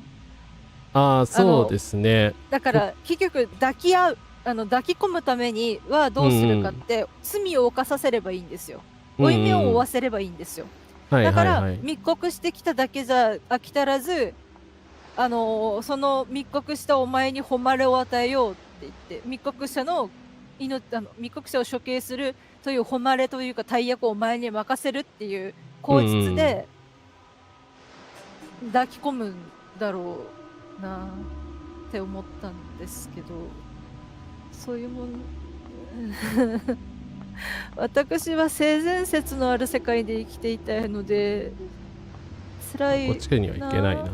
ああ、そうですね。だから結局抱き込むためにはどうするかって、罪を犯させればいいんですよ。負い目を負わせればいいんですよ。だから密告してきただけじゃ飽き足らず、その密告したお前に誉れを与えようって言って、密告者を処刑するという誉れというか大役をお前に任せるっていう口実で抱き込むんだろうなって思ったんですけど、そういうもん私は性善説のある世界で生きていたいので辛いな。こっちにはいけないな。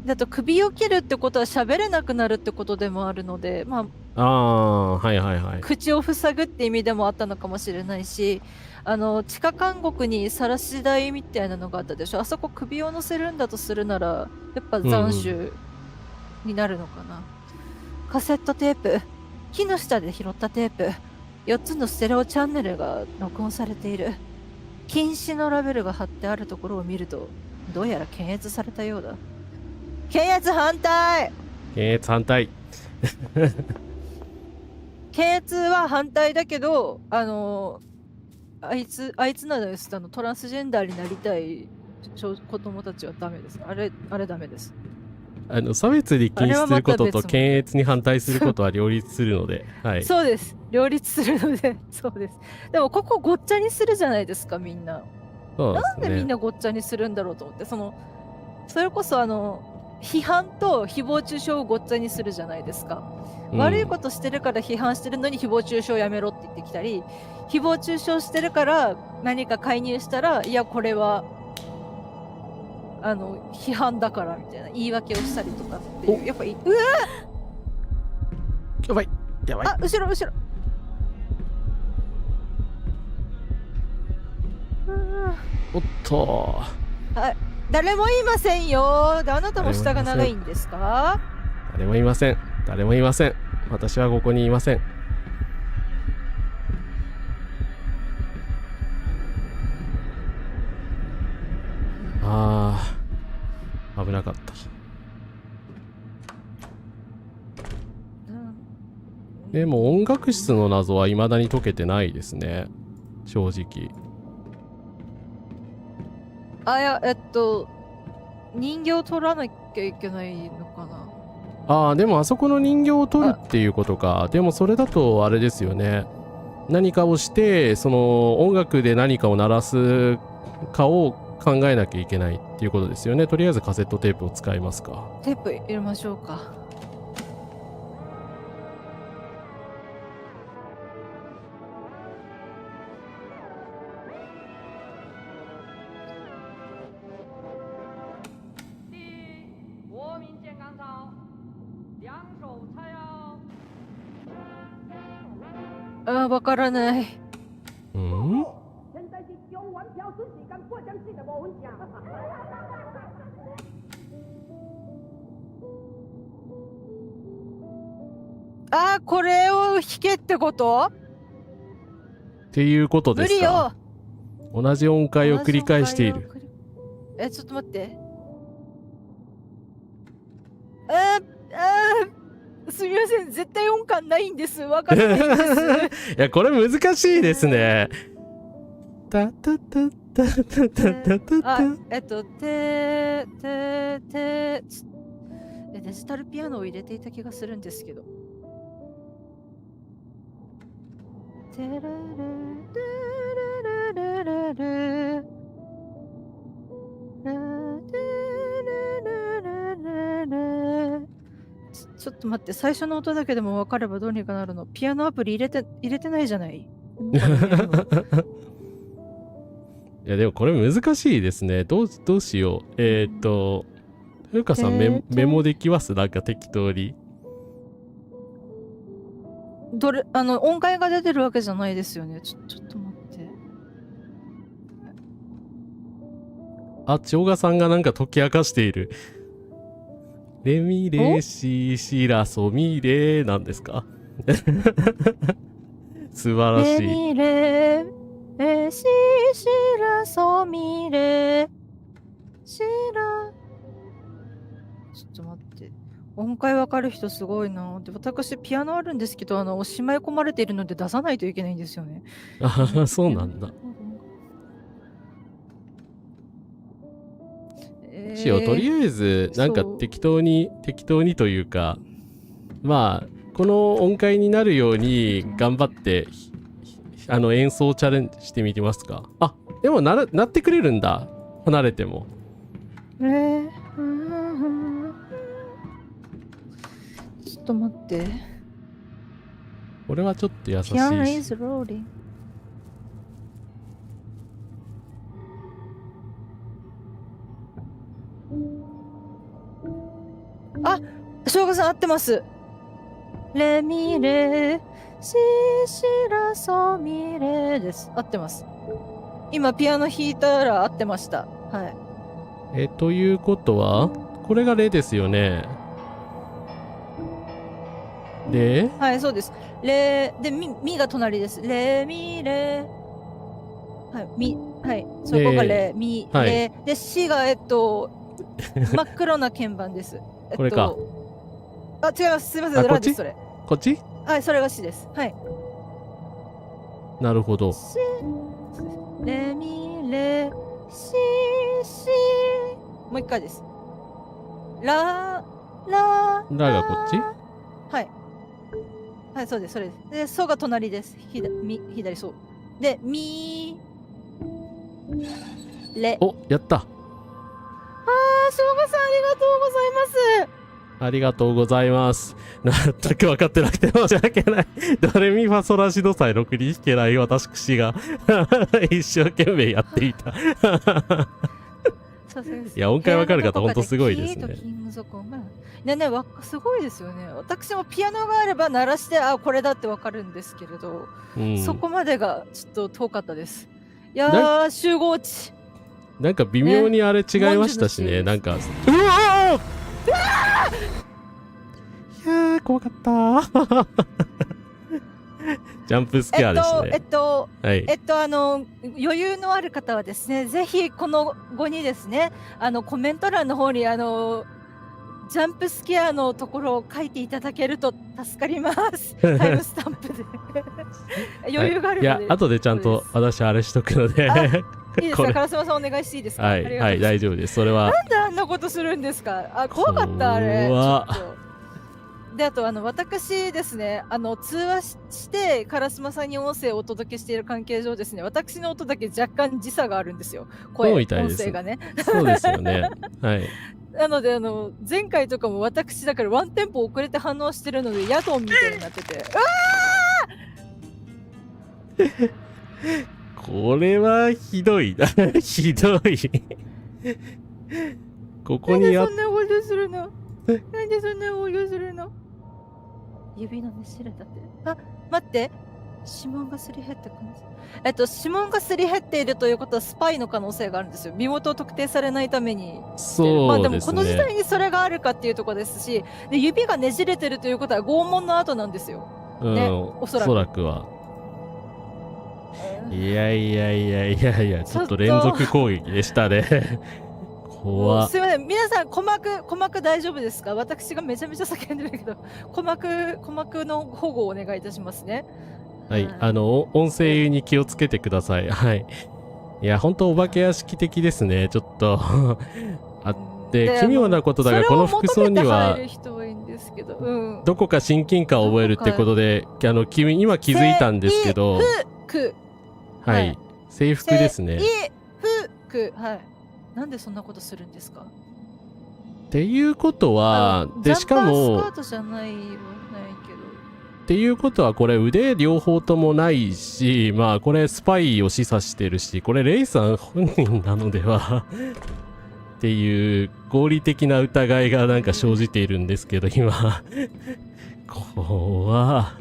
だと首を切るってことは喋れなくなるってことでもあるので、まあ、はいはいはい。口を塞ぐって意味でもあったのかもしれないし、地下監獄に晒し台みたいなのがあったでしょ。あそこ首を乗せるんだとするならやっぱ斬首になるのかな。カセットテープ、木の下で拾ったテープ、4つのステレオチャンネルが録音されている。禁止のラベルが貼ってあるところを見るとどうやら検閲されたようだ。検閲反対。検閲反対検閲は反対だけど、あいつならです。トランスジェンダーになりたい子供たちはダメです。あれダメです。差別に禁止することと検閲に反対することは両立するので、はい、そうです。両立するのでそうです。でもここごっちゃにするじゃないですか、みんな。そうですね、なんでみんなごっちゃにするんだろうと思って、それこそ批判と誹謗中傷をごっちゃにするじゃないですか。悪いことしてるから批判してるのに誹謗中傷やめろって言ってきたり、誹謗中傷してるから何か介入したら、いやこれは批判だからみたいな言い訳をしたりとかっていう、やっぱりやばいやばい。あ、後ろおっと、誰もいませんよ。で、あなたも下が長いんですか？誰もいません。私はここにいません。危なかった。でも音楽室の謎は未だに解けてないですね、正直。人形を取らなきゃいけないのかな。でもあそこの人形を取るっていうことか。でもそれだとあれですよね、何かをしてその音楽で何かを鳴らすかを考えなきゃいけないっていうことですよね。とりあえずカセットテープを使いますか。テープ入れましょうか。あ、わからない。うん。あ、これを弾けってこと？っていうこと無ですか。理よ。同じ音階を繰り返している。ちょっと待って。すみません、絶対音感ないんです。わかんないんです。いや、これ難しいですね。タタタタタタタタタ。デジタルピアノを入れていた気がするんですけど。ちょっと待って、最初の音だけでも分かればどうにかなるの。ピアノアプリ入れてないじゃない。いや、でもこれ難しいですね。どうしよう。ふうかさんメモできます？なんか適当に。音階が出てるわけじゃないですよね。ちょっと待って。あ、千代賀さんがなんか解き明かしている。レミレシシラソミレなんですか？素晴らしい。レミレシシラソミレシラ。ちょっと待って。音階わかる人すごいな。で、私ピアノあるんですけど、しまい込まれているので出さないといけないんですよね。ああ、そうなんだ。とりあえずなんか適当にというか、まあこの音階になるように頑張って演奏チャレンジしてみてますか。あ、でもなってくれるんだ、離れても。ちょっと待って。これはちょっと優しいし。あ、しょうがさん合ってます。レミレシシラソミレです。合ってます。今ピアノ弾いたら合ってました。はい。ということはこれがレですよね。レ？はい、そうです。レでミが隣です。レミレ。はい、ミ、はい、そこがレミレで、シが真っ黒な鍵盤です。これか。あ、違います。すみません。ラです、それ。こっち？はい、それがシです。はい。なるほど。レミレシシ。もう一回です。ラがこっち？はい。はい、そうです、それです。で、ソが隣です。左ソ。で、ミレ。お、やった。しょうがさん、ありがとうございます。ありがとうございます。全く分かってなくて申し訳ない。ドレミファソラシドさえろくに弾けない私が一生懸命やっていた。いや、音階分かる方、ほんとすごいですね。すごいですよね。私もピアノがあれば鳴らして、あ、これだって分かるんですけれど、そこまでがちょっと遠かったです。いやー、集合値。なんか微妙にあれ違いましたしね、なんか。うわー！いやー、怖かったー。ジャンプスケアでしたね。はい、余裕のある方はですね、ぜひこの後にですね、コメント欄の方にジャンプスケアのところを書いていただけると助かります。タイムスタンプで。余裕があるので。いや、後でちゃんと私あれしとくので。いいですか、唐島さんお願いしていいですか。はい、はい、大丈夫です。それは。なんであんなことするんですか。あ、怖かった、あれ。で、あと私ですね、通話して烏丸さんに音声をお届けしている関係上ですね、私の音だけ若干時差があるんですよ。音声がね。そうですよね。はい。なので前回とかも私だからワンテンポ遅れて反応してるのでヤドンみたいになってて、これはひどいな。ひどい。ここになんでそんなことするの？なんでそんなことするの？指のねしれたって。あ、待って。指紋がすり減って感じ。指紋がすり減っているということはスパイの可能性があるんですよ。身元を特定されないために。そうでもですね。この時代にそれがあるかっていうところですし、で指がねじれてるということは拷問の後なんですよ。ね、おそらくは。いやいやいやいやいや、ちょっと連続攻撃でしたね。怖っ。すいません、皆さん鼓膜大丈夫ですか？私がめちゃめちゃ叫んでるけど、鼓膜の保護をお願いいたしますね。はい、音声に気をつけてください。はい。いや、本当お化け屋敷的ですね、ちょっと。あって、奇妙なことだが、この服装には、どこか親近感を覚えるってことで、今気づいたんですけど、はい、制服ですね。はい。なんでそんなことするんですか？っていうことは、で、しかも、スカートじゃないよ、ないけど。っていうことはこれ腕両方ともないし、まあこれスパイを示唆してるし、これレイさん本人なのではっていう合理的な疑いがなんか生じているんですけど、今怖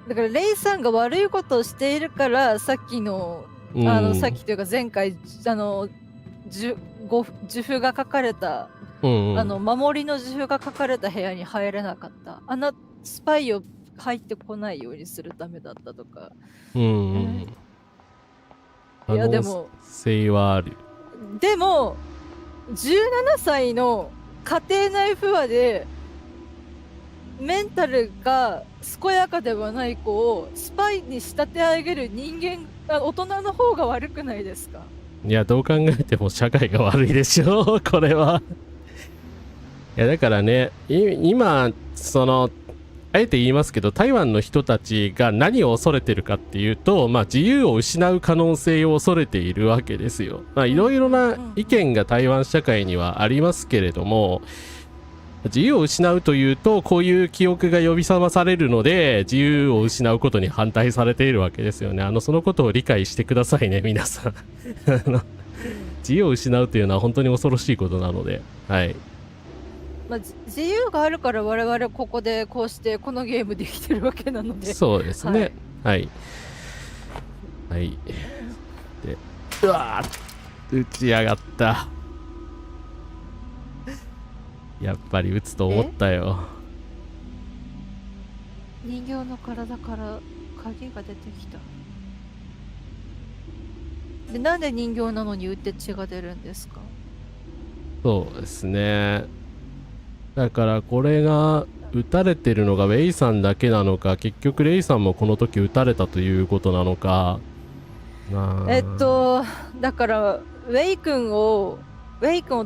だからレイさんが悪いことをしているから、さっきのさっきというか前回呪符が書かれた、守りの呪符が書かれた部屋に入れなかった。スパイを入ってこないようにするためだったとか。いやでも性はある。でも17歳の家庭内不和でメンタルが健やかではない子をスパイに仕立て上げる人間、大人の方が悪くないですか？いや、どう考えても社会が悪いでしょこれは。いや、だからね、今、あえて言いますけど、台湾の人たちが何を恐れてるかっていうと、まあ、自由を失う可能性を恐れているわけですよ。まあ、いろいろな意見が台湾社会にはありますけれども、自由を失うというと、こういう記憶が呼び覚まされるので、自由を失うことに反対されているわけですよね。そのことを理解してくださいね、皆さん。自由を失うというのは本当に恐ろしいことなので、はい。まあ、自由があるから我々ここでこうしてこのゲームできてるわけなので。そうですね。はい。はい。で、うわー、打ち上がった。やっぱり打つと思ったよ。人形の体から鍵が出てきた。で、なんで人形なのに打って血が出るんですか？そうですね。だからこれが撃たれてるのがウェイさんだけなのか、結局レイさんもこの時撃たれたということなのか。だからウェイ君を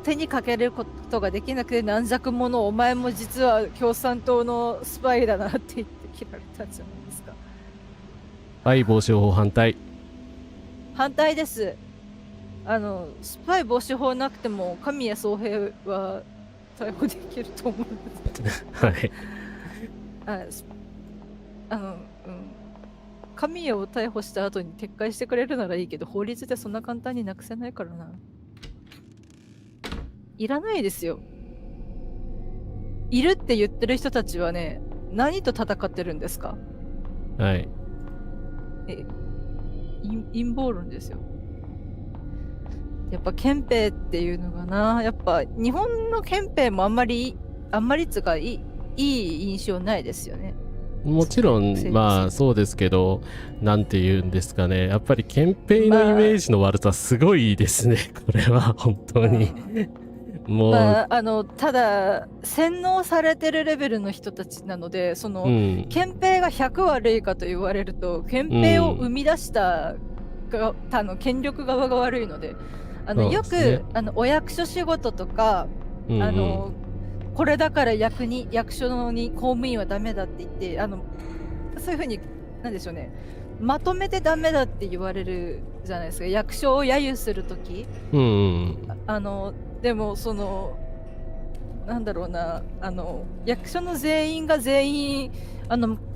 手にかけることができなくて、軟弱者、お前も実は共産党のスパイだなって言って切られたんじゃないですか。スパイ防止法反対。反対です。スパイ防止法なくても神谷宗平は逮捕できると思うんです。はい。神谷を逮捕した後に撤回してくれるならいいけど、法律でそんな簡単になくせないからな。いらないですよ。いるって言ってる人たちはね、何と戦ってるんですか？はい。陰謀論ですよ。やっぱ憲兵っていうのがな、やっぱ日本の憲兵もあんまりつかいい印象ないですよね。もちろんまあそうですけど、なんて言うんですかね、やっぱり憲兵のイメージの悪さすごいですね、これは本当に。もう、ただ洗脳されてるレベルの人たちなので、憲兵が100悪いかと言われると、憲兵を生み出した権力側が悪いので、よくお役所仕事とか、これだから役所に公務員はダメだって言って、そういうふうになんでしょうね、まとめてダメだって言われるじゃないですか、役所を揶揄するとき。でもなんだろうな、役所の全員が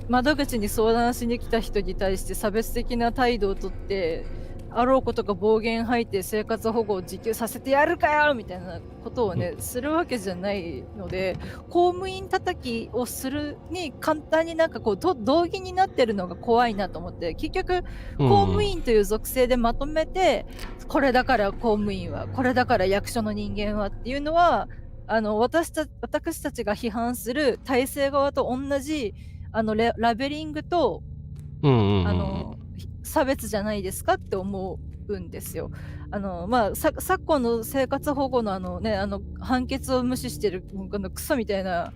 窓口に相談しに来た人に対して差別的な態度をとってあろうことか暴言吐いて生活保護を受給させてやるかよみたいなことをね、するわけじゃないので、公務員叩きをするに簡単になんかこう道義になってるのが怖いなと思って、結局公務員という属性でまとめて、これだから公務員は、これだから役所の人間はっていうのは、私たちが批判する体制側と同じラベリングと差別じゃないですかって思うんですよ。昨今の生活保護の判決を無視してるクソみたいな、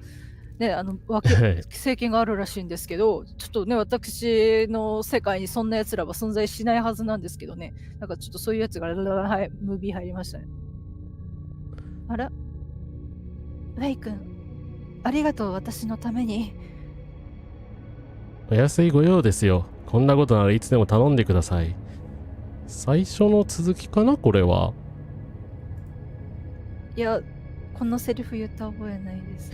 政権があるらしいんですけど、ちょっとね、私の世界にそんな奴らは存在しないはずなんですけどね、なんかちょっとそういうやつが、はい、ムービー入りましたね。あら、ウェイ君、ありがとう、私のために。お安いご用ですよ。こんなことならいつでも頼んでください。最初の続きかなこれは。いや、このセリフ言った覚えないです。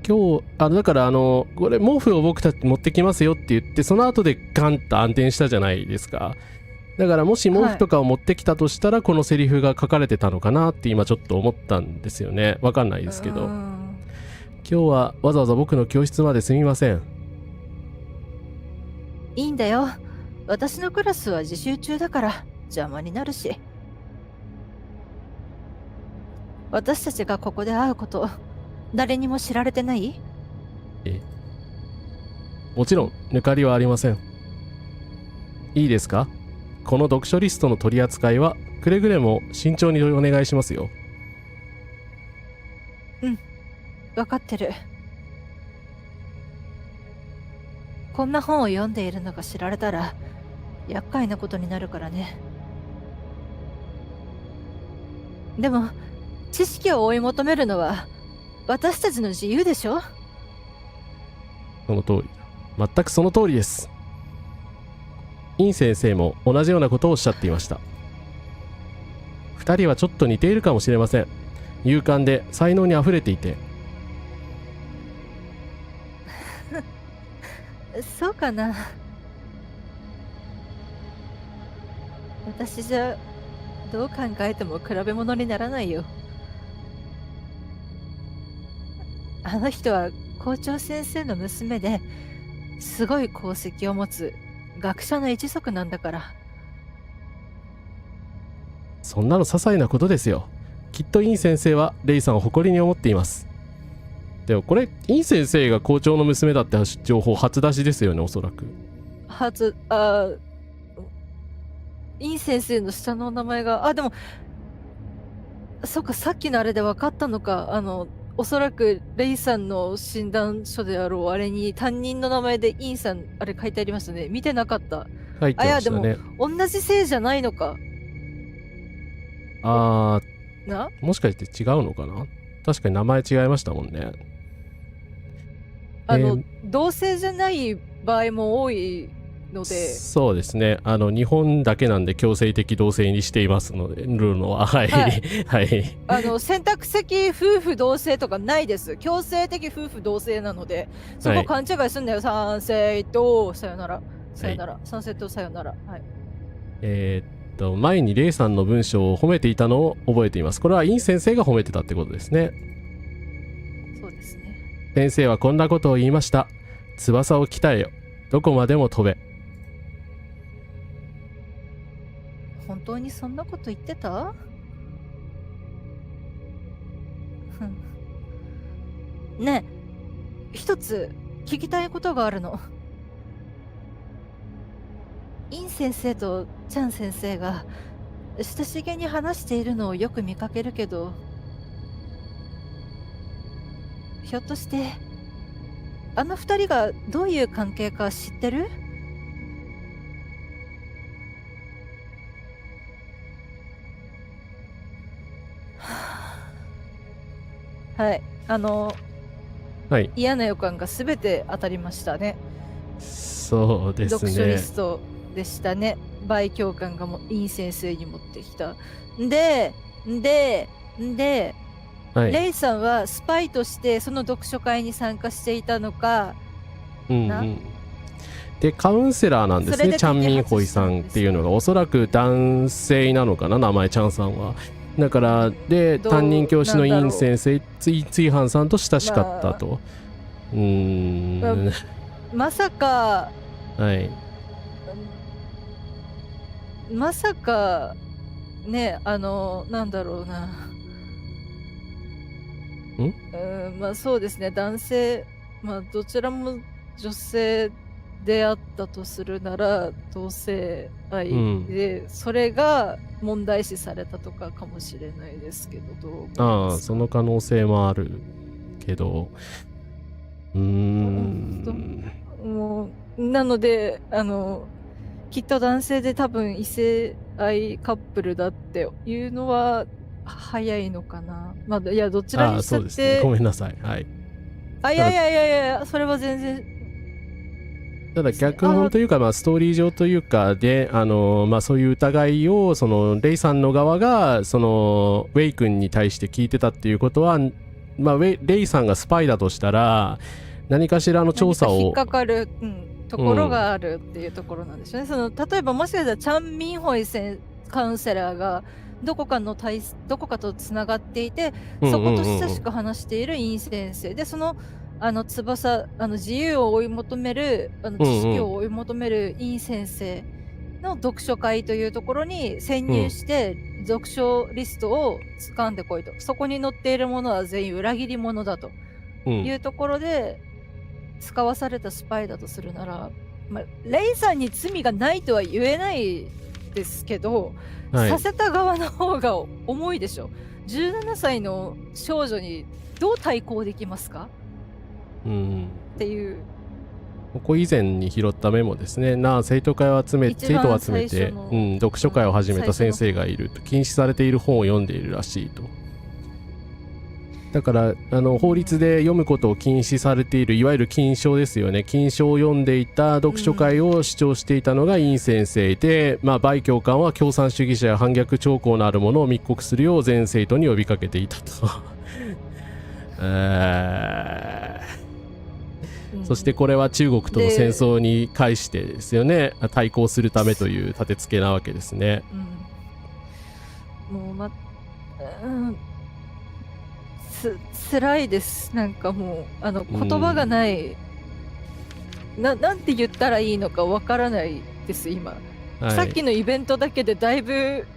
今日、だからこれ毛布を僕たち持ってきますよって言って、その後でガンと暗転したじゃないですか。だからもし毛布とかを持ってきたとしたら、このセリフが書かれてたのかなって今ちょっと思ったんですよね。わかんないですけど。今日はわざわざ僕の教室まですみません。いいんだよ。私のクラスは自習中だから邪魔になるし。私たちがここで会うこと、誰にも知られてない？もちろん抜かりはありません。いいですか？この読書リストの取り扱いはくれぐれも慎重にお願いしますよ。うん、分かってる。こんな本を読んでいるのが知られたら厄介なことになるからね。でも知識を追い求めるのは私たちの自由でしょ？その通り。全くその通りです。イン先生も同じようなことをおっしゃっていました。二人はちょっと似ているかもしれません。勇敢で才能にあふれていて。そうかな。私じゃどう考えても比べ物にならないよ。あの人は校長先生の娘ですごい功績を持つ学者の一族なんだから。そんなの些細なことですよ。きっとイン先生はレイさんを誇りに思っています。でもこれイン先生が校長の娘だって情報初出しですよね、おそらく。イン先生の下のお名前が、でもそっか、さっきのあれで分かったのか。おそらくレイさんの診断書であろうあれに担任の名前でインさんあれ書いてありましたね。見てなかった。書いてましたね。でも同じ姓じゃないのか。もしかして違うのかな。確かに名前違いましたもんね。同姓じゃない場合も多いので。そうですね。日本だけなんで強制的同姓にしていますので、ルールのははいはい。選択的夫婦同姓とかないです。強制的夫婦同姓なので、そこ勘違いすんだよ。賛成とさよなら、さよなら、賛成とさよなら。はい。前にレイさんの文章を褒めていたのを覚えています。これはイン先生が褒めてたってことですね。そうですね。先生はこんなことを言いました。翼を鍛えよ。どこまでも飛べ。本当にそんなこと言ってた？ねえ、一つ聞きたいことがあるの。イン先生とチャン先生が親しげに話しているのをよく見かけるけど、ひょっとしてあの二人がどういう関係か知ってる？はい、はい、嫌な予感がすべて当たりましたね。そうですね。読書リストでしたね。倍教官がイン先生に持ってきた。で、はい、レイさんはスパイとしてその読書会に参加していたのか、でカウンセラーなんですね。それでチャンミンホイさんっていうのがおそらく男性なのかな、名前チャンさんは。だからで担任教師のイン先生ツイハンさんと親しかったと、まさかはいまさかね、なんだろうな。まあそうですね、男性、まあどちらも女性であったとするなら同性愛で、それが問題視されたとかかもしれないですけど、どう思いますか？ああ、その可能性もあるけど、もうなのできっと男性で多分異性愛カップルだっていうのは早いのかな。まあいやどちらにしたって、そうですね、ごめんなさい。はい。いやそれは全然。ただ脚本というか、まあ、ストーリー上というかで、まあ、そういう疑いをそのレイさんの側がそのウェイ君に対して聞いてたっていうことは、まあ、レイさんがスパイだとしたら何かしらの調査を引っかかる、ところがあるっていうところなんですよね。例えばもしかしたらチャン・ミンホイカウンセラーがどこかとつながっていて、そこと親しく話しているイン先生で、その翼自由を追い求める知識を追い求めるイン先生の読書会というところに潜入して、読書リストを掴んでこいと、そこに載っているものは全員裏切り者だというところで使わされたスパイだとするなら、まあ、レイさんに罪がないとは言えないですけど、させた側の方が重いでしょ。17歳の少女にどう対抗できますか？っていう。ここ以前に拾ったメモですね。生徒を集めて、読書会を始めた先生がいると、禁止されている本を読んでいるらしいと。だから法律で読むことを禁止されている、いわゆる禁書ですよね。禁書を読んでいた読書会を主張していたのがイン先生で、まあ、売教官は共産主義者や反逆兆候のあるものを密告するよう全生徒に呼びかけていたと。そしてこれは中国との戦争に対してですよね。対抗するためという立て付けなわけですね。もう辛いです。なんかもう言葉がない、なんて言ったらいいのかわからないです今、さっきのイベントだけでだいぶ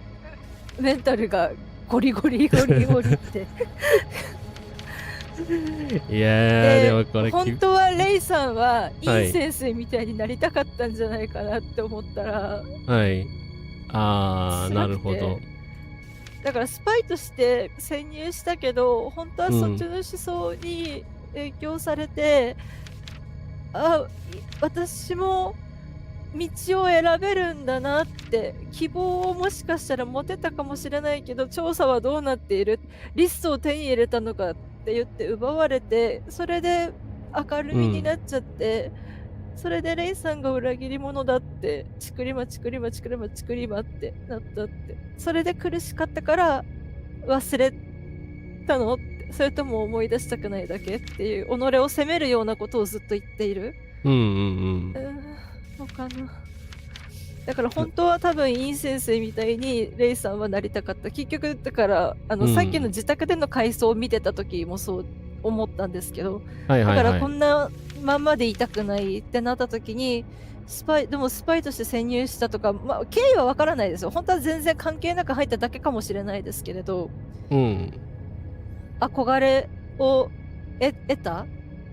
メンタルがゴリゴリっていやでもこれ本当はレイさんはイン先生みたいになりたかったんじゃないかなって思ったら、なるほど。だからスパイとして潜入したけど、本当はそっちの思想に影響されて、私も道を選べるんだなって希望をもしかしたら持てたかもしれないけど、調査はどうなっている、リストを手に入れたのかって言って奪われて、それで明るみになっちゃって、それでレイさんが裏切り者だってチクリマってなったって、それで苦しかったから忘れたのって、それとも思い出したくないだけっていう己を責めるようなことをずっと言っているのかな。だから本当は多分イン先生みたいにレイさんはなりたかった。結局だからさっきの自宅での回想を見てた時もそう思ったんですけど、だからこんなまんまでいたくないってなった時にでもスパイとして潜入したとか、まあ、経緯はわからないですよ。本当は全然関係なく入っただけかもしれないですけれど、憧れを得た。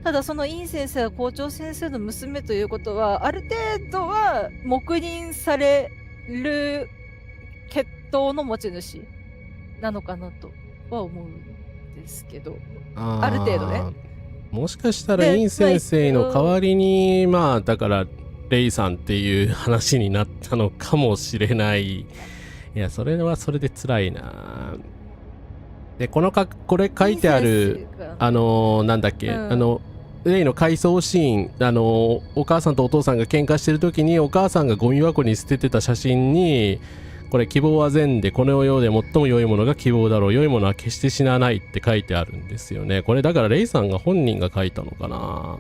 ただそのイン先生は校長先生の娘ということは、ある程度は黙認される血統の持ち主なのかなとは思うんですけど、ある程度ね。もしかしたらイン先生の代わりに、まあだからレイさんっていう話になったのかもしれない。いや、それはそれで辛いな。でこれ書いてあるなんだっけ、レイの回想シーン、お母さんとお父さんが喧嘩してる時にお母さんがゴミ箱に捨ててた写真に、これ希望は善でこの世で最も良いものが希望だろう、良いものは決して死なないって書いてあるんですよね。これだからレイさんが本人が書いたのかな。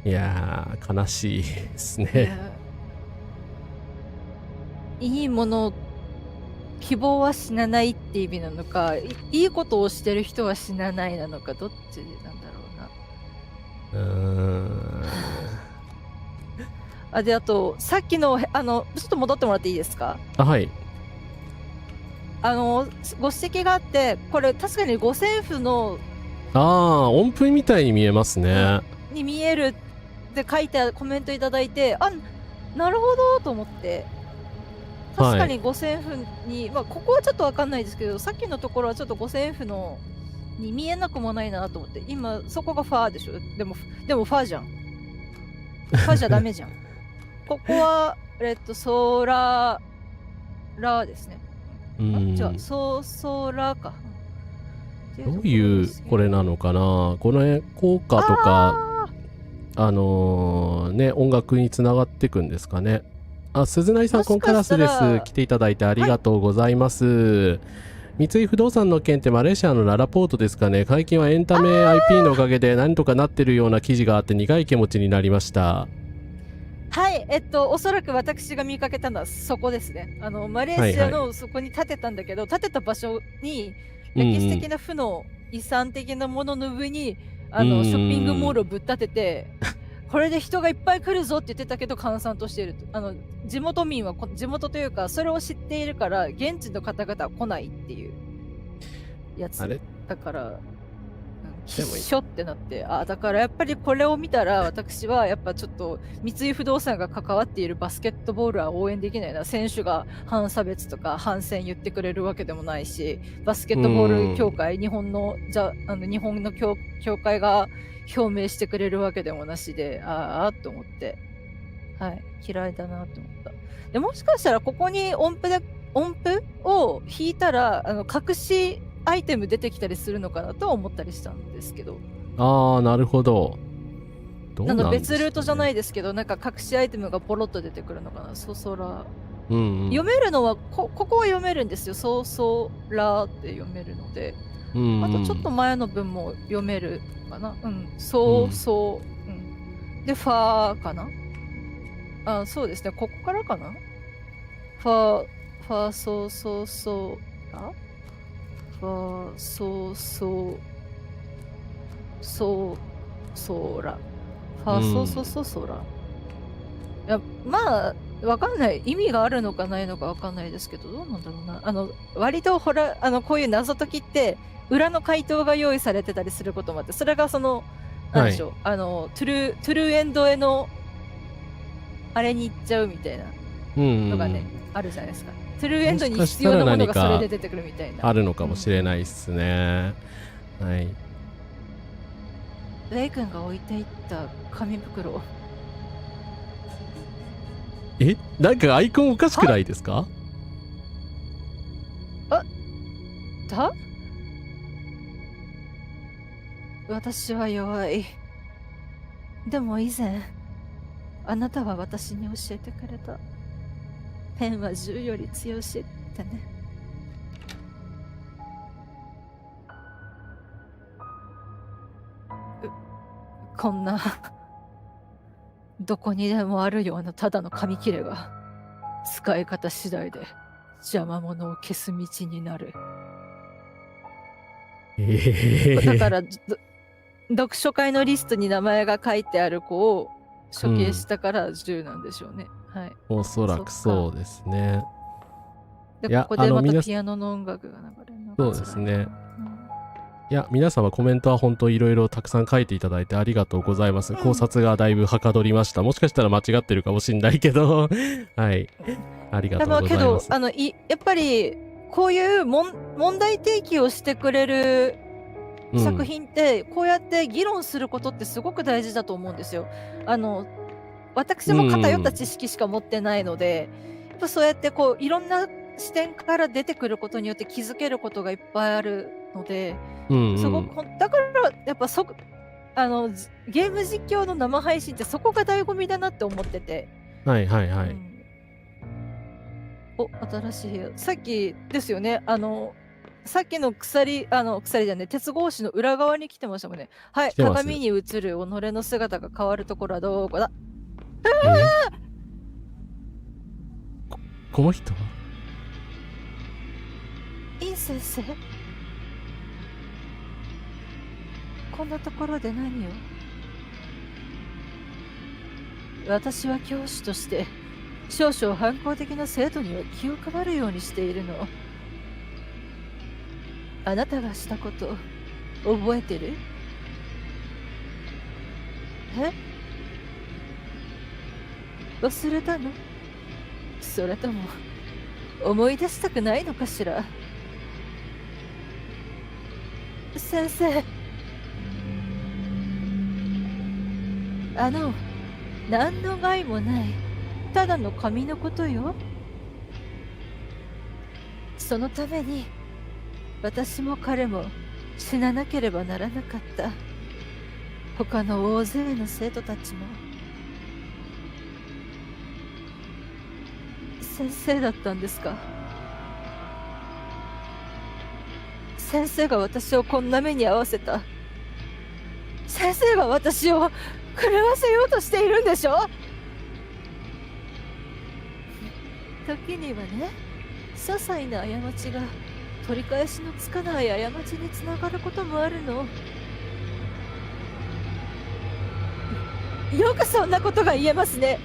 いやー悲しいですいね。やいいもの、希望は死なないって意味なのか、いいことをしてる人は死なないなのか、どっちなんだろうな。で、あと、さっきの、ちょっと戻ってもらっていいですか？はい。ご指摘があって、これ確かに五線譜の音符みたいに見えますね。に見えるって書いてコメントいただいて、なるほどと思って、確かに五線譜に、ここはちょっとわかんないですけど、さっきのところはちょっと五線譜のに見えなくもないなと思って、今そこがファーでしょ。でもファーじゃん。ファーじゃダメじゃん。ここはソーラですね。じゃあソーラか。どういうこれなのかな。この効果とか音楽につながっていくんですかね。鈴内さん、コンカラスです。来ていただいてありがとうございます。三井不動産の件ってマレーシアのララポートですかね。最近はエンタメ IP のおかげで何とかなってるような記事があって苦い気持ちになりました。はい、おそらく私が見かけたのはそこですね。マレーシアのそこに建てたんだけど、建てた場所に歴史的な負の遺産的なものの上にショッピングモールをぶっ立ててこれで人がいっぱい来るぞって言ってたけど閑散としていると。地元民は地元というかそれを知っているから現地の方々は来ないっていうやつだからきっしょってなって、だからやっぱりこれを見たら私はやっぱちょっと三井不動産が関わっているバスケットボールは応援できないな。選手が反差別とか反戦言ってくれるわけでもないし、バスケットボール協会、日本の協会が表明してくれるわけでもなしで、と思って、はい、嫌いだなと思った。でもしかしたらここに音符を弾いたら隠しアイテム出てきたりするのかなと思ったりしたんですけど。なるほど。別ルートじゃないですけど、なんか隠しアイテムがポロッと出てくるのかな。ソソラ。読めるのはここは読めるんですよ。ソソラって読めるので。あとちょっと前の文も読めるかな。そうそう。で、ファーかな。そうですね。ここからかな。ファソソソラ。ファソソソソラ。ファソソソソラ。いや、わかんない。意味があるのかないのかわかんないですけど、どうなんだろうな。割とこういう謎解きって、裏の回答が用意されてたりすることもあって、それがなんでしょう、トゥルーエンドへの、あれに行っちゃうみたいなのがね、あるじゃないですか。トゥルーエンドに必要なものがそれで出てくるみたいな。あるのかもしれないですね。はい。レイ君が置いていった紙袋。なんかアイコンおかしくないですか？私は弱い。でも以前、あなたは私に教えてくれた。ペンは銃より強しってね。こんなどこにでもあるようなただの紙切れが使い方次第で邪魔者を消す道になる。だから読書会のリストに名前が書いてある子を処刑したから銃なんでしょうね。はい。おそらくそうですね。で、ここでまたピアノの音楽が流れるの。そうですね。いや、皆様コメントは本当いろいろたくさん書いていただいてありがとうございます。考察がだいぶはかどりました。もしかしたら間違ってるかもしれないけど、はい。ありがとうございます。けど、やっぱり、こういう問題提起をしてくれる作品って、こうやって議論することってすごく大事だと思うんですよ。私も偏った知識しか持ってないので、やっぱそうやっていろんな視点から出てくることによって気づけることがいっぱいあるので、すごくだからやっぱゲーム実況の生配信ってそこが醍醐味だなって思ってて。はいはいはい。新しい部屋。さっきですよね。さっきの鎖じゃね、鉄格子の裏側に来てましたもんね。はい、来てます鏡に映る己の姿が変わるところはどこだ？この人はイン先生、こんなところで何を？私は教師として少々反抗的な生徒には気を配るようにしているの。あなたがしたこと覚えてる？え？忘れたの？それとも思い出したくないのかしら？先生、何の害もないただの紙のことよ。そのために私も彼も死ななければならなかった。他の大勢の生徒たちも。先生だったんですか？先生が私をこんな目に遭わせた。先生が私を狂わせようとしているんでしょ？時にはね、些細な過ちが取り返しのつかない過ちにつながることもあるの。よくそんなことが言えますね。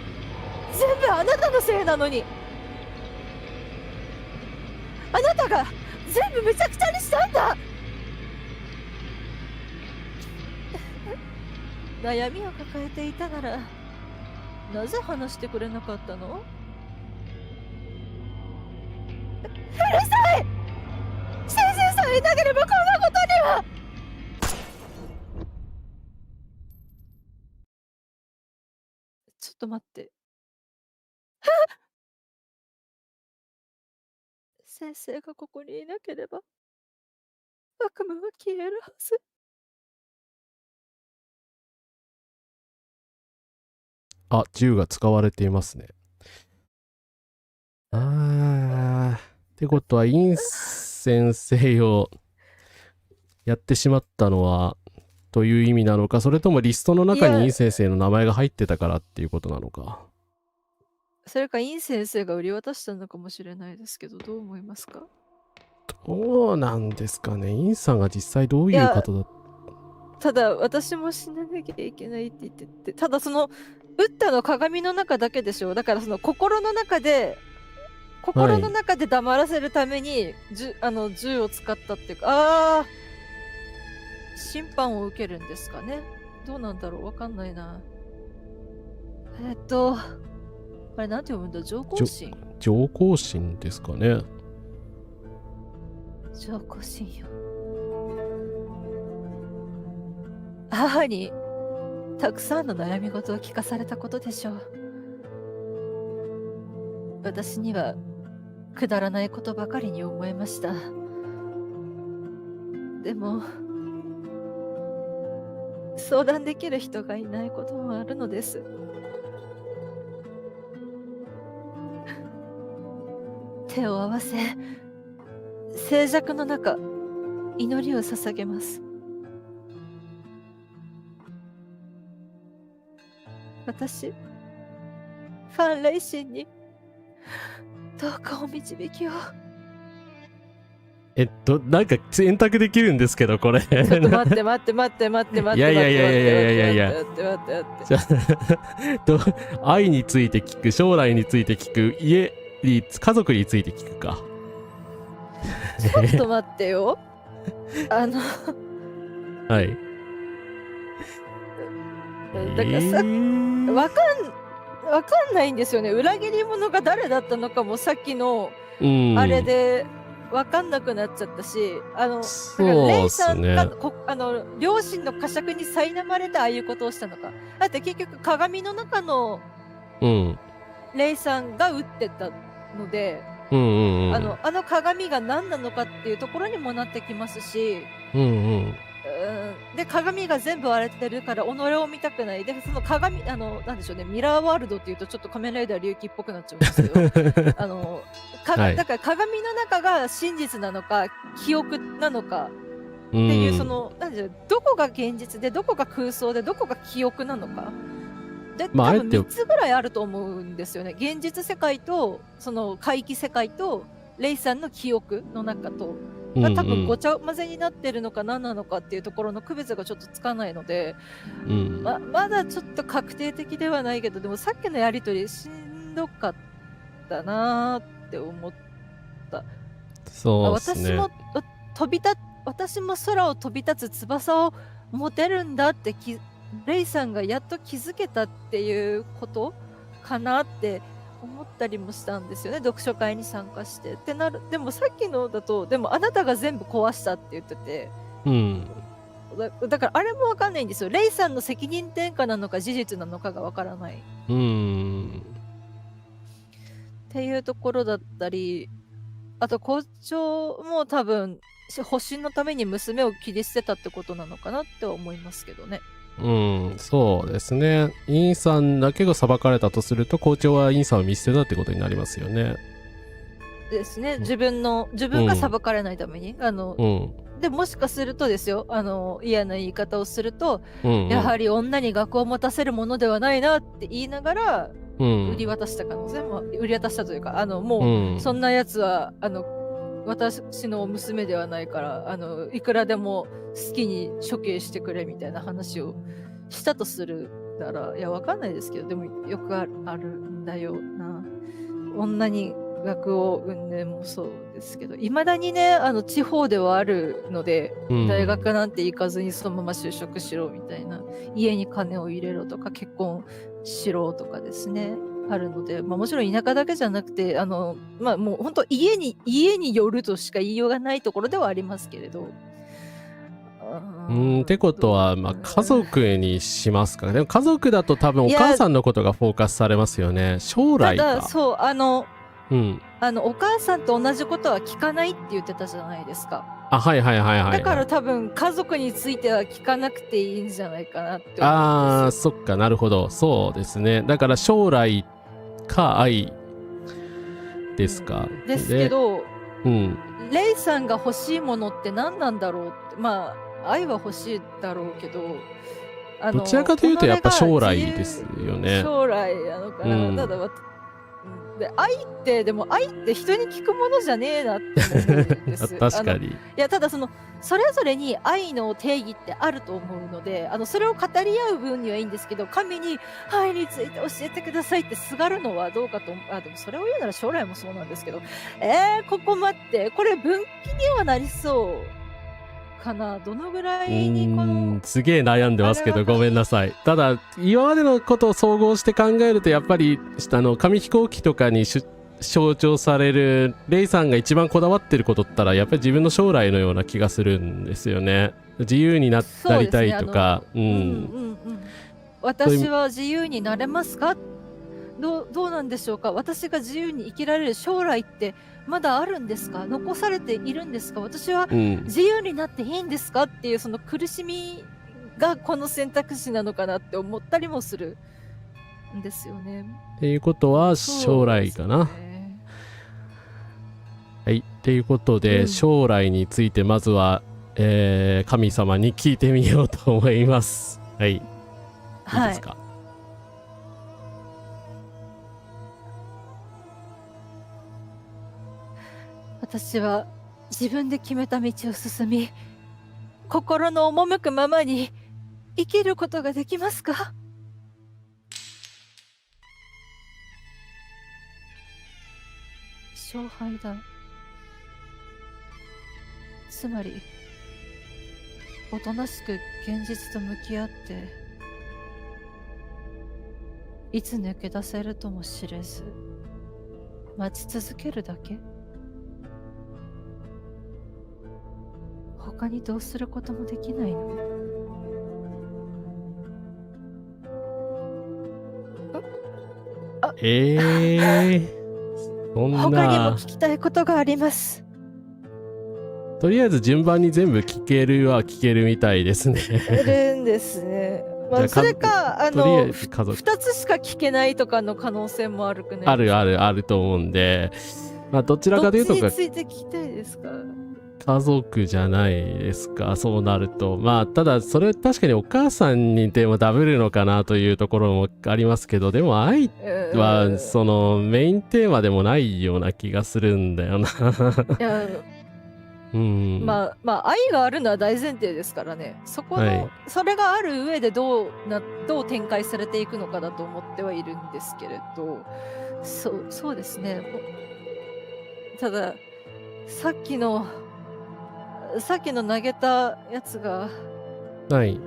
全部あなたのせいなのに。あなたが全部めちゃくちゃにしたんだ。悩みを抱えていたならなぜ話してくれなかったの？うるさい！先生さえいなければこんなことには。ちょっと待って。先生がここにいなければ悪夢は消えるはず。あ、銃が使われていますね。ってことは、イン先生をやってしまったのは、という意味なのか、それともリストの中にイン先生の名前が入ってたからっていうことなのか。それかイン先生が売り渡したのかもしれないですけど、どう思いますか？どうなんですかね。インさんが実際どういう方だったただ私も死ななきゃいけないって言ってて、ただそのブッダの鏡の中だけでしょ。だからその心の中で黙らせるために銃を使ったっていうか、審判を受けるんですかね。どうなんだろう、わかんないな。あれなんて読むんだ？上皇神？上皇神ですかね。上皇神よ。母にたくさんの悩み事を聞かされたことでしょう。私にはくだらないことばかりに思えました。でも相談できる人がいないこともあるのです。手を合わせ静寂の中祈りを捧げます。私、ファン・レイシンにどうかお導きを。なんか選択できるんですけど、これ。ちょっと待って。いや。愛について聞く、将来について聞く、家族について聞くか。ちょっと待ってよ。はい。だからさ、わかんないんですよね。裏切り者が誰だったのかもさっきのあれでわかんなくなっちゃったし、レイさんが両親の呵責に苛まれてああいうことをしたのか。だって結局鏡の中のレイさんが撃ってたので、あの鏡が何なのかっていうところにもなってきますし、で鏡が全部割れてるから己を見たくない。でその鏡なんでしょうね、ミラーワールドっていうとちょっと仮面ライダー龍騎っぽくなっちゃうんですけど鏡はいだから鏡の中が真実なのか記憶なのかっていう、そのなんていうの、どこが現実でどこが空想でどこが記憶なのかで、まあ多分あえて3つぐらいあると思うんですよね。現実世界とその怪奇世界とレイさんの記憶の中とが多分ごちゃ混ぜになってるのか何なのかっていうところの区別がちょっとつかないので、まだちょっと確定的ではないけど、でもさっきのやりとりしんどかったなーって思った。そうですね。私も空を飛び立つ翼を持てるんだってレイさんがやっと気づけたっていうことかなって思ったりもしたんですよね、読書会に参加してってなる。でもさっきのだと、でもあなたが全部壊したって言ってて、だからあれもわかんないんですよ。レイさんの責任転嫁なのか事実なのかがわからないっていうところだったり、あと校長も多分保身のために娘を切り捨てたってことなのかなって思いますけどね。そうですね。インさんだけが裁かれたとすると、校長はインさんを見捨てたってことになりますよね。ですね。自分が裁かれないために、でもしかするとですよ、嫌な言い方をすると、やはり女に学を持たせるものではないなって言いながら、売り渡した可能性も、売り渡したというか、もう、そんなやつは私の娘ではないからいくらでも好きに処刑してくれみたいな話をしたとするなら、いやわかんないですけど、でもよくあるんだよな。女に学を産んでもそうですけど、いまだにね地方ではあるので、大学なんて行かずにそのまま就職しろみたいな、家に金を入れろとか結婚しろとかですね、あるので、もちろん田舎だけじゃなくてもう本当家によるとしか言いようがないところではありますけれど。ってことは、家族にしますかね。でも家族だと多分お母さんのことがフォーカスされますよね。将来か。ただそうお母さんと同じことは聞かないって言ってたじゃないですか。はいだから多分家族については聞かなくていいんじゃないかなって思うんですよ。そっか、なるほど。そうですね。だから将来か愛ですか。ですけど、レイさんが欲しいものって何なんだろうって、愛は欲しいだろうけど、どちらかというとやっぱ将来ですよね。将来なのかな。ただ愛って人に聞くものじゃねえなって思うんです。確かに。いや、ただそれぞれに愛の定義ってあると思うので、それを語り合う分にはいいんですけど、神に愛について教えてくださいってすがるのはどうかと思う。でもそれを言うなら将来もそうなんですけど、ここ待って、これ分岐にはなりそうかな。どのぐらいにすげえ悩んでますけどごめんなさい。ただ今までのことを総合して考えると、やっぱり紙飛行機とかに象徴されるレイさんが一番こだわってることったら、やっぱり自分の将来のような気がするんですよね。自由になりたいとか。私は自由になれますか？どうなんでしょうか。私が自由に生きられる将来ってまだあるんですか？残されているんですか？私は自由になっていいんですかっていう、その苦しみがこの選択肢なのかなって思ったりもするんですよね。っていうことは将来かな。はい、っていうことで、将来についてまずは、神様に聞いてみようと思います。はい。いいですか？私は自分で決めた道を進み、心の赴くままに生きることができますか？勝敗だ。つまり、おとなしく現実と向き合って、いつ抜け出せるとも知れず、待ち続けるだけ？他にどうすることもできないの？そんな。他にも聞きたいことがあります。とりあえず順番に全部聞けるみたいですね。いるんですね。それか2つしか聞けないとかの可能性もあるくね。あると思うんで、まあどちらかというとどっちについて聞きたいですか？家族じゃないですか、そうなると。まあただそれ確かにお母さんにでもダブるのかなというところもありますけど、でも愛はそのメインテーマでもないような気がするんだよな。いやうん、まあ愛があるのは大前提ですからね。そこの、はいそれがある上でどう展開されていくのかだと思ってはいるんですけれど、そうですね。たださっきの投げたやつが、はい。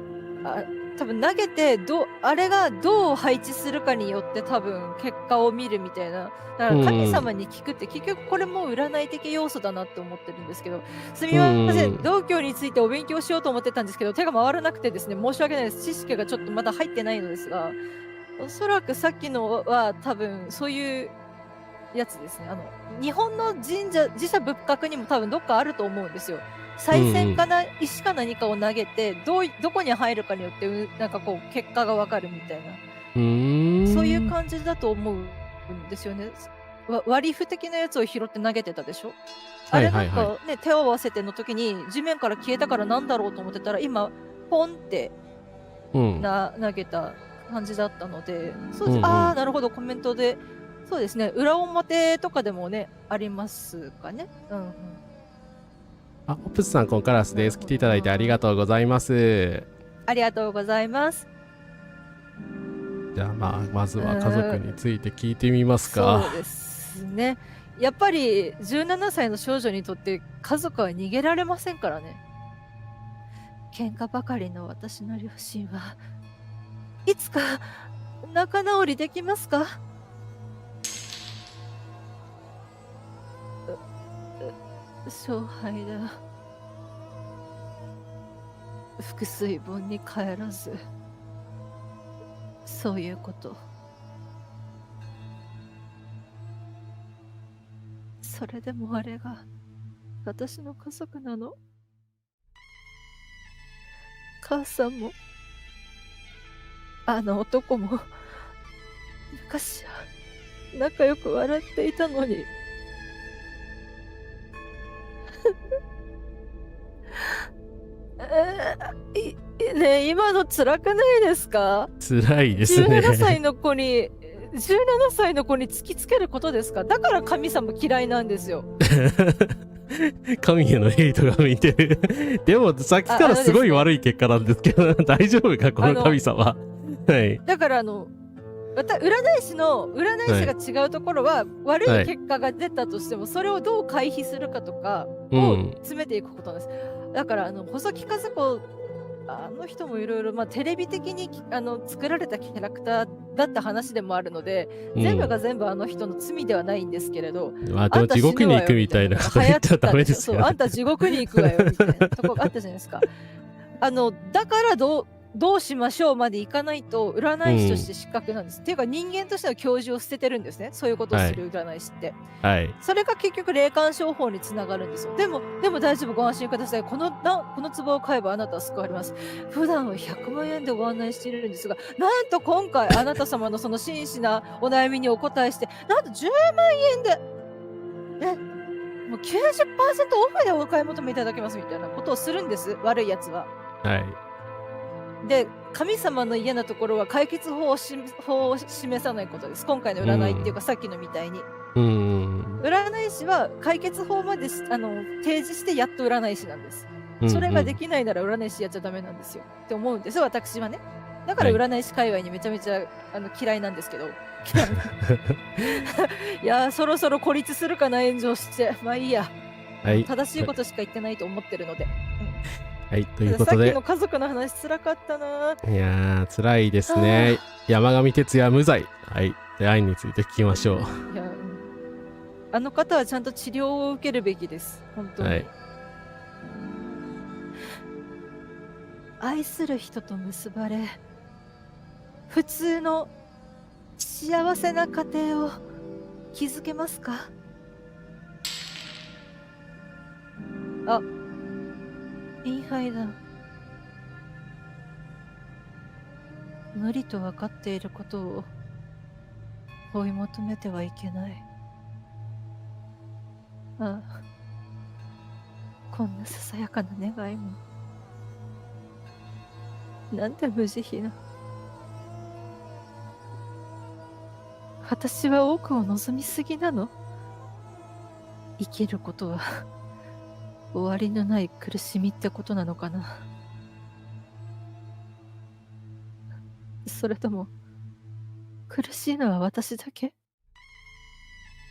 多分投げてあれがどう配置するかによって多分結果を見るみたいな。だから神様に聞くって結局これも占い的要素だなって思ってるんですけど、すみません、道教についてお勉強しようと思ってたんですけど手が回らなくてですね、申し訳ないです。知識がちょっとまだ入ってないのですが、おそらくさっきのは多分そういうやつですね。日本の神社仏閣にも多分どっかあると思うんですよ。賽銭かな、石か何かを投げてどこに入るかによってなんかこう結果がわかるみたいな、そういう感じだと思うんですよね。割り符的なやつを拾って投げてたでしょ。あれなんかね、手を合わせての時に地面から消えたからなんだろうと思ってたら今ポンって投げた感じだったので、そうです。ああ、なるほど。コメントでそうですね、裏表とかでもねありますかね。あ、オプスさん、コンカラスです。来ていただいてありがとうございます。ありがとうございます。じゃあまずは家族について聞いてみますか。そうですね。やっぱり17歳の少女にとって家族は逃げられませんからね。喧嘩ばかりの私の両親はいつか仲直りできますか？勝敗だ。腹水盆に帰らず、そういうこと。それでもあれが私の家族なの。母さんもあの男も昔は仲良く笑っていたのに。ねえ、今の辛くないですか？辛いですね。17歳の子に突きつけることですか？だから神様嫌いなんですよ。神へのヘイトが向いてる。でもさっきからすごい悪い結果なんですけど、大丈夫かこの神様。はい。だから占い師が違うところは、悪い結果が出たとしても、それをどう回避するかとかを詰めていくことなんです。だから細木和子、あの人もいろいろテレビ的に作られたキャラクターだった話でもあるので、全部が全部あの人の罪ではないんですけれど、まあでも地獄に行くみたいなこと言っちゃダメですよね。そう、あんた地獄に行くわよみたいなところがあったじゃないですか。だからどうしましょうまでいかないと占い師として失格なんです。っていうか人間としての教授を捨ててるんですね。そういうことをする占い師って。はい。それが結局霊感商法につながるんですよ。でも大丈夫、ご安心ください。この壺を買えばあなたは救われます。普段は100万円でご案内しているんですが、なんと今回あなた様のその真摯なお悩みにお答えして、なんと10万円で、もう 90% オフでお買い求めいただけますみたいなことをするんです。悪いやつは。はい。で、神様の嫌なところは解決法を示さないことです。今回の占いっていうか、さっきのみたいに。占い師は解決法まで提示してやっと占い師なんです。それができないなら占い師やっちゃダメなんですよって思うんです、私はね。だから占い師界隈にめちゃめちゃ嫌いなんですけど。いやー、そろそろ孤立するかな、炎上して。まあいいや。正しいことしか言ってないと思ってるので。はい、ということで。さっきの家族の話辛かったな。いやー、辛いですね。山上徹也無罪。はい。で、愛について聞きましょう。いや、あの方はちゃんと治療を受けるべきです。本当に。はい、愛する人と結ばれ、普通の幸せな家庭を築けますか？あ、インハイだ。無理と分かっていることを追い求めてはいけない。ああ、こんなささやかな願いも。なんて無慈悲な。私は多くを望みすぎなの？生きることは終わりのない苦しみってことなのかな。それとも苦しいのは私だけ？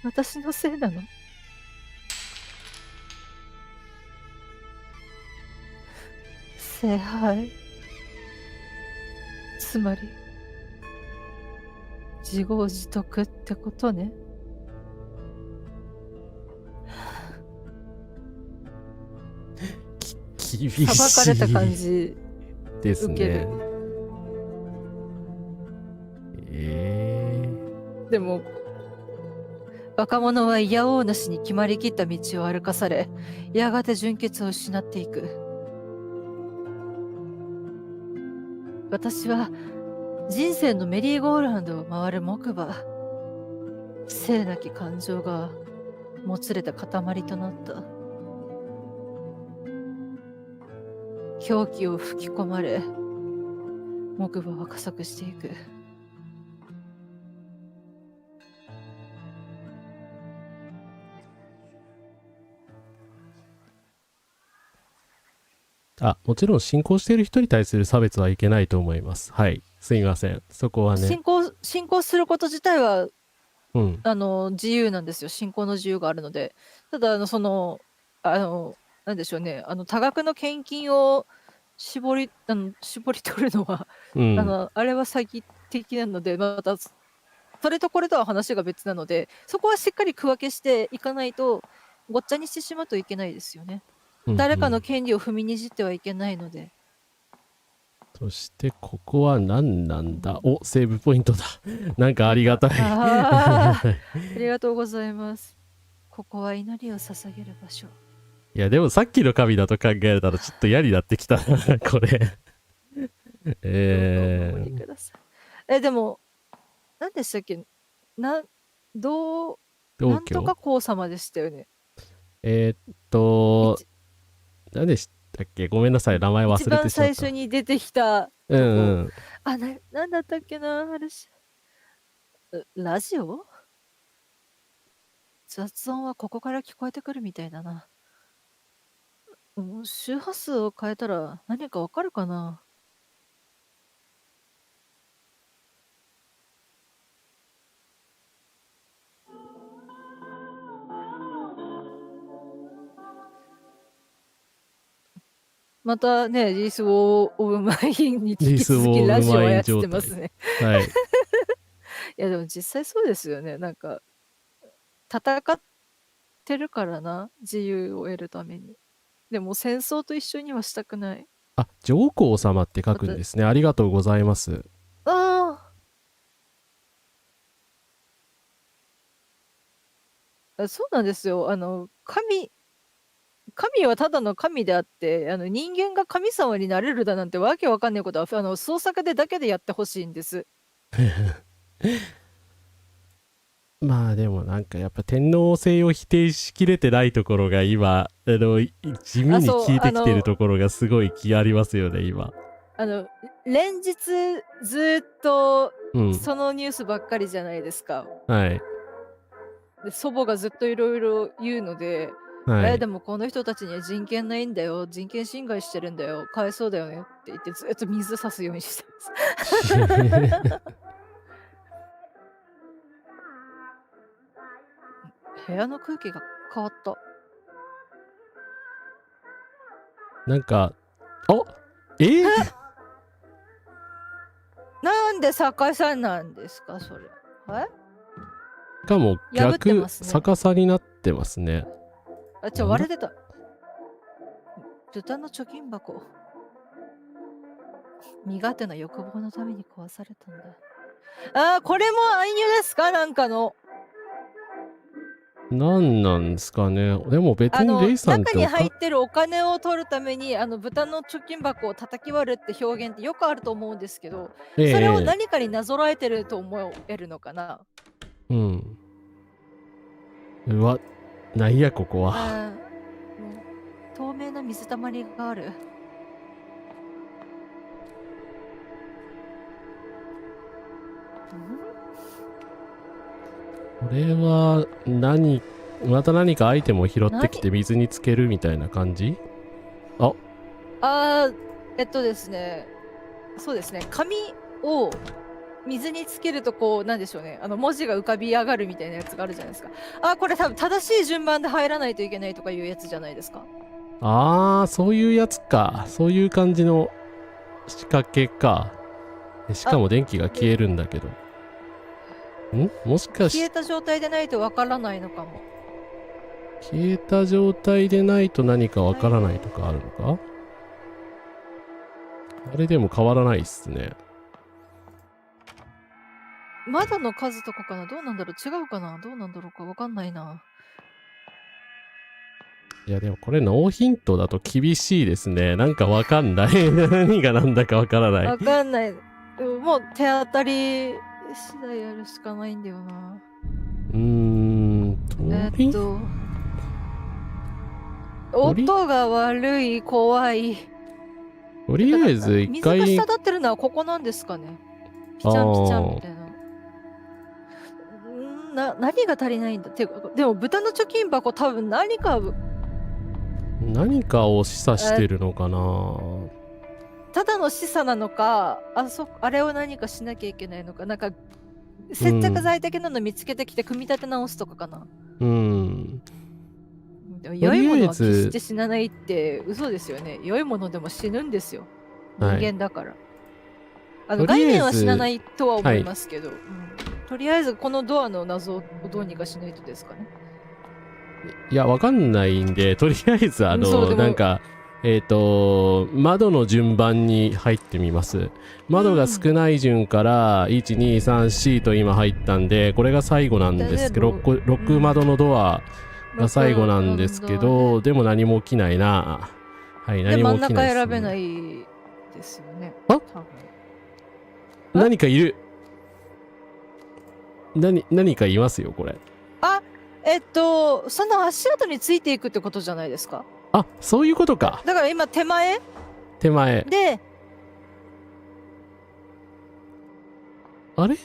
私のせいなの？聖杯、つまり自業自得ってことね。厳しい裁かれた感じです受ける。ね。でも若者はいやおうなしに決まりきった道を歩かされ、やがて純潔を失っていく。私は人生のメリーゴーラウンドを回る木馬、聖なき感情がもつれた塊となった。狂気を吹き込まれ、木馬は加速していく。もちろん進行している人に対する差別はいけないと思います。はい。すみません。そこはね。進行すること自体は、うん。自由なんですよ。進行の自由があるので。ただ、なんでしょうね。多額の献金を絞り取るのは、うん。あれは詐欺的なので、また、それとこれとは話が別なので、そこはしっかり区分けしていかないと、ごっちゃにしてしまうといけないですよね。誰かの権利を踏みにじってはいけないので。そしてここは何なんだ。お、セーブポイントだ。なんかありがたい。ありがとうございます。ここは祈りを捧げる場所。いやでもさっきの神だと考えたらちょっと嫌になってきたなこれ。どうかお守りください。でも何でしたっけ？なんとか皇様でしたよね。何でしたっけ？ごめんなさい、名前忘れてしまった。一番最初に出てきたとこ。なんだったっけな、あれラジオ？雑音はここから聞こえてくるみたいだな。周波数を変えたら何かわかるかな？またね、リース・ウォー・オブ・マインに引き続きラジオを操ってますね。はい。いやでも実際そうですよね。なんか戦ってるからな、自由を得るために。でも戦争と一緒にはしたくない。上皇様って書くんですね。ありがとうございます。そうなんですよ。神はただの神であって、人間が神様になれるだなんてわけわかんないことは、創作でだけでやってほしいんです。まあでもなんかやっぱ天皇制を否定しきれてないところが今、地味に効いてきてるところがすごい気ありますよね、今。連日ずっとそのニュースばっかりじゃないですか。はい。で祖母がずっといろいろ言うので、でもこの人たちには人権ないんだよ、人権侵害してるんだよ、かわいそうだよねって言ってずっと水差すようにしてます。部屋の空気が変わった。なんか、なんで逆さなんですか、それ。しかも逆さになってますね。割れてた。豚の貯金箱。身勝手な欲望のために壊されたんだ。これもアイニュですか？なんかの。なんなんですかね。でも別にレイさんって中に入ってるお金を取るために豚の貯金箱を叩き割るって表現ってよくあると思うんですけど、それを何かになぞらえてると思えるのかな。うわ、なんやここは。もう透明な水たまりがある。これはまた何かアイテムを拾ってきて水につけるみたいな感じ？ですね、そうですね、紙を水につけるとこう、なんでしょうね、文字が浮かび上がるみたいなやつがあるじゃないですか。これ多分正しい順番で入らないといけないとかいうやつじゃないですか。そういうやつか。そういう感じの仕掛けか。しかも電気が消えるんだけど。もしか消えた状態でないとわからないのかも。消えた状態でないと何かわからないとかあるのか？あれでも変わらないっすね。窓の数とかかな、どうなんだろう、違うかな、どうなんだろうかわかんないな。いやでもこれノーヒントだと厳しいですね。なんかわかんない。何が何だかわからない。わかんない。でももう手当たり次第やるしかないんだよな。音が悪い、怖い。とりあえず一回。水が滴ってるのはここなんですかね。ピチャンピチャンみたいな。何が足りないんだって。でも豚の貯金箱多分何かを示唆してるのかな。ただの示唆なのか、あれを何かしなきゃいけないのか、なんか接着剤的なの見つけてきて組み立て直すとかかな。良いものは決して死なないって嘘ですよね。良いものでも死ぬんですよ。人間だから。概念は死なないとは思いますけど、とりあえずこのドアの謎をどうにかしないとですかね。いや、わかんないんで、とりあえずなんか、窓の順番に入ってみます。窓が少ない順から、1、2、3、4と今入ったんで、これが最後なんですけど、6窓のドアが最後なんですけど、でも何も起きないな。はい、何も起きないです、ね。真ん中選べないですよね。何かいる。何かいますよ、これ。その足跡についていくってことじゃないですか。そういうことか。だから今手前で、あれ？で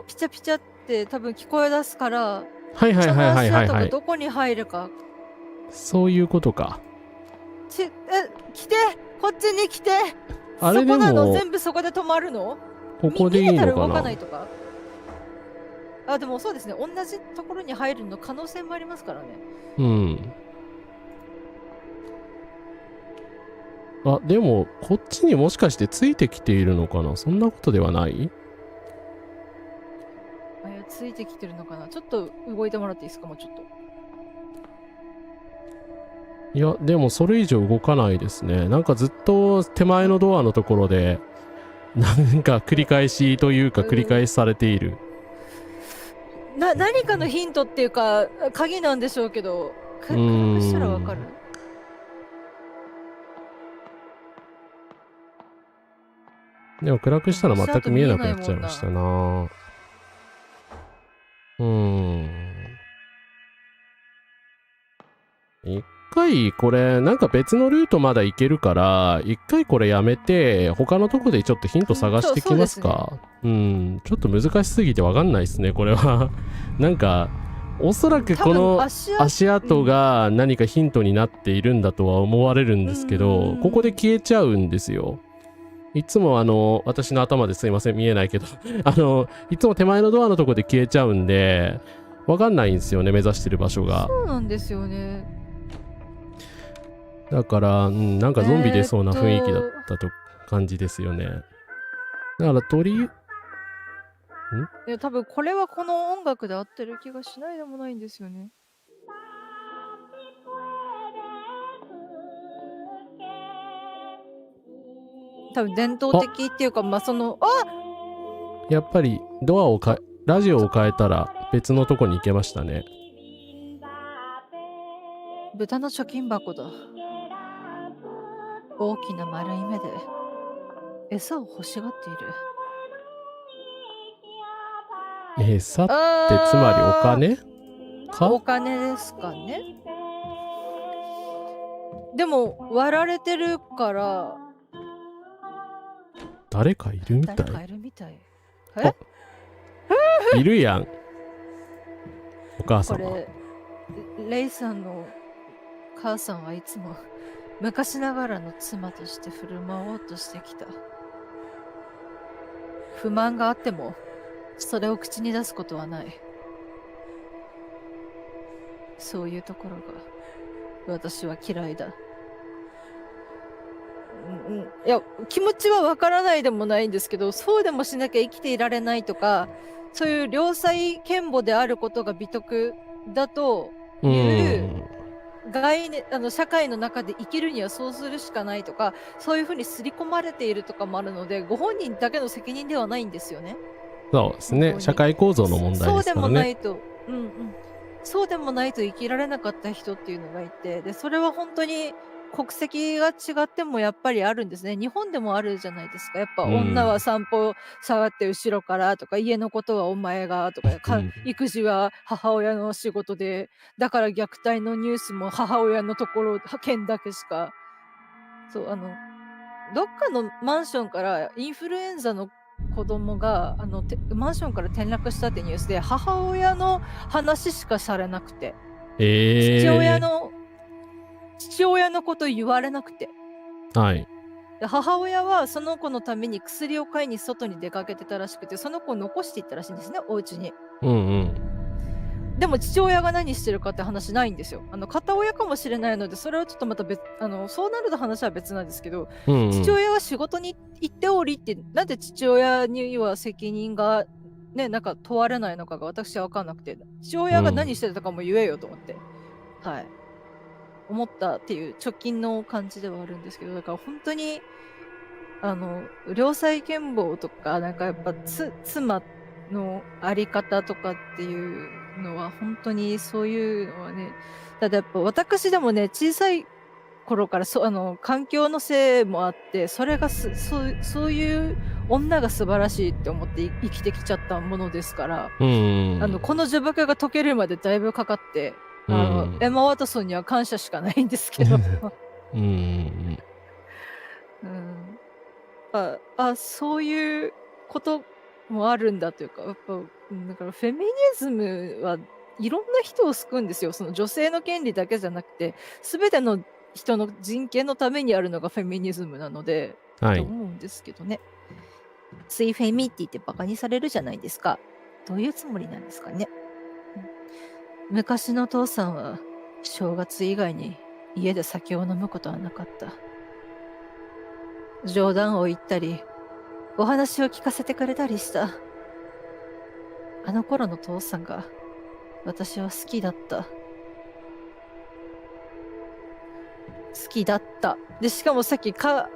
ピチャピチャって多分聞こえ出すから、はいはいはいはいはいはい。どこに入るか。そういうことか。来て、こっちに来て。あれでもそこなの？全部そこで止まるの？ここでいいのかな？逃げたら動かないとか。でもそうですね、同じところに入るの可能性もありますからね。でもこっちにもしかしてついてきているのかな？そんなことではない？ついてきてるのかな？ちょっと動いてもらっていいですか？もうちょっと。いやでもそれ以上動かないですね。なんかずっと手前のドアのところでなんか繰り返しというか繰り返しされている。何かのヒントっていうか鍵なんでしょうけど、暗くしたらわかる？でも暗くしたら全く見えなくなっちゃいましたな。一回これなんか別のルートまだ行けるから一回これやめて他のとこでちょっとヒント探してきますか。ちょっと難しすぎてわかんないですねこれは。なんかおそらくこの足跡が何かヒントになっているんだとは思われるんですけど、ここで消えちゃうんですよ。いつも私の頭ですいません見えないけどいつも手前のドアのとこで消えちゃうんでわかんないんですよね、目指してる場所が。そうなんですよね。だから、なんかゾンビ出そうな雰囲気だったと感じですよね。だからいや多分これはこの音楽で合ってる気がしないでもないんですよね。多分伝統的っていうか、やっぱりラジオを変えたら別のとこに行けましたね。豚の貯金箱だ。大きな丸い目で餌を欲しがっている。餌ってつまりお金か？お金ですかね。でも割られてるから誰かいるみた誰かい。いるみたい。いるやん。お母様。これレイさんの母さんはいつも昔ながらの妻として振る舞おうとしてきた。不満があってもそれを口に出すことはない。そういうところが私は嫌いだ。いや、気持ちはわからないでもないんですけど、そうでもしなきゃ生きていられないとか、そういう良妻賢母であることが美徳だという概念、社会の中で生きるにはそうするしかないとか、そういうふうに刷り込まれているとかもあるので、ご本人だけの責任ではないんですよね。そうですね。社会構造の問題ですからね。そうでもないと、そうでもないと生きられなかった人っていうのがいて、で、それは本当に国籍が違ってもやっぱりあるんですね。日本でもあるじゃないですか。やっぱ女は散歩下がって後ろからとか、家のことはお前がとか、育児は母親の仕事で、だから虐待のニュースも母親のところ、県だけしか。そう、どっかのマンションからインフルエンザの子供がマンションから転落したってニュースで母親の話しかされなくて、父親のこと言われなくて、はい。で母親はその子のために薬を買いに外に出かけてたらしくて、その子を残していったらしいんですね、お家に。でも父親が何してるかって話ないんですよ。片親かもしれないので、それはちょっとまた別、そうなると話は別なんですけど、父親は仕事に行っておりって、なんで父親には責任がね、なんか問われないのかが私は分かんなくて、父親が何してたかも言えよと思って、はい。思ったっていう直近の感じではあるんですけど、だから本当に、良妻賢母とか、なんかやっぱ妻のあり方とかっていうのは本当にそういうのはね、ただやっぱ私でもね、小さい頃から環境のせいもあって、それがそういう女が素晴らしいって思って生きてきちゃったものですから、この呪縛が解けるまでだいぶかかって、エマ・ワトソンには感謝しかないんですけどそういうこともあるんだというか、やっぱだからフェミニズムはいろんな人を救うんですよ。その女性の権利だけじゃなくて、全ての人の人権のためにあるのがフェミニズムなので、と思うんですけどね。ついフェミって言ってバカにされるじゃないですか。どういうつもりなんですかね。昔の父さんは正月以外に家で酒を飲むことはなかった。冗談を言ったり、お話を聞かせてくれたりした。あの頃の父さんが私は好きだった。好きだった。で、しかもさっき母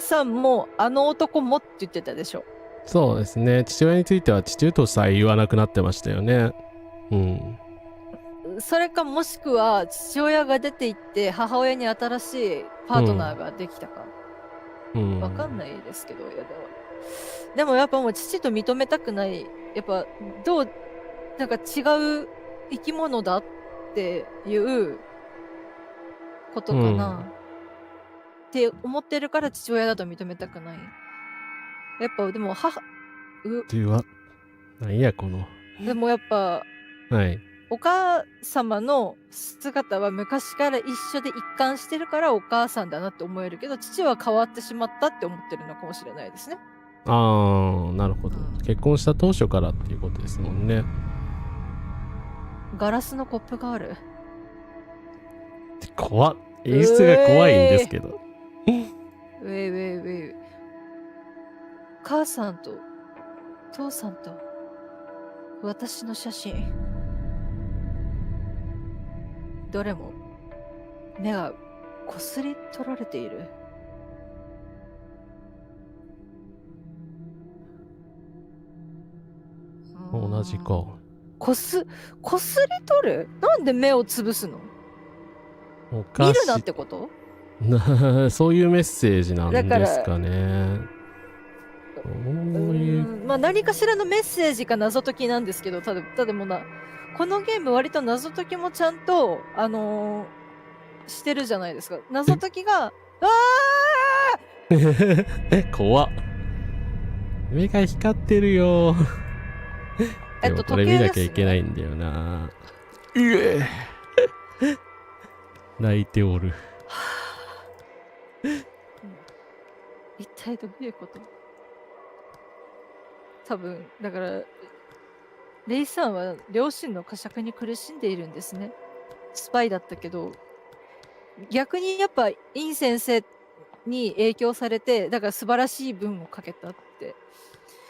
さんもあの男もって言ってたでしょ。そうですね。父親については父とさえ言わなくなってましたよね。それかもしくは父親が出て行って母親に新しいパートナーができたか。わかんないですけど、でもやっぱもう父と認めたくない。やっぱなんか違う生き物だっていうことかな、って思ってるから父親だと認めたくない。やっぱでも何やこの。でもやっぱ、お母様の姿は昔から一緒で一貫してるからお母さんだなって思えるけど、父は変わってしまったって思ってるのかもしれないですね。なるほど。結婚した当初からっていうことですもんね。ガラスのコップがある。怖っ。演出が怖いんですけど。母さんと父さんと私の写真、どれも目がこすり取られている。同じか。こすり取る？なんで目をつぶすの？見るなってこと？そういうメッセージなんですかね。そういう。まあ何かしらのメッセージか謎解きなんですけど、ただもうこのゲーム割と謎解きもちゃんと、してるじゃないですか。謎解きが、怖っ。目が光ってるよ。でもこれ見なきゃいけないんだよな。泣いておる。一体どういうこと？多分だからレイさんは両親の呵責に苦しんでいるんですね。スパイだったけど、逆にやっぱイン先生に影響されて、だから素晴らしい文を書けたって、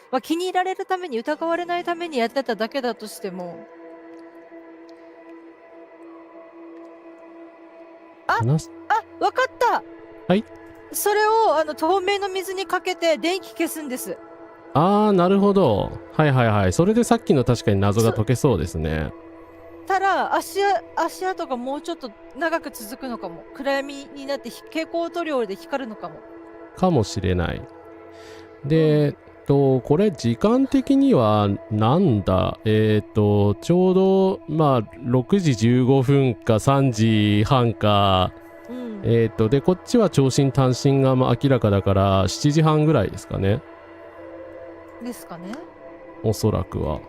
まあ、気に入られるために疑われないためにやってただけだとしても、わかった。はい。それを透明の水にかけて電気消すんです。なるほど。はいはいはい。それでさっきの確かに謎が解けそうですね。ただ足跡がもうちょっと長く続くのかも。暗闇になって蛍光塗料で光るのかも。かもしれない。で、これ時間的にはなんだちょうどまあ6時15分か3時半か、でこっちは長針短針が明らかだから7時半ぐらいですかね。ですかね。おそらくは。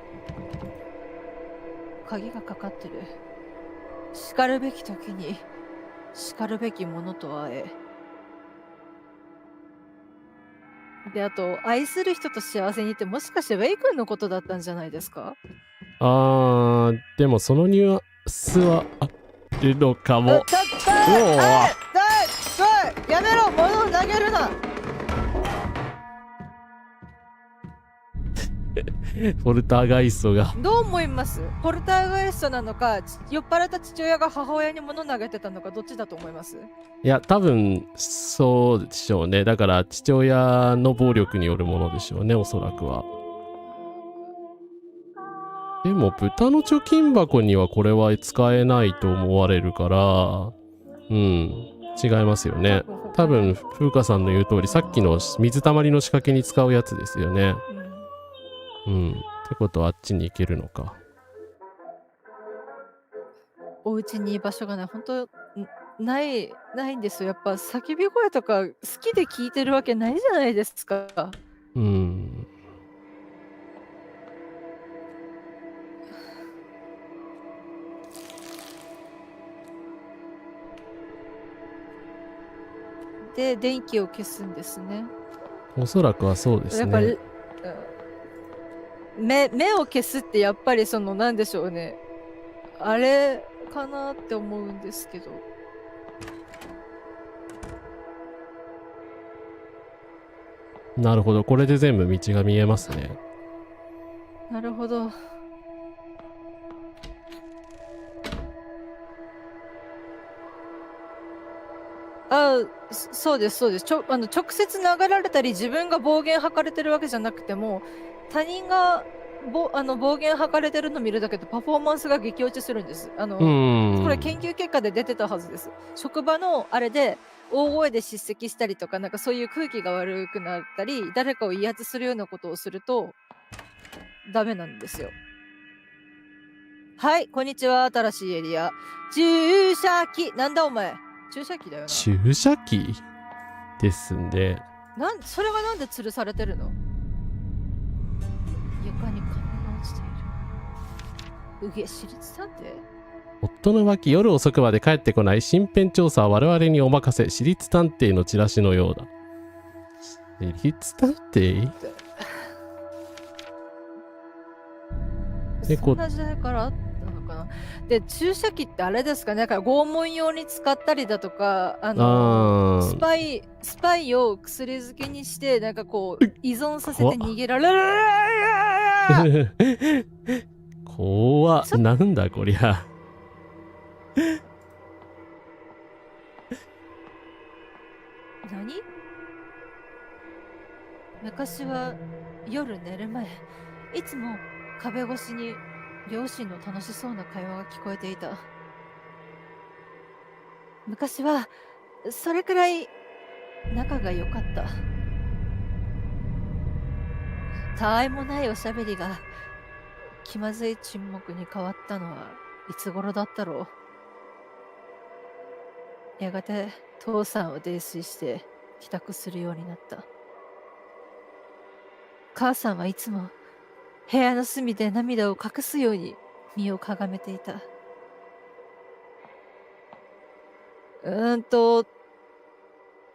鍵がかかってる。しかるべき時にしかるべきものと会え。で、あと愛する人と幸せにってもしかしてウェイ君のことだったんじゃないですか？でもそのニュアンスはあるのかも。やめろ、物を投げるな。ポルターガイストが。どう思います？ポルターガイストなのか、酔っ払った父親が母親に物投げてたのか、どっちだと思います？いや、多分そうでしょうね。だから父親の暴力によるものでしょうね、おそらくは。でも豚の貯金箱にはこれは使えないと思われるから、違いますよね。多分風花さんの言う通り、さっきの水たまりの仕掛けに使うやつですよね。ってことはあっちに行けるのか。お家に居場所がない。本当ないんですよ。やっぱ叫び声とか好きで聞いてるわけないじゃないですか。で、電気を消すんですね。おそらくはそうですね。やっぱり目を消すってやっぱりなんでしょうね。あれかなって思うんですけど。なるほど。これで全部道が見えますね。なるほど。そうです。直接流られたり自分が暴言吐かれてるわけじゃなくても、他人が暴言吐かれてるの見るだけでパフォーマンスが激落ちするんです。これ研究結果で出てたはずです。職場のあれで大声で叱責したりとか、なんかそういう空気が悪くなったり、誰かを威圧するようなことをするとダメなんですよ。はい、こんにちは。新しいエリア。注射器。なんだお前。注射器だよな。注射器ですんで。それがなんで吊るされてるの？床に金が落ちている。うげ、私立探偵？夫の浮気、夜遅くまで帰ってこない。身辺調査は我々にお任せ。私立探偵のチラシのようだ。私立探偵？そんな時代からあったのかな。で、注射器ってあれですかね。だから拷問用に使ったりだとか、スパイを薬漬けにして、なんかこう依存させて逃げられる。怖っ。なんだこりゃ。何？昔は夜寝る前、いつも壁越しに両親の楽しそうな会話が聞こえていた。昔はそれくらい仲が良かった。たわいもないおしゃべりが気まずい沈黙に変わったのはいつ頃だったろう。やがて父さんを泥酔して帰宅するようになった。母さんはいつも部屋の隅で涙を隠すように身をかがめていた。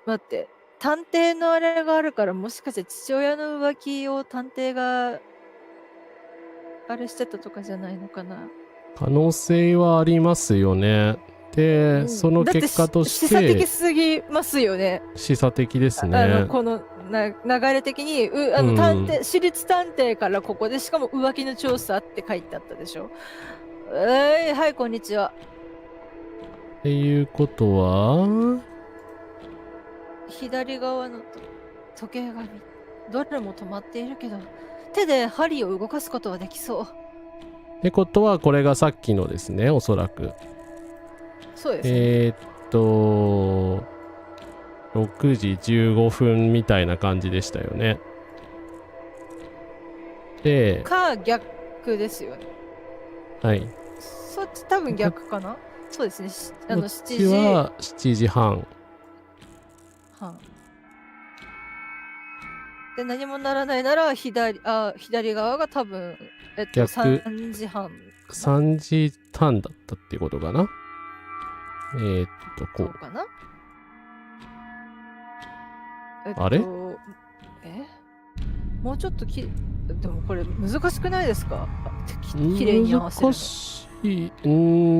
待って。探偵のあれがあるから、もしかして父親の浮気を探偵があれしてたとかじゃないのかな。可能性はありますよね。で、その結果として示唆的すぎますよね。示唆的ですね。この流れ的に私立探偵からここでしかも浮気の調査って書いてあったでしょ。はい、こんにちは。っていうことは左側の時計がどれも止まっているけど手で針を動かすことはできそう。ってことはこれがさっきのですね、おそらく。そうですね。6時15分みたいな感じでしたよね。で、逆ですよね。はい。そっち多分逆かな。そうですね。こっちは7時半。で、何もならないなら左側が多分、3時半。3時半だったってことかな。こうかな。あれ？もうちょっとでもこれ難しくないですか？きれいに合わせるの。難しい。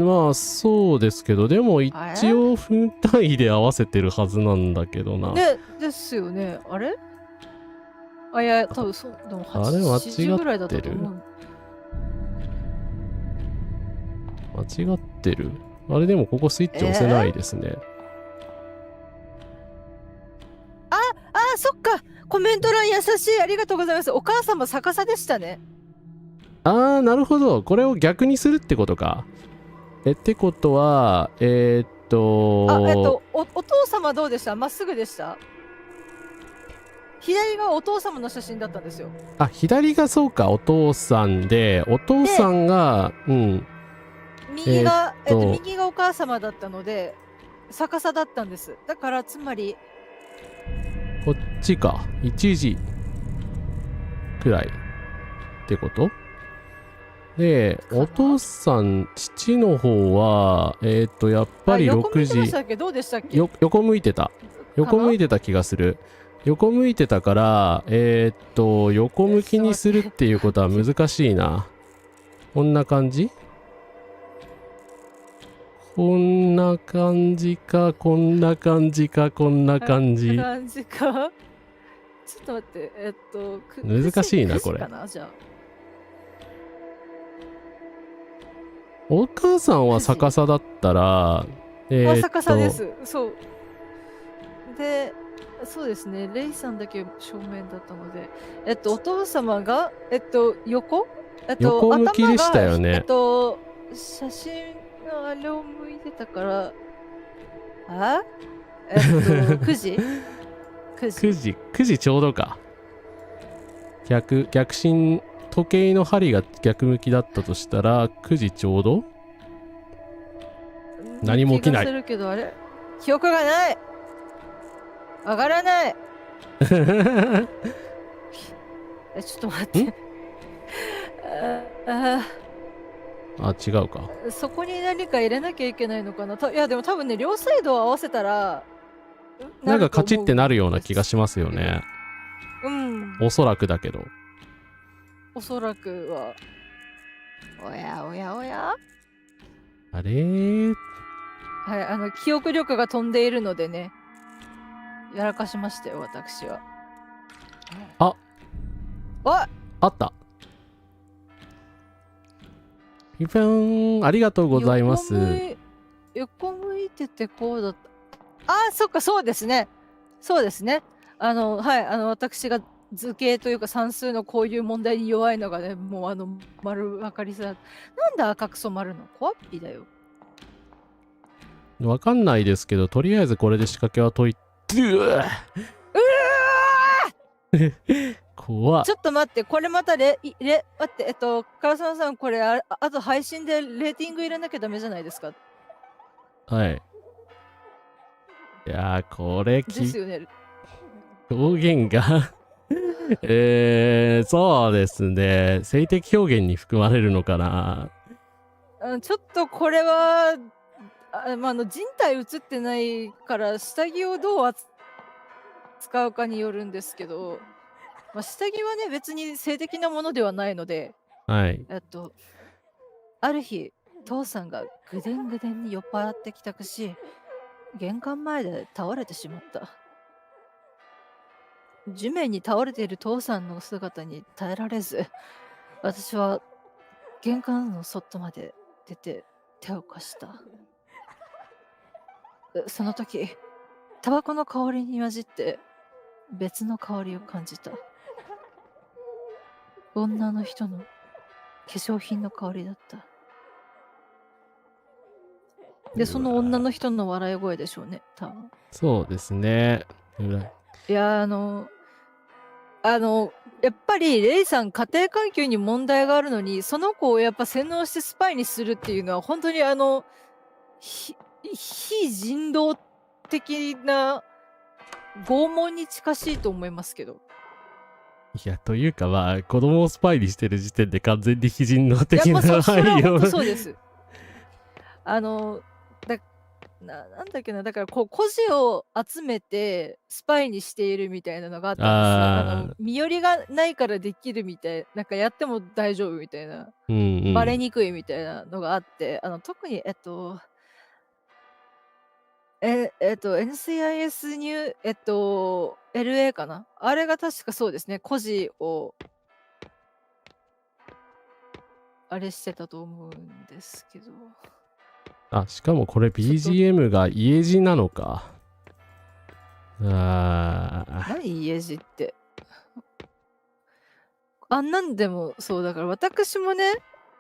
まあそうですけど、でも一応分単位で合わせてるはずなんだけどな。ですよね。あれ？いや、多分そう、でも8時ぐらいだったと思う。間違ってる？あれでもここスイッチ押せないですね。そっか。コメント欄優しい。ありがとうございます。お母さんも逆さでしたね。なるほど。これを逆にするってことか。ってことは、お父様どうでした？まっすぐでした？左がお父様の写真だったんですよ。左がそうか、お父さんで、お父さんが、右がお母様だったので、逆さだったんです。だから、つまり、こっちか。1時くらいってことで、お父さん、父の方は、やっぱり6時。どうでしたっけ？横向いてた。横向いてた気がする。横向いてたから、横向きにするっていうことは難しいな。こんな感じ？こんな感じか、こんな感じか、こんな感じ。ちょっと待って、難しいな、これ。お母さんは逆さだったら、逆さです。そう。で、そうですね。レイさんだけ正面だったので、お父様が、横向きでしたよね。写真のあれを向いてたから、9時9時ちょうどか。逆進、時計の針が逆向きだったとしたら、9時ちょうど？何も起きない。気がするけど、あれ？記憶がない。上がらない。ちょっと待って。違うか。そこに何か入れなきゃいけないのかな。いや、でも多分ね、両サイドを合わせたら、なんかカチッてなるような気がしますよね。おそらくだけど。おそらくは。おやあれー？はい、記憶力が飛んでいるのでね、やらかしましたよ、私は。あった。ピピャン、ありがとうございます。横向いててこうだった。そっか、そうですね。そうですね。私が図形というか算数のこういう問題に弱いのがね、もう丸分かりさ。なんで赤く染まるの？コアッピーだよ。わかんないですけど、とりあえずこれで仕掛けは解いて、怖っ。ちょっと待って、これまた待って、唐沢さん、これあと配信でレーティング入れなきゃダメじゃないですか。はい。いやー、これですよね。表現がそうですね。性的表現に含まれるのかな。ちょっとこれは、人体映ってないから下着をどう使うかによるんですけど、下着はね別に性的なものではないので、はい。ある日父さんがぐでんぐでんに酔っ払って帰宅し、玄関前で倒れてしまった。地面に倒れている父さんの姿に耐えられず、私は玄関の外まで出て手を貸した。その時、タバコの香りに混じって別の香りを感じた。女の人の化粧品の香りだった。で、その女の人の笑い声でしょうね、多分。そうですね。いや、やっぱりレイさん、家庭環境に問題があるのに、その子をやっぱ洗脳してスパイにするっていうのは、本当に非人道的な拷問に近しいと思いますけど。いや、というか子供をスパイにしてる時点で完全に非人道的なそれは配慮。本当そうです。なんだっけな、だから孤児を集めてスパイにしているみたいなのがあったんですよ。身寄りがないからできるみたいな、やっても大丈夫みたいな、バレにくいみたいなのがあって、特にNCIS ニューLA かな、あれが確かそうですね、孤児をあれしてたと思うんですけど。しかもこれ BGM が家路なのか。何家路って。なんでもそうだから、私もね、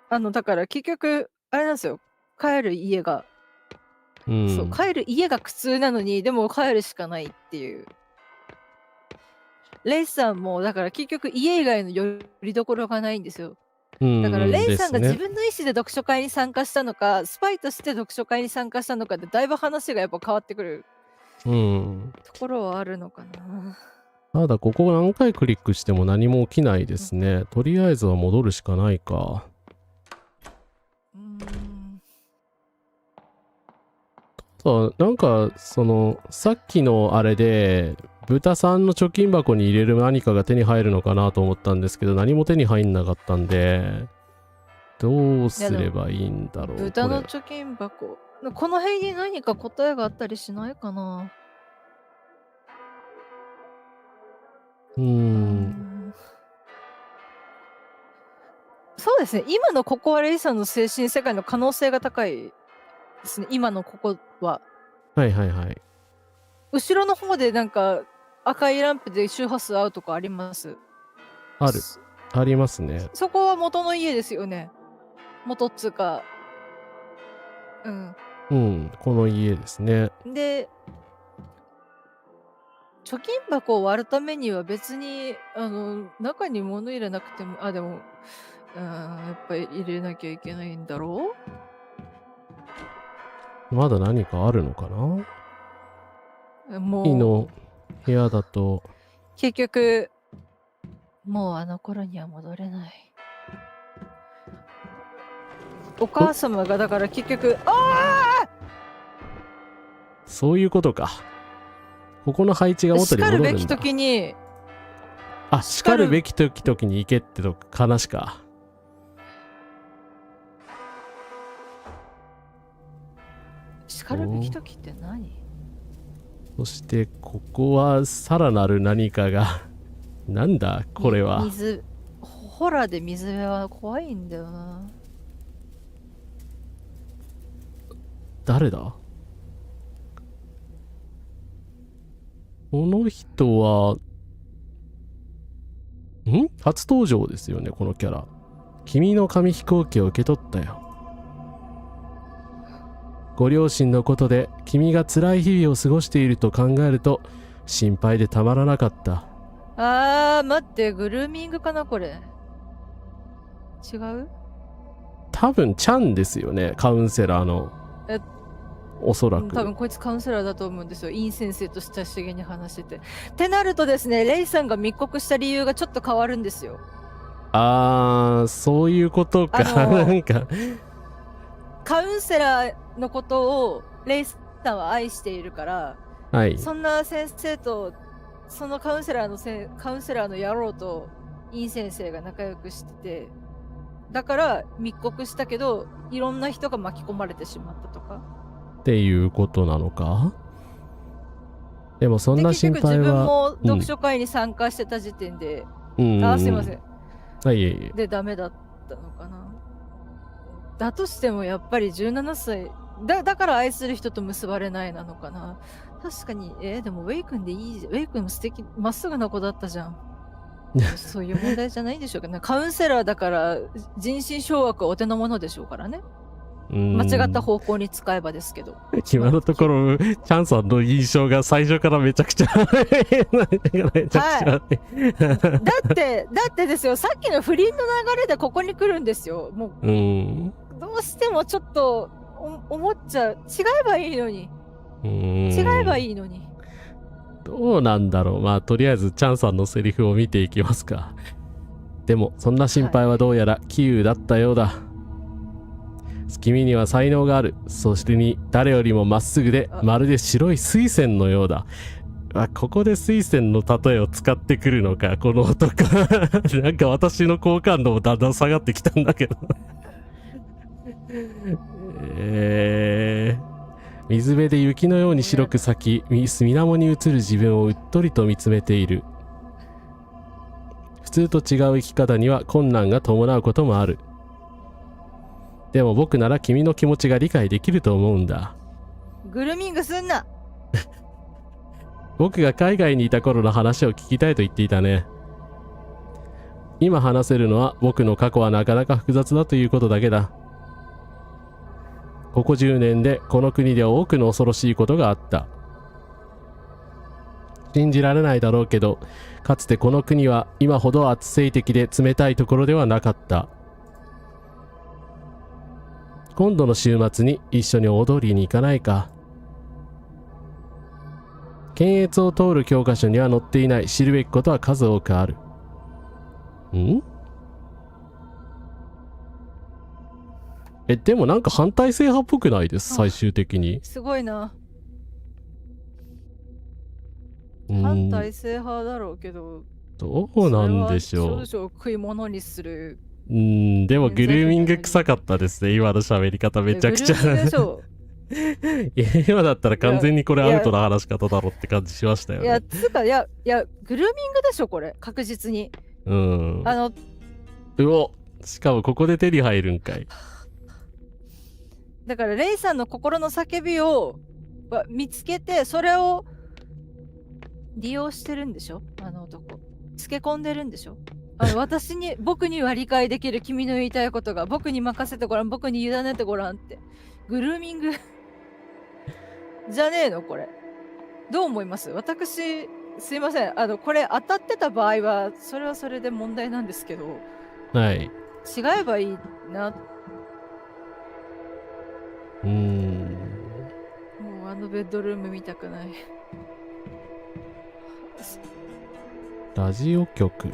だから結局、あれなんですよ、帰る家が、そう、帰る家が苦痛なのに、でも帰るしかないっていう。レイさんも、だから結局家以外のよりどころがないんですよ。だからレイさんが自分の意思で読書会に参加したのか、スパイとして読書会に参加したのかでだいぶ話がやっぱ変わってくるところはあるのかな。ただここ何回クリックしても何も起きないですね。とりあえずは戻るしかないか。なんかさっきのあれで豚さんの貯金箱に入れる何かが手に入るのかなと思ったんですけど、何も手に入んなかったんで、どうすればいいんだろう。豚の貯金箱、この辺に何か答えがあったりしないかな。そうですね、今のここはレイさんの精神世界の可能性が高いですね。今のここは。はいはいはい。後ろの方でなんか赤いランプで周波数合うとこあります？ありますね。そこは元の家ですよね。元っつうか。この家ですね。で、貯金箱を割るためには別に中に物入れなくても、でもやっぱり入れなきゃいけないんだろう。まだ何かあるのかな。もうの部屋だと結局もうあの頃には戻れない。お母様がだから結局そういうことか。ここの配置が元に戻るんだ。叱るべき時に叱るべき時に行けってと話か。叱るべき時って何？そしてここはさらなる何かがなんだこれは。ホラーで水辺は怖いんだよな。誰だこの人は。初登場ですよね、このキャラ。君の紙飛行機を受け取ったよ。ご両親のことで君が辛い日々を過ごしていると考えると心配でたまらなかった。待って、グルーミングかなこれ。違う？多分チャンですよね、カウンセラーの。えおそらく。多分こいつカウンセラーだと思うんですよ。イン先生と親しげに話してて。ってなるとですね、レイさんが密告した理由がちょっと変わるんですよ。そういうことか。なんか。カウンセラーのことをレイさんは愛しているから、はい。そんな先生と、そのカウンセラーの野郎とイン先生が仲良くしてて、だから密告したけど、いろんな人が巻き込まれてしまったとか。っていうことなのか。でもそんな心配は。結局自分も読書会に参加してた時点で、すいません。はい。で、ダメだったのかな。だとしてもやっぱり17歳だから愛する人と結ばれないなのかな。確かに、でもウェイ君でいいじゃん。ウェイ君も素敵、まっすぐな子だったじゃん。そういう問題じゃないんでしょうかね。カウンセラーだから人心掌握はお手の物でしょうからね。間違った方向に使えばですけど。今のところ、チャンさんの印象が最初からめちゃくちゃだってですよ、さっきの不倫の流れでここに来るんですよ。もう、どうしてもちょっと思っちゃう。違えばいいのに。違えばいいのに。どうなんだろう。まあ、とりあえず、チャンさんのセリフを見ていきますか。でも、そんな心配はどうやら、杞憂だったようだ。君には才能がある。そしてに、誰よりもまっすぐで、まるで白い水仙のようだ。ここで水仙の例えを使ってくるのか、この男。なんか私の好感度もだんだん下がってきたんだけど。水辺で雪のように白く咲き、水面に映る自分をうっとりと見つめている。普通と違う生き方には困難が伴うこともある。でも僕なら君の気持ちが理解できると思うんだ。グルーミングすんな。僕が海外にいた頃の話を聞きたいと言っていたね。今話せるのは僕の過去はなかなか複雑だということだけだ。ここ10年でこの国で多くの恐ろしいことがあった。信じられないだろうけど、かつてこの国は今ほど圧政的で冷たいところではなかった。今度の週末に一緒に踊りに行かないか。検閲を通る教科書には載っていない知るべきことは数多くある。でもなんか反体制派っぽくないです、最終的に。すごいな。反体制派だろうけど、どうなんでしょう。少々食い物にする。でもグルーミング臭かったですね、今の喋り方めちゃくちゃ。今だったら完全にこれアウトな話し方だろって感じしましたよね。いや、つうか、いや、グルーミングでしょ、これ。確実に。しかもここで手に入るんかい。だからレイさんの心の叫びを見つけて、それを利用してるんでしょ、あの男。つけ込んでるんでしょ。僕には理解できる君の言いたいことが、僕に任せてごらん、僕に委ねてごらんって。グルーミングじゃねえのこれ。どう思います？私、すいません。これ当たってた場合は、それはそれで問題なんですけど。はい。違えばいいな。もうあのベッドルーム見たくない。ラジオ局。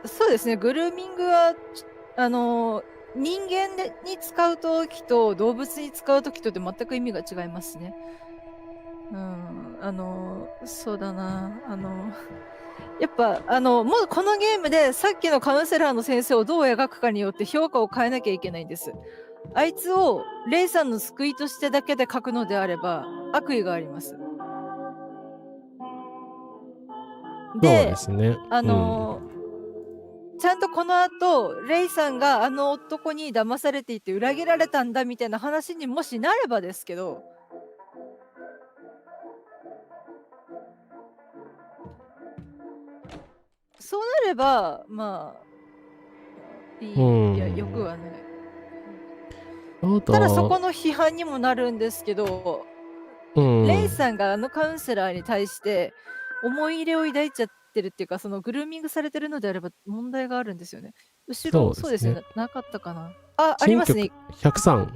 そうですね。グルーミングは人間に使うときと動物に使うときとで全く意味が違いますね。そうだな。やっぱもうこのゲームでさっきのカウンセラーの先生をどう描くかによって評価を変えなきゃいけないんです。あいつをレイさんの救いとしてだけで描くのであれば悪意があります。で、そうですね。ちゃんとこの後レイさんがあの男に騙されていて裏切られたんだみたいな話にもしなればですけど、そうなればまあいやよくはない。ただそこの批判にもなるんですけど、レイさんがあのカウンセラーに対して思い入れを抱いちゃってるっていうか、そのグルーミングされてるのであれば問題があるんですよね。後ろ、そうですね。なかったかな。ありますね。103。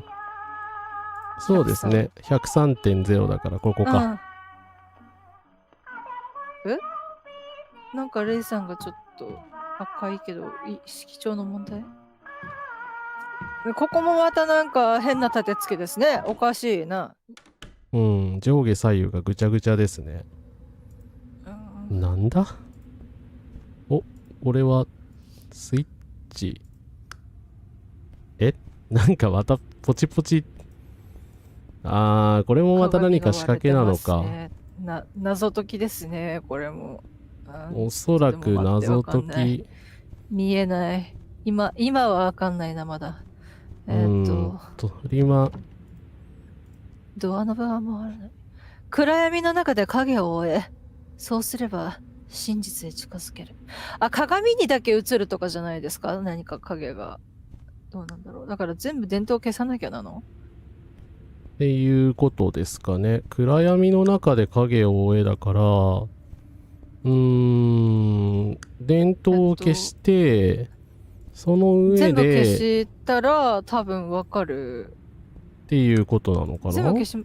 そうですね。103.0 だからここか。なんかレイさんがちょっと赤いけど、色調の問題？ここもまたなんか変な立て付けですね。おかしいな。うん、上下左右がぐちゃぐちゃですね。なんだ？俺はスイッチ。なんかまたポチポチ。これもまた何か仕掛けなのか。謎解きですね、これも。おそらく謎解き。見えない。今はわかんないな、まだ。今。ドアノブはもうあるね。暗闇の中で影を追え。そうすれば真実へ近づける。鏡にだけ映るとかじゃないですか？何か影が。どうなんだろう。だから全部電灯消さなきゃなの？っていうことですかね。暗闇の中で影を追えだから、電灯を消して、その上で全部消したら多分わかるっていうことなのかな。全部消し、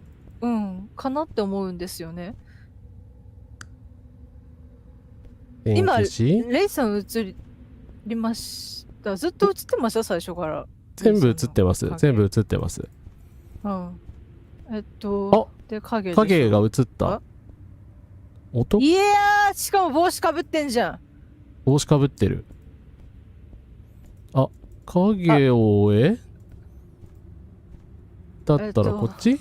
かなって思うんですよね。今レイさん映りました。ずっと映ってました、最初から。全部映ってます。全部映ってます。で影が映った。いやー、しかも帽子かぶってんじゃん。帽子かぶってる。影を追えだったらこっち、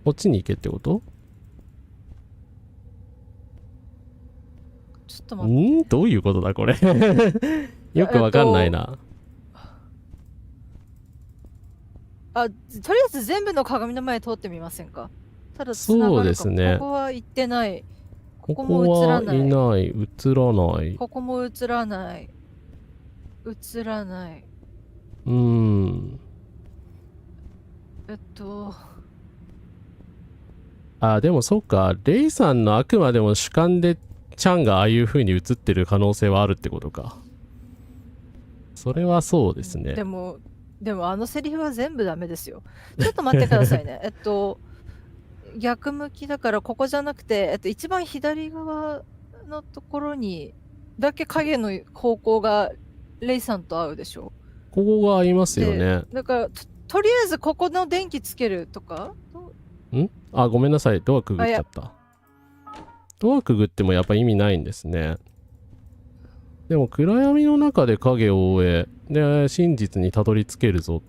こっちに行けってこと？ちょっと待って。どういうことだこれ。よくわかんないな。とりあえず全部の鏡の前通ってみませんか？ただそうですね。ここは行ってない。ここも映らない。映らない。ここも映らない。映らない。でもそっか。レイさんのあくまでも主観でちゃんがああいう風に映ってる可能性はあるってことか。それはそうですね。でもあのセリフは全部ダメですよ。ちょっと待ってくださいね。逆向きだからここじゃなくて、一番左側のところにだけ影の方向がレイさんと合うでしょ。ここが合いますよね。だからとりあえずここの電気つけるとか。ごめんなさい。ドアくぐっちゃった。ドアくぐってもやっぱ意味ないんですね。でも暗闇の中で影を追え、で、真実にたどり着けるぞ。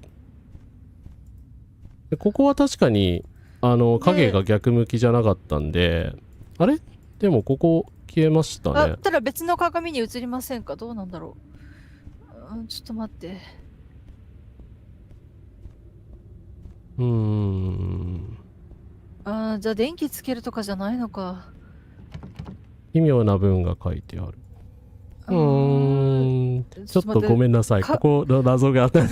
でここは確かに、影が逆向きじゃなかったんで、あれ？でもここ消えましたね。ただ別の鏡に映りませんか？どうなんだろう。ちょっと待って。じゃあ電気つけるとかじゃないのか。奇妙な文が書いてある。ちょっとごめんなさい。ここの謎がな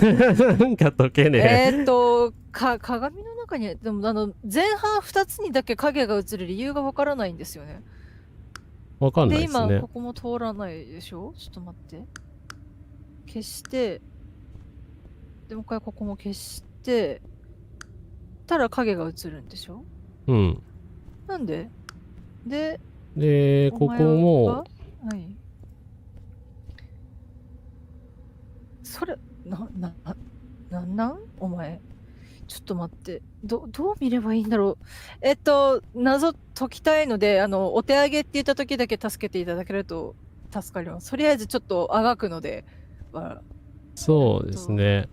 んか解けねえ。鏡の中に、でも前半2つにだけ影が映る理由がわからないんですよね。わかんないですね。で、今ここも通らないでしょ？ちょっと待って。消して、でもう一回ここも消して、たら影が映るんでしょ？なんで？で、ここも、はい。それ、なんお前。ちょっと待って。どう見ればいいんだろう。謎解きたいので、お手上げって言った時だけ助けていただけると助かります。とりあえずちょっとあがくので。そうですね。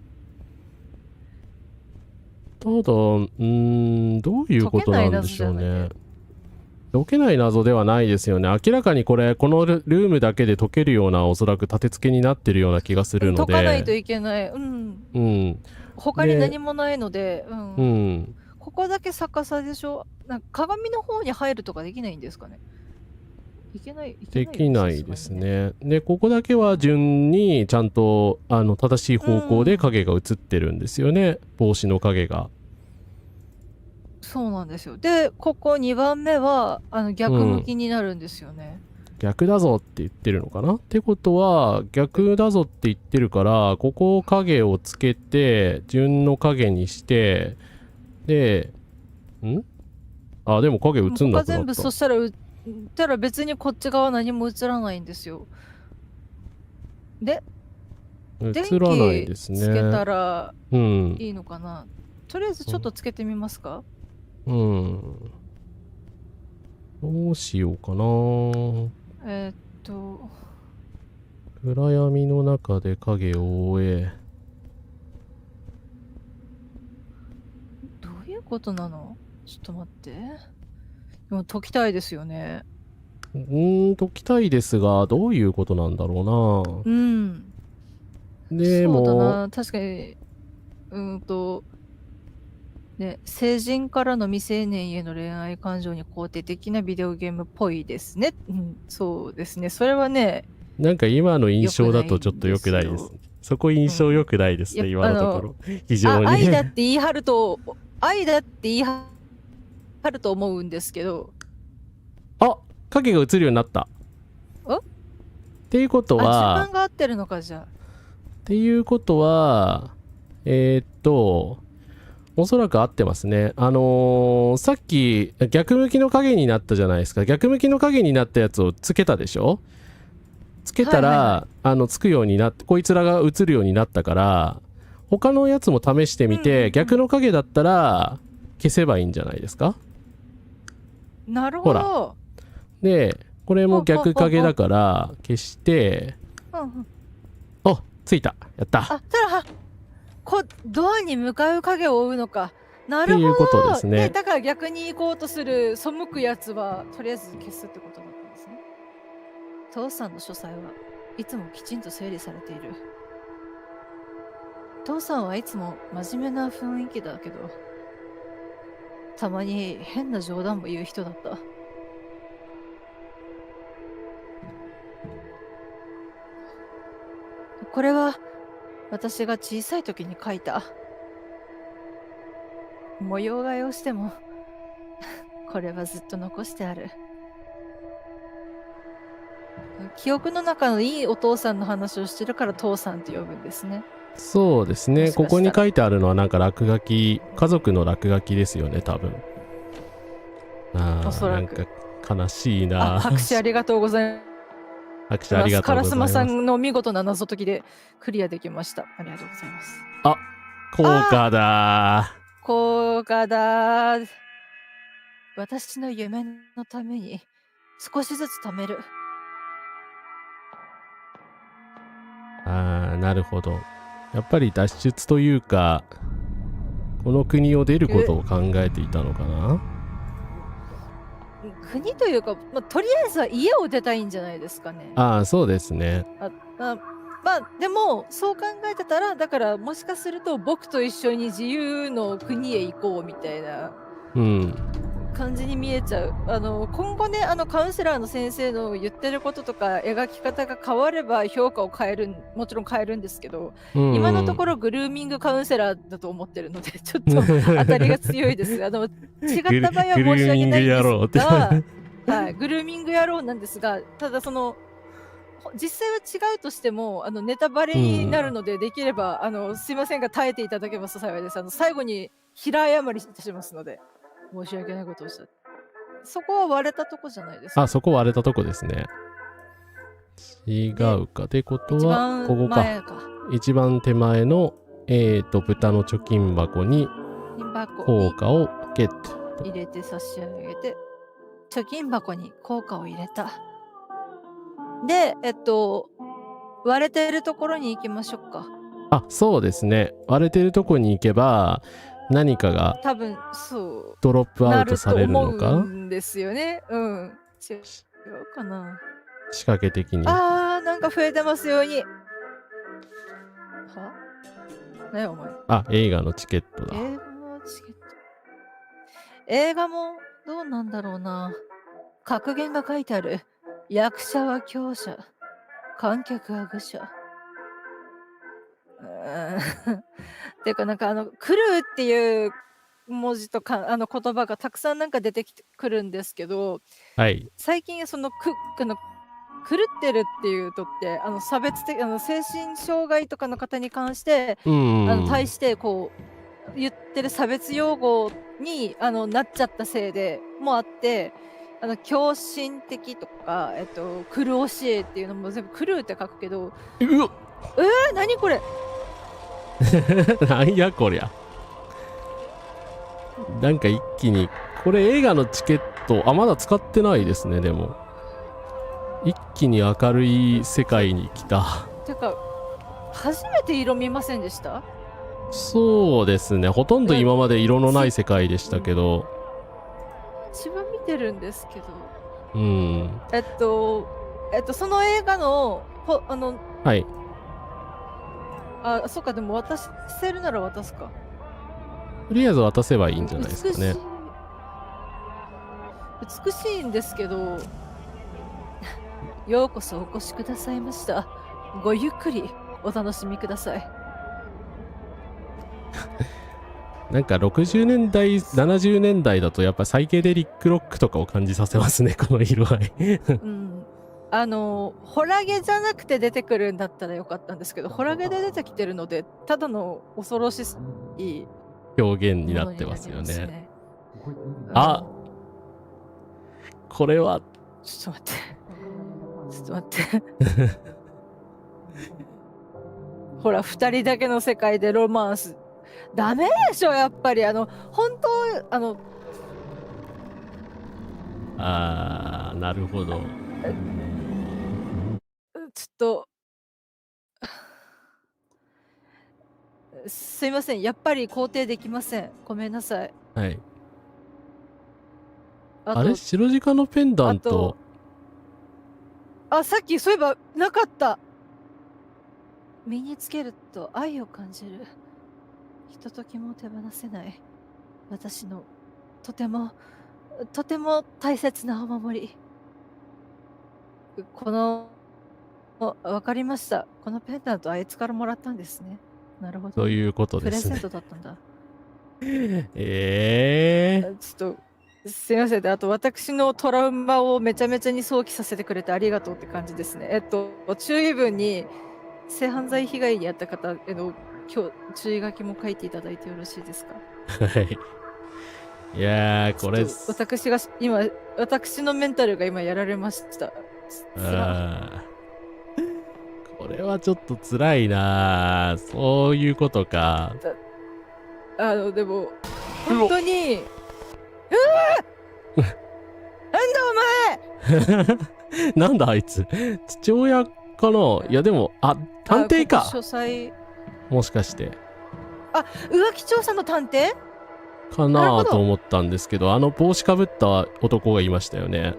ただ、どういうことなんでしょうね。解けない謎ではないですよね。明らかにこのルームだけで解けるような、おそらく立て付けになってるような気がするので。解かないといけない。他に何もないので、ここだけ逆さでしょ。なんか鏡の方に入るとかできないんですかね。できないですね。で、ここだけは順にちゃんと正しい方向で影が映ってるんですよね。帽子の影が。そうなんですよ。で、ここ2番目は逆向きになるんですよね。逆だぞって言ってるのかな。ってことは逆だぞって言ってるから、ここを影をつけて順の影にして、であ、でも影映んなくなった。他全部そしたら別にこっち側何も映らないんですよ。で、映らないですね。電気つけたらうん。いいのかな。とりあえずちょっとつけてみますか。うん。どうしようかな。暗闇の中で影を追え。どういうことなの？ちょっと待って。でも解きたいですよね。解きたいですが、どういうことなんだろうな。でも、そうだな、確かに、ね、成人からの未成年への恋愛感情に肯定的なビデオゲームっぽいですね。そうですね。それはね、なんか今の印象だとちょっと良くないです。そこ印象良くないですね、今のところ。非常に。愛だって言い張ると思うんですけど。あ、影が映るようになった。っていうことは、順番が合ってるのか、じゃあ。っていうことは、おそらく合ってますね。さっき逆向きの影になったじゃないですか。逆向きの影になったやつをつけたでしょ。つけたら、つくようになって、こいつらが映るようになったから、他のやつも試してみて、逆の影だったら消せばいいんじゃないですか。なるほど。ほら。で、これも逆影だから消して、お、ついた。やった。ただドアに向かう影を追うのか。なるほど。っていうことですね。だから逆に行こうとする背くやつはとりあえず消すってことだったんですね。父さんの書斎はいつもきちんと整理されている。父さんはいつも真面目な雰囲気だけど、たまに変な冗談も言う人だった。これは私が小さい時に描いた。模様替えをしてもこれはずっと残してある。記憶の中のいいお父さんの話をしてるから父さんって呼ぶんですね。そうですね。ここに書いてあるのはなんか落書き、家族の落書きですよね、多分。おそらく。なんか悲しいな。拍手ありがとうございます。拍手ありがとうございます。烏丸さんの見事な謎解きでクリアできました。ありがとうございます。あ、効果だ。効果だ。私の夢のために少しずつ貯める。なるほど。やっぱり脱出というか、この国を出ることを考えていたのかな。国というか、とりあえずは家を出たいんじゃないですかね。そうですね。でもそう考えてたら、だからもしかすると僕と一緒に自由の国へ行こうみたいな感じに見えちゃう。今後ね、カウンセラーの先生の言ってることとか描き方が変われば評価をもちろん変えるんですけど、今のところグルーミングカウンセラーだと思ってるのでちょっと当たりが強いです。違った場合は申し訳ないんですがグルーミング野郎なんですが、ただ実際は違うとしてもネタバレになるので、できればすいませんが耐えていただけますと幸いです。最後に平謝りいたしますので申し訳ないことをした。そこは割れたとこじゃないですか。そこ割れたとこですね。違うか。ってことはここか。一番手前の豚の貯金箱に硬貨をゲット入れて差し上げて、貯金箱に硬貨を入れた。で割れてるところに行きましょうか。そうですね。割れてるとこに行けば何かが多分そうドロップアウトされるのか。なると思うんですよね。違うかな。仕掛け的に。なんか増えてますように。ねお前。映画のチケットだ。映画のチケット。映画もどうなんだろうな。格言が書いてある。役者は強者、観客は愚者。ていうかなんか来るっていう文字とかあの言葉がたくさんなんか出てきてくるんですけど、はい。最近その狂ってるっていうとって差別的精神障害とかの方に関して対してこう言ってる差別用語になっちゃったせいでもあって、狂信的とか狂教えっていうのも全部狂うって書くけど、うわ何これ。なんやこりゃ。なんか一気にこれ映画のチケットまだ使ってないですね。でも一気に明るい世界に来た。てか初めて色見ませんでした？そうですね。ほとんど今まで色のない世界でしたけど。一番見てるんですけど。うん。その映画のはい。そっか、でも渡せるなら渡すか。とりあえず渡せばいいんじゃないですかね。美しいんですけど、ようこそお越しくださいました。ごゆっくりお楽しみください。なんか60年代、70年代だとやっぱサイケデリックロックとかを感じさせますね、この色合い。うん。ホラゲじゃなくて出てくるんだったらよかったんですけど、ホラゲで出てきてるので、ただの恐ろしい表現になってますよね。あ、これはちょっと待ってほら2人だけの世界でロマンスダメでしょ、やっぱり本当なるほど。ちょっとすいません、やっぱり肯定できません。ごめんなさい。はい。あれ白直のペンダント。さっきそういえばなかった。身につけると愛を感じる。ひとときも手放せない。私のとても大切なお守り。わかりました。このペンダントあいつからもらったんですね。なるほど。ということですね。プレゼントだったんだ。ちょっとすいません。で、あと私のトラウマをめちゃめちゃに想起させてくれてありがとうって感じですね。注意文に性犯罪被害に遭った方への今日注意書きも書いていただいてよろしいですか？はい。いやー、これ私のメンタルが今やられました。これはちょっと辛いな。そういうことか。でも本当になんだお前なんだあいつ父親かな。いやでも探偵か。もしかして浮気調査の探偵かなと思ったんですけど、帽子かぶった男がいましたよね。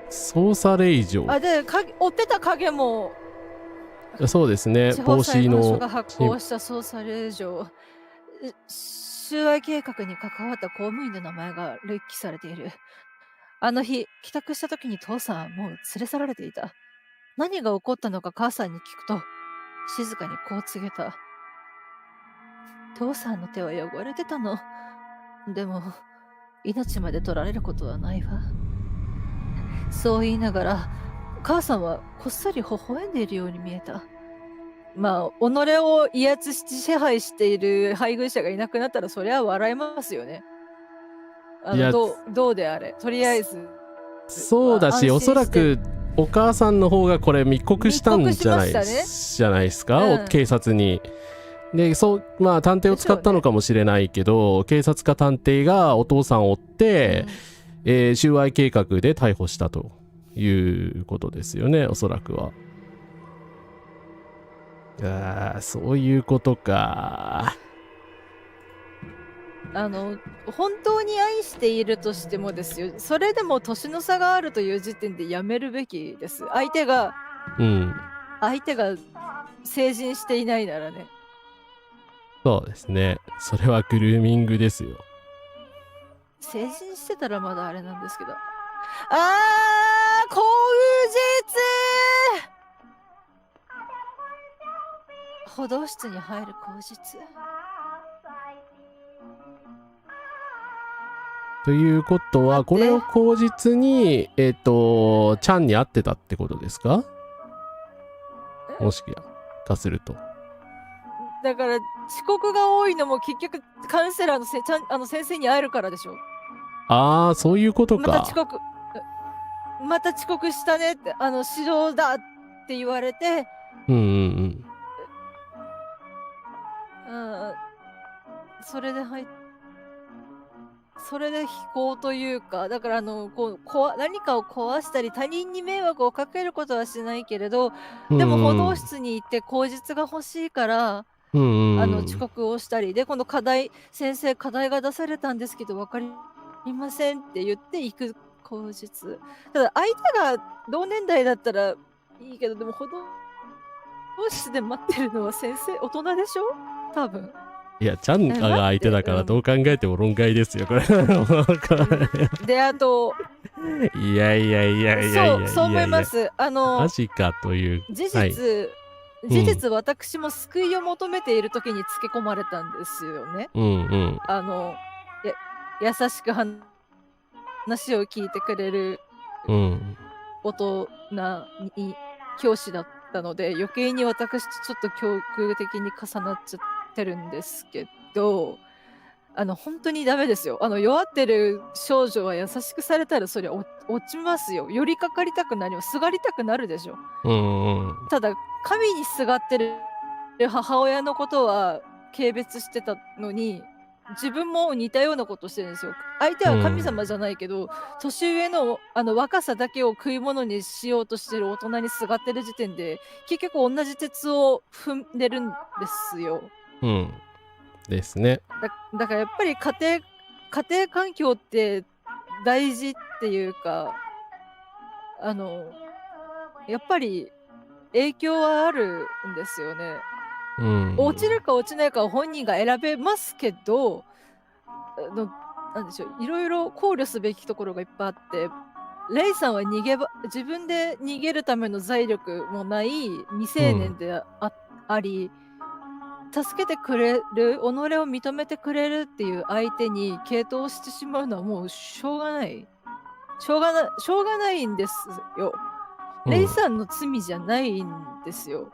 捜査令状。で追ってた影もそうですね。帽子のが発行した捜査令状、収賄計画に関わった公務員の名前が列記されている。あの日帰宅した時に父さんはもう連れ去られていた。何が起こったのか母さんに聞くと静かにこう告げた。父さんの手は汚れてたの。でも命まで取られることはないわ。そう言いながら母さんはこっそり微笑んでいるように見えた。まあ己を威圧して支配している配偶者がいなくなったらそりゃ笑えますよね。どうであれとりあえずそうだし、おそらくお母さんの方がこれ密告したんじゃないですか、警察に。でまあ探偵を使ったのかもしれないけど、警察か探偵がお父さんを追って、収賄計画で逮捕したということですよね、おそらくは。そういうことか。本当に愛しているとしてもですよ、それでも年の差があるという時点でやめるべきです。相手が成人していないならね。そうですね。それはグルーミングですよ。成人してたらまだあれなんですけど。口実補導室に入る口実。ということは、これを口実に、チャンに会ってたってことですか？もしかすると。だから遅刻が多いのも結局カウンセラーの先生に会えるからでしょ。ああ、そういうことか。また遅刻したねって、指導だって言われて、うんうんうん、それで非行というか、だから何かを壊したり他人に迷惑をかけることはしないけれど、うん。でも歩道室に行って口実が欲しいから、遅刻をしたりで、この先生課題が出されたんですけど分かりませんって言って行く口実。ただ相手が同年代だったらいいけど、でも歩道室で待ってるのは大人でしょ多分。いや、チャンが相手だからどう考えても論外ですよ、これ。で、あと、いや。そう思います。マジかという。事実、私も救いを求めている時につけ込まれたんですよね。優しく話を聞いてくれる大人に教師だったので、余計に私とちょっと教育的に重なっちゃってるんですけど、本当にダメですよ。弱ってる少女は優しくされたらそりゃ落ちますよ。寄りかかりたくなります。すがりたくなるでしょ。ただ神にすがってる母親のことは軽蔑してたのに、自分も似たようなことしてるんですよ。相手は神様じゃないけど、年上の若さだけを食い物にしようとしてる大人にすがってる時点で結局同じ鉄を踏んでるんですよ。ですね。だからやっぱり家庭環境って大事っていうか、やっぱり影響はあるんですよね。落ちるか落ちないかは本人が選べますけど、なんでしょう、いろいろ考慮すべきところがいっぱいあって、レイさんは自分で逃げるための財力もない未成年であり、助けてくれる、己を認めてくれるっていう相手に傾倒してしまうのはもうしょうがないんですよ。レイさんの罪じゃないんですよ。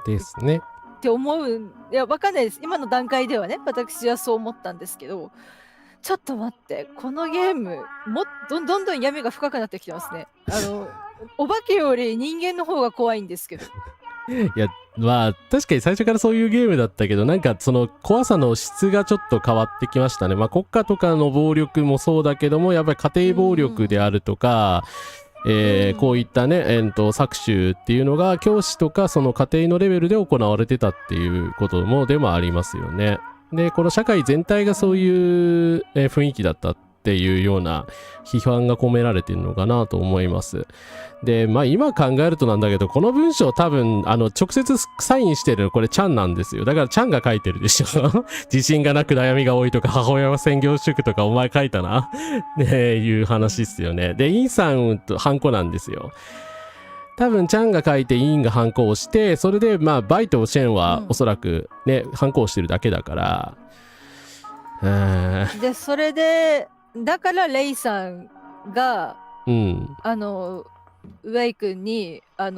ですね。って思う。いや、わかんないです。今の段階ではね、私はそう思ったんですけど、ちょっと待って、このゲームどんどん闇が深くなってきてますね。お化けより人間の方が怖いんですけど。いや、まあ確かに最初からそういうゲームだったけど、なんかその怖さの質がちょっと変わってきましたね。まあ国家とかの暴力もそうだけども、やっぱり家庭暴力であるとか、こういったね、搾取っていうのが教師とかその家庭のレベルで行われてたっていうこともでもありますよね。で、この社会全体がそういう、雰囲気だったっていうような批判が込められているのかなと思います。で、まあ今考えるとなんだけど、この文章多分直接サインしてるのこれチャンなんですよ。だからチャンが書いてるでしょ。自信がなく悩みが多いとか、母親は専業主婦とかお前書いたなねいう話っすよね。で、インさんとハンコなんですよ。多分チャンが書いてインがハンコをして、それでまあバイとシェンはおそらくね、ハンコをしてるだけだから。で、それでだからレイさんが、ウェイ君に二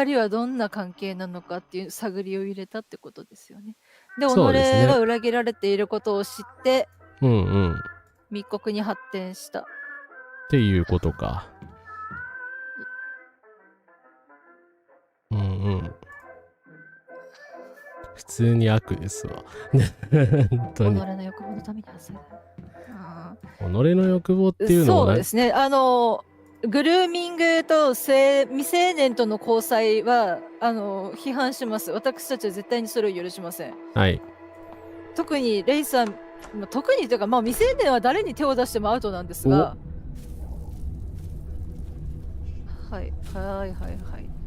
人はどんな関係なのかっていう探りを入れたってことですよね。で、己が裏切られていることを知って、密告に発展した。っていうことか。普通に悪ですわ。本当に。己の欲望のために発生。己の欲望っていうのはそうですね。グルーミングと未成年との交際は批判します。私たちは絶対にそれを許しません。はい。特にレイさん、特にというか、まあ未成年は誰に手を出してもアウトなんですが。はい。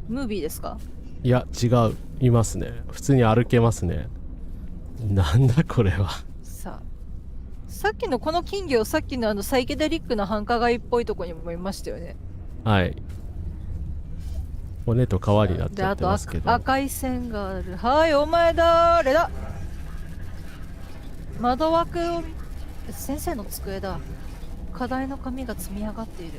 ムービーですか？いや、違う。いますね。普通に歩けますね。なんだこれは。さっきのこの金魚、さっきのサイケデリックな繁華街っぽいとこにもいましたよね。はい。骨と皮になっちゃってますけど。で、あと赤い線がある。はい、お前誰だ？窓枠を先生の机だ。課題の紙が積み上がっている。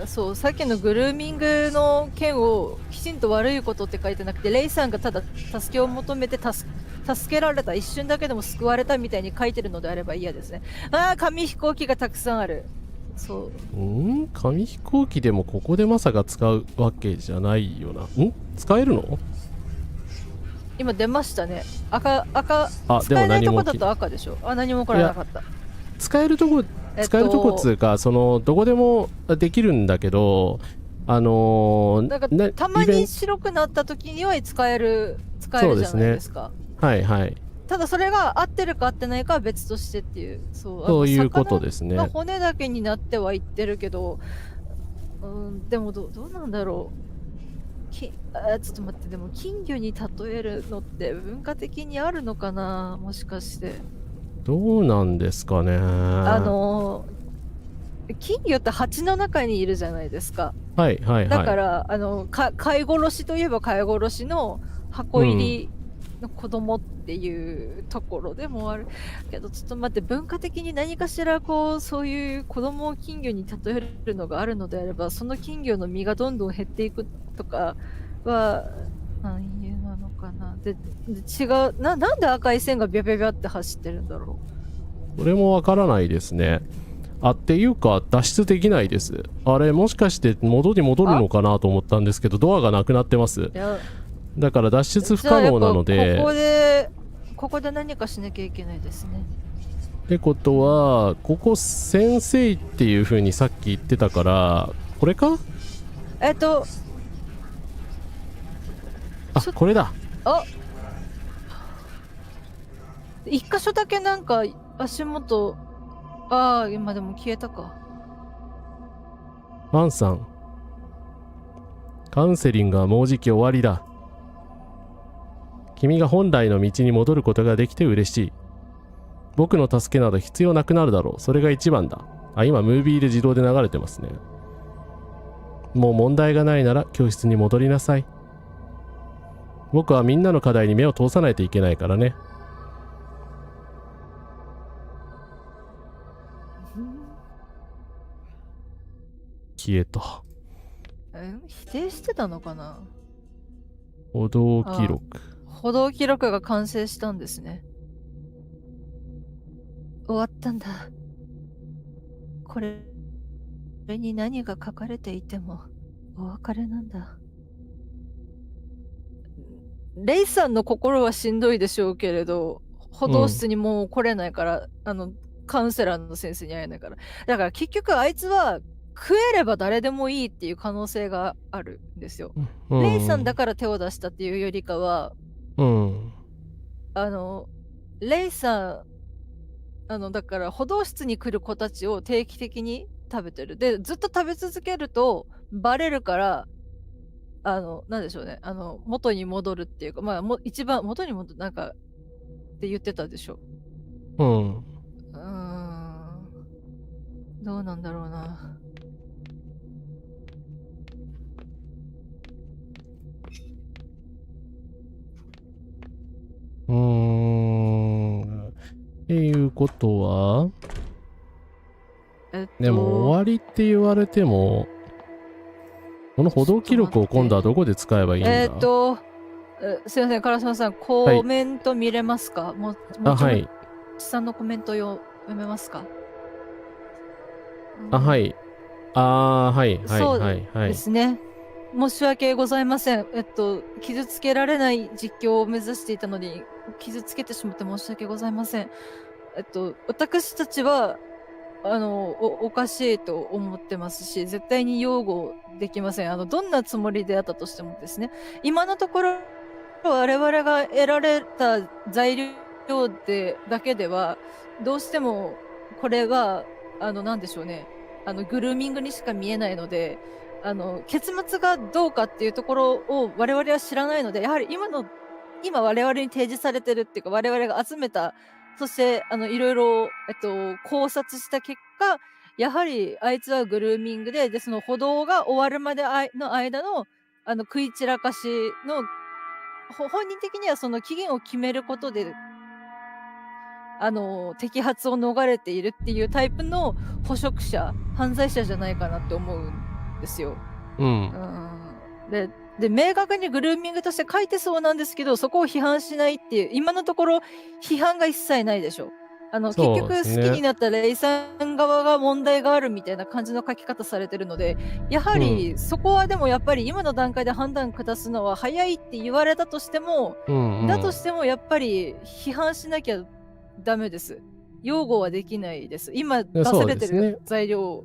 そう、さっきのグルーミングの件をきちんと悪いことって書いてなくて、レイさんがただ助けを求めて助けられた、一瞬だけでも救われたみたいに書いてるのであれば嫌ですね。紙飛行機がたくさんある。そう。紙飛行機でもここでまさか使うわけじゃないよな。使えるの？今出ましたね。赤、でも使えないと何もこだと赤でしょ。何も起こらなかった。使えるとこっつうか、どこでもできるんだけど、なんかたまに白くなった時には使えるじゃないですか。はいはい。ただそれが合ってるか合ってないかは別としてっていう、そういうことですね。骨だけになってはいってるけど、でもどうなんだろう。ちょっと待って、でも金魚に例えるのって文化的にあるのかな、もしかして。どうなんですかね。金魚って鉢の中にいるじゃないですか。はいはいはい。だから飼い殺しといえば飼い殺しの箱入りの子供っていうところでもある、けどちょっと待って、文化的に何かしらそういう子供を金魚に例えるのがあるのであれば、その金魚の身がどんどん減っていくとかは何なのかな。で違うなんで赤い線がビャビャビャって走ってるんだろう。これもわからないですね。っていうか脱出できないです。あれもしかして戻るのかなと思ったんですけど、ドアがなくなってます。だから脱出不可能なので、ここで何かしなきゃいけないですね。ってことはここ先生っていう風にさっき言ってたから、これか？これだ。一箇所だけなんか足元、今でも消えたか。ワンさん、カウンセリングはもうじき終わりだ。君が本来の道に戻ることができて嬉しい。僕の助けなど必要なくなるだろう。それが一番だ。今ムービーで自動で流れてますね。もう問題がないなら教室に戻りなさい。僕はみんなの課題に目を通さないといけないからね。消えた。否定してたのかな。歩道記録。歩道記録が完成したんですね。終わったんだ。これに何が書かれていてもお別れなんだ。レイさんの心はしんどいでしょうけれど、歩道室にもう来れないから、カウンセラーの先生に会えないから。だから結局あいつは食えれば誰でもいいっていう可能性があるんですよ。レイさんだから手を出したっていうよりかは、レイさん、だから歩道室に来る子たちを定期的に食べてる。で、ずっと食べ続けるとバレるから、なんでしょうね。元に戻るっていうか、一番元に戻る、なんか、って言ってたでしょ。どうなんだろうな。っていうことは、でも終わりって言われても、この歩道記録を今度はどこで使えばいいんだ？すいません、唐島さん、コメント見れますか？はい。さんのコメント読めますか？はい。はいですね。申し訳ございません。傷つけられない実況を目指していたのに、傷つけてしまって申し訳ございません。私たちは、おかしいと思ってますし、絶対に擁護できません。どんなつもりであったとしてもですね、今のところ、我々が得られた材料だけでは、どうしても、これは、なんでしょうね、グルーミングにしか見えないので、結末がどうかっていうところを我々は知らないので、やはり今我々に提示されてるっていうか、我々が集めた、そしていろいろ、考察した結果、やはりあいつはグルーミングで、その歩道が終わるまでの間の食い散らかしの、本人的にはその期限を決めることで、摘発を逃れているっていうタイプの捕食者、犯罪者じゃないかなって思うんですよ。うん。で、明確にグルーミングとして書いてそうなんですけど、そこを批判しないっていう、今のところ批判が一切ないでしょ。結そう局ですね。好きになったレイさん側が問題があるみたいな感じの書き方されてるので、やはりそこはでもやっぱり今の段階で判断下すのは早いって言われたとしても、だとしてもやっぱり批判しなきゃダメです。擁護はできないです。今出されてる材料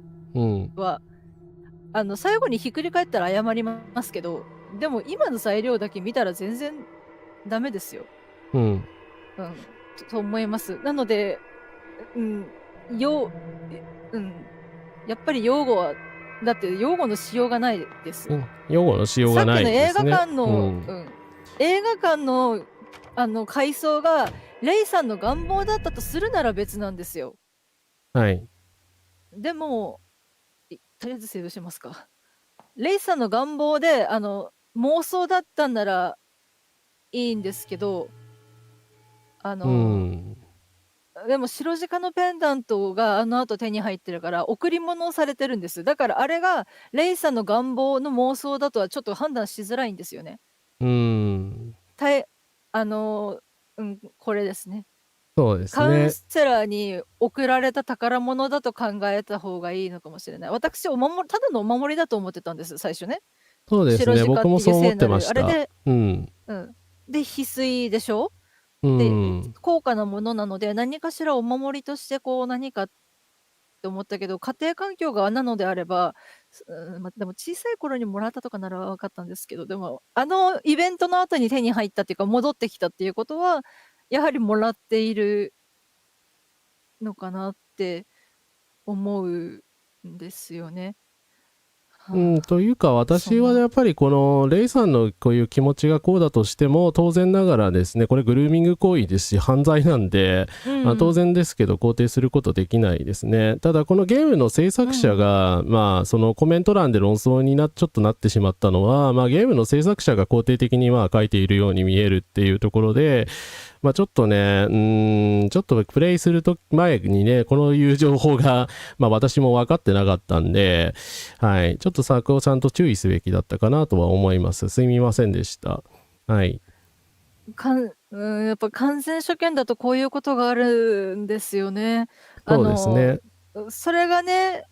は、最後にひっくり返ったら謝りますけど、でも今の材料だけ見たら全然ダメですよ。と思います。なので、やっぱり擁護は、だって擁護のしようがないです。擁護のしようがないですね。さっきの映画館の回想がレイさんの願望だったとするなら別なんですよ。はい。でも、とりあえずセーブしますか。レイさんの願望で妄想だったんならいいんですけど、でも白直のペンダントが後手に入ってるから贈り物をされてるんです。だからあれがレイさんの願望の妄想だとはちょっと判断しづらいんですよね。これですね。そうですね。カウンセラーに贈られた宝物だと考えた方がいいのかもしれない。私、ただのお守りだと思ってたんです、最初ね。そうですね。僕もそう思ってました。あれで、で、翡翠でしょ。で、高価なものなので、何かしらお守りとして何かって思ったけど、家庭環境がなのであれば、でも小さい頃にもらったとかなら分かったんですけど、でも、イベントの後に手に入ったっていうか、戻ってきたっていうことは、やはりもらっているのかなって思うんですよね。というか私はやっぱりこのレイさんのこういう気持ちがこうだとしても当然ながらですね、これグルーミング行為ですし犯罪なんで、当然ですけど肯定することできないですね。ただこのゲームの制作者が、そのコメント欄で論争にちょっとなってしまったのは、ゲームの制作者が肯定的に書いているように見えるっていうところで、ちょっとね、ちょっとプレイする前にね、こういう情報が、私も分かってなかったんで、はい。ちょっとそこをちゃんと注意すべきだったかなとは思います。すみませんでした。はい。やっぱ完全初見だとこういうことがあるんですよね。そうですね。それがね、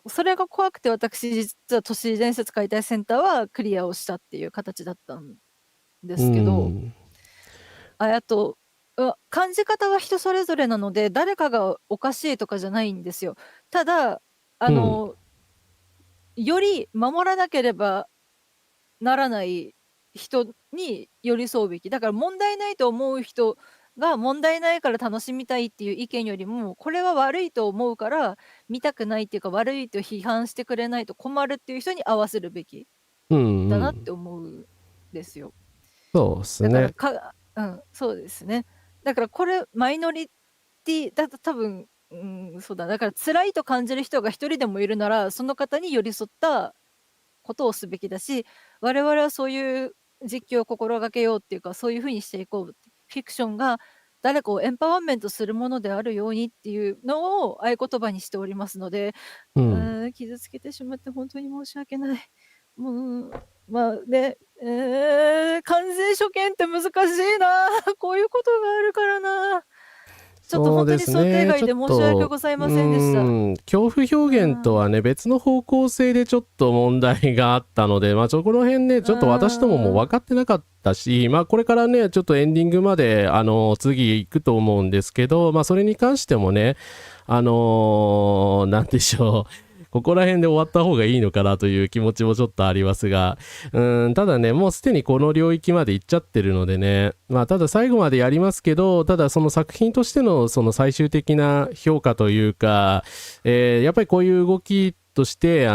それが怖くて私、実は都市伝説解体センターはクリアをしたっていう形だったんですけど、あと、感じ方は人それぞれなので、誰かがおかしいとかじゃないんですよ。ただ、より守らなければならない人に寄り添うべき。だから問題ないと思う人が問題ないから楽しみたいっていう意見よりも、これは悪いと思うから見たくないっていうか、悪いと批判してくれないと困るっていう人に合わせるべきだなって思うんですよ。そうですね。そうですね。だからこれマイノリティだと多分、そうだ。だから辛いと感じる人が一人でもいるなら、その方に寄り添ったことをすべきだし、我々はそういう実況を心がけようっていうか、そういうふうにしていこう。フィクションが誰かをエンパワーメントするものであるようにっていうのを合言葉にしておりますので、傷つけてしまって本当に申し訳ない。完全初見って難しいな。こういうことがあるからな。ちょっと本当に想定外で申し訳ございませんでした。恐怖表現とはね、別の方向性でちょっと問題があったので、この辺ね、ちょっと私どもも分かってなかったし、これからね、ちょっとエンディングまで、次行くと思うんですけど、それに関してもね、なんでしょう。ここら辺で終わった方がいいのかなという気持ちもちょっとありますが、ただね、もうすでにこの領域まで行っちゃってるのでね、ただ最後までやりますけど、ただその作品としてのその最終的な評価というか、やっぱりこういう動きとして、グル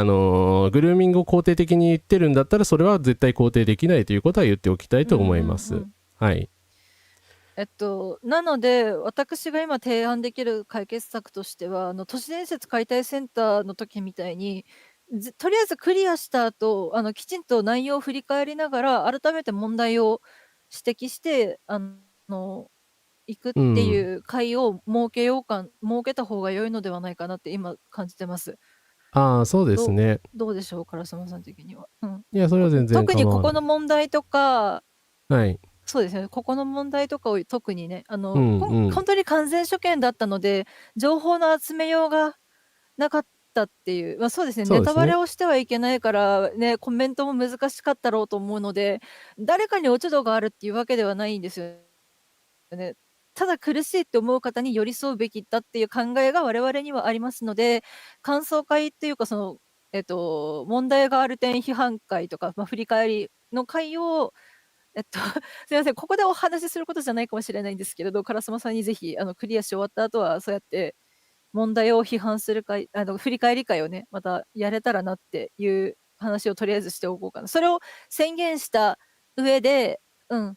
ーミングを肯定的に言ってるんだったら、それは絶対肯定できないということは言っておきたいと思います。はい。なので、私が今提案できる解決策としては、都市伝説解体センターの時みたいに、とりあえずクリアした後、きちんと内容を振り返りながら、改めて問題を指摘して、いくっうていん。う会を設けた方が良いのではないかなって今感じてます。ああ、そうですどうね。どうでしょう、烏丸さん的には。うん。いや、それは全然特にここの構わない。問題とか、はい。そうですね、ここの問題とかを特にね、うんうん。ほんとに完全初見だったので、情報の集めようがなかったっていう、そうですね、ネタバレそうですね。をしてはいけないからね、コメントも難しかったろうと思うので、誰かに落ち度があるっていうわけではないんですよね。ただ苦しいって思う方に寄り添うべきだっていう考えが我々にはありますので、感想会っていうか問題がある点批判会とか、振り返りの会を、えっと、すいません、ここでお話しすることじゃないかもしれないんですけれど、烏丸さんにぜひクリアし終わった後は、そうやって問題を批判する会、振り返り会をね、またやれたらなっていう話をとりあえずしておこうかな。それを宣言した上で、うん、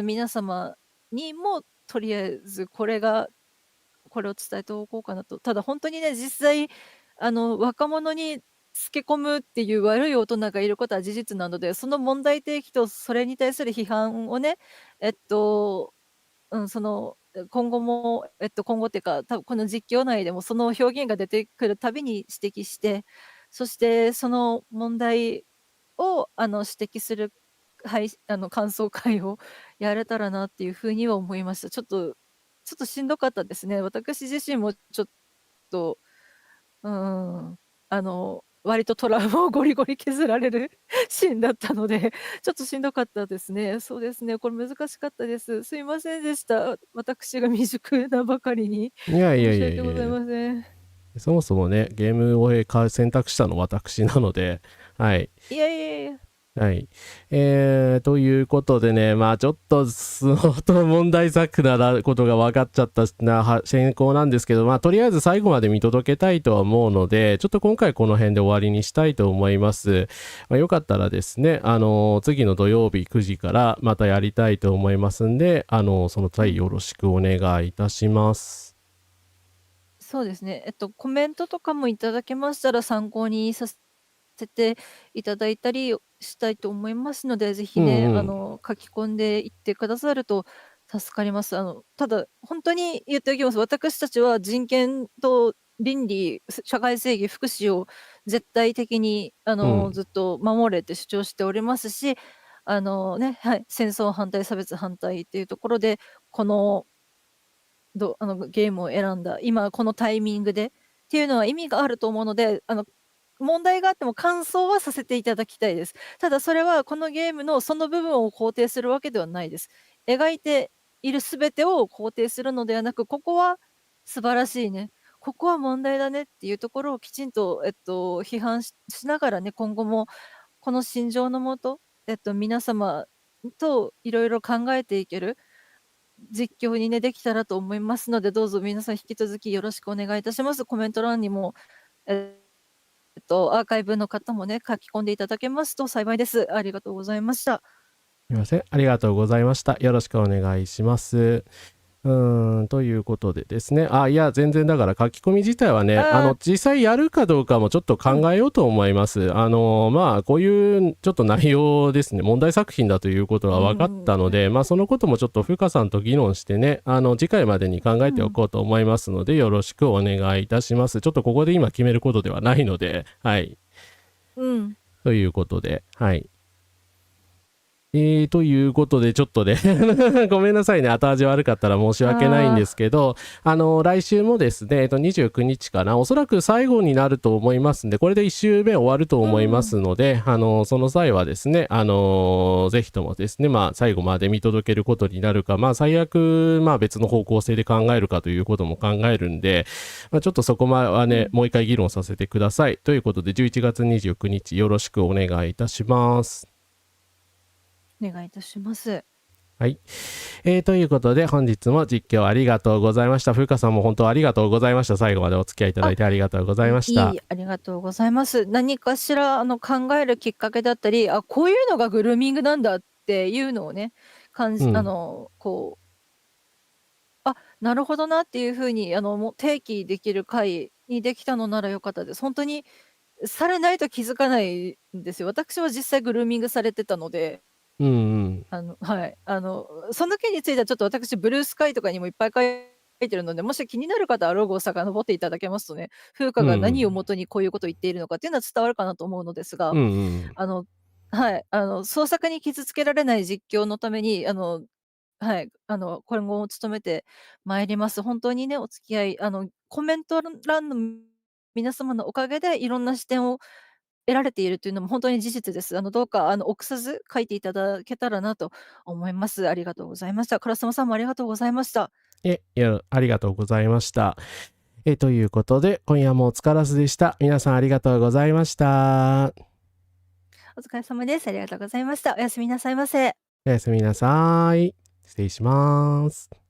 皆様にもとりあえずこれを伝えておこうかなと。ただ本当にね、実際、若者につけ込むっていう悪い大人がいることは事実なので、その問題提起とそれに対する批判をね、えっとうん、今後も、今後っていうか、多分この実況内でもその表現が出てくるたびに指摘して、そしてその問題を、指摘する、感想会をやれたらなっていう風には思いました。ちょっとしんどかったですね。私自身もちょっと、うーん、割とトラウマをゴリゴリ削られるシーンだったので、ちょっとしんどかったですね。そうですね、これ難しかったです。すいませんでした。私が未熟なばかりに。いやいや申しいやいやいや。訳ございません。そもそもね、ゲームを選択したの私なので、はい。いやいやいや。はい。ということでね、まあちょっと、問題作なことが分かっちゃった先行なんですけど、まあとりあえず最後まで見届けたいとは思うので、ちょっと今回この辺で終わりにしたいと思います。まあ、よかったらですね、次の土曜日9時からまたやりたいと思いますんで、その際よろしくお願いいたします。そうですね。コメントとかもいただけましたら参考にさせていただいたりしたいと思いますので、ぜひうんね、うん。書き込んでいってくださると助かります。ただ、本当に言っておきます。私たちは人権と倫理、社会正義、福祉を絶対的に、うん。ずっと守れって主張しておりますし、はい、戦争反対、差別反対っていうところで、このゲームを選んだ、今このタイミングでっていうのは意味があると思うので、問題があっても感想はさせていただきたいです。ただそれはこのゲームのその部分を肯定するわけではないです。描いている全てを肯定するのではなく、ここは素晴らしいね、ここは問題だねっていうところをきちんと、批判しながらね、今後もこの心情のもと、皆様といろいろ考えていける実況にね、できたらと思いますので、どうぞ皆さん引き続きよろしくお願いいたします。コメント欄にも、アーカイブの方もね、書き込んでいただけますと幸いです。ありがとうございました。すいません。ありがとうございました。よろしくお願いします。ということでですね。いや、全然だから書き込み自体はね、ああ、実際やるかどうかもちょっとうん、考えようと思います。まあ、こういうちょっと内容ですね、問題作品だということうは分かったので、ん、まあ、そのこともちょっと風さんと議論してね、次回までに考えておうん、こうと思いますので、よろしくお願いいたします。ちょっとここで今決めることではないので、はい。うん。ということで、はい。ということで、ちょっとねごめんなさいね、後味悪かったら申し訳ないんですああ、けど、来週もですね、29日かな、おそらく最後になると思いますんで、これで1週目終わると思いまうん、すので、その際はですね、ぜひともですね、まあ、最後まで見届けることになるか、まあ、最悪、まあ、別の方向性で考えるかということも考えるんで、まあ、ちょっとそこまではね、うん。もう一回議論させてください。ということで、11月29日、よろしくお願いいたします。お願いいたします。はい。ということで、本日も実況ありがとうございました。風花さんも本当ありがとうございました。最後までお付き合いいただあ、いてありがとうございました。いい、ありがとうございます。何かしら、考えるきっかけだったり、こういうのがグルーミングなんだっていうのをね、感じうん。なるほどなっていう風に、もう提起できる回にできたのなら良かったです。本当にされないと気づかないんですよ。私は実際グルーミングされてたので、うんうん。はい。その件についてはちょっと私、ブルースカイとかにもいっぱい書いてるので、もし気になる方はログを遡っていただけますとね、風うん花が何をうん。もとにこういうことを言っているのかっていうのは伝わるかなと思うのですが、うんうん。あの、はい、創作に傷つけられない実況のために、はい、今後も努めてまいります。本当にね、お付き合い、コメント欄の皆様のおかげでいろんな視点を得られているというのも本当に事実です。どうか、臆さず書いていただけたらなと思います。ありがとうございました。烏丸さんもありがとうございました。ありがとうございました。ということで、今夜もお疲れ様でした。皆さんありがとうございました。お疲れ様です。ありがとうございました。おやすみなさいませ。おやすみなさい。失礼します。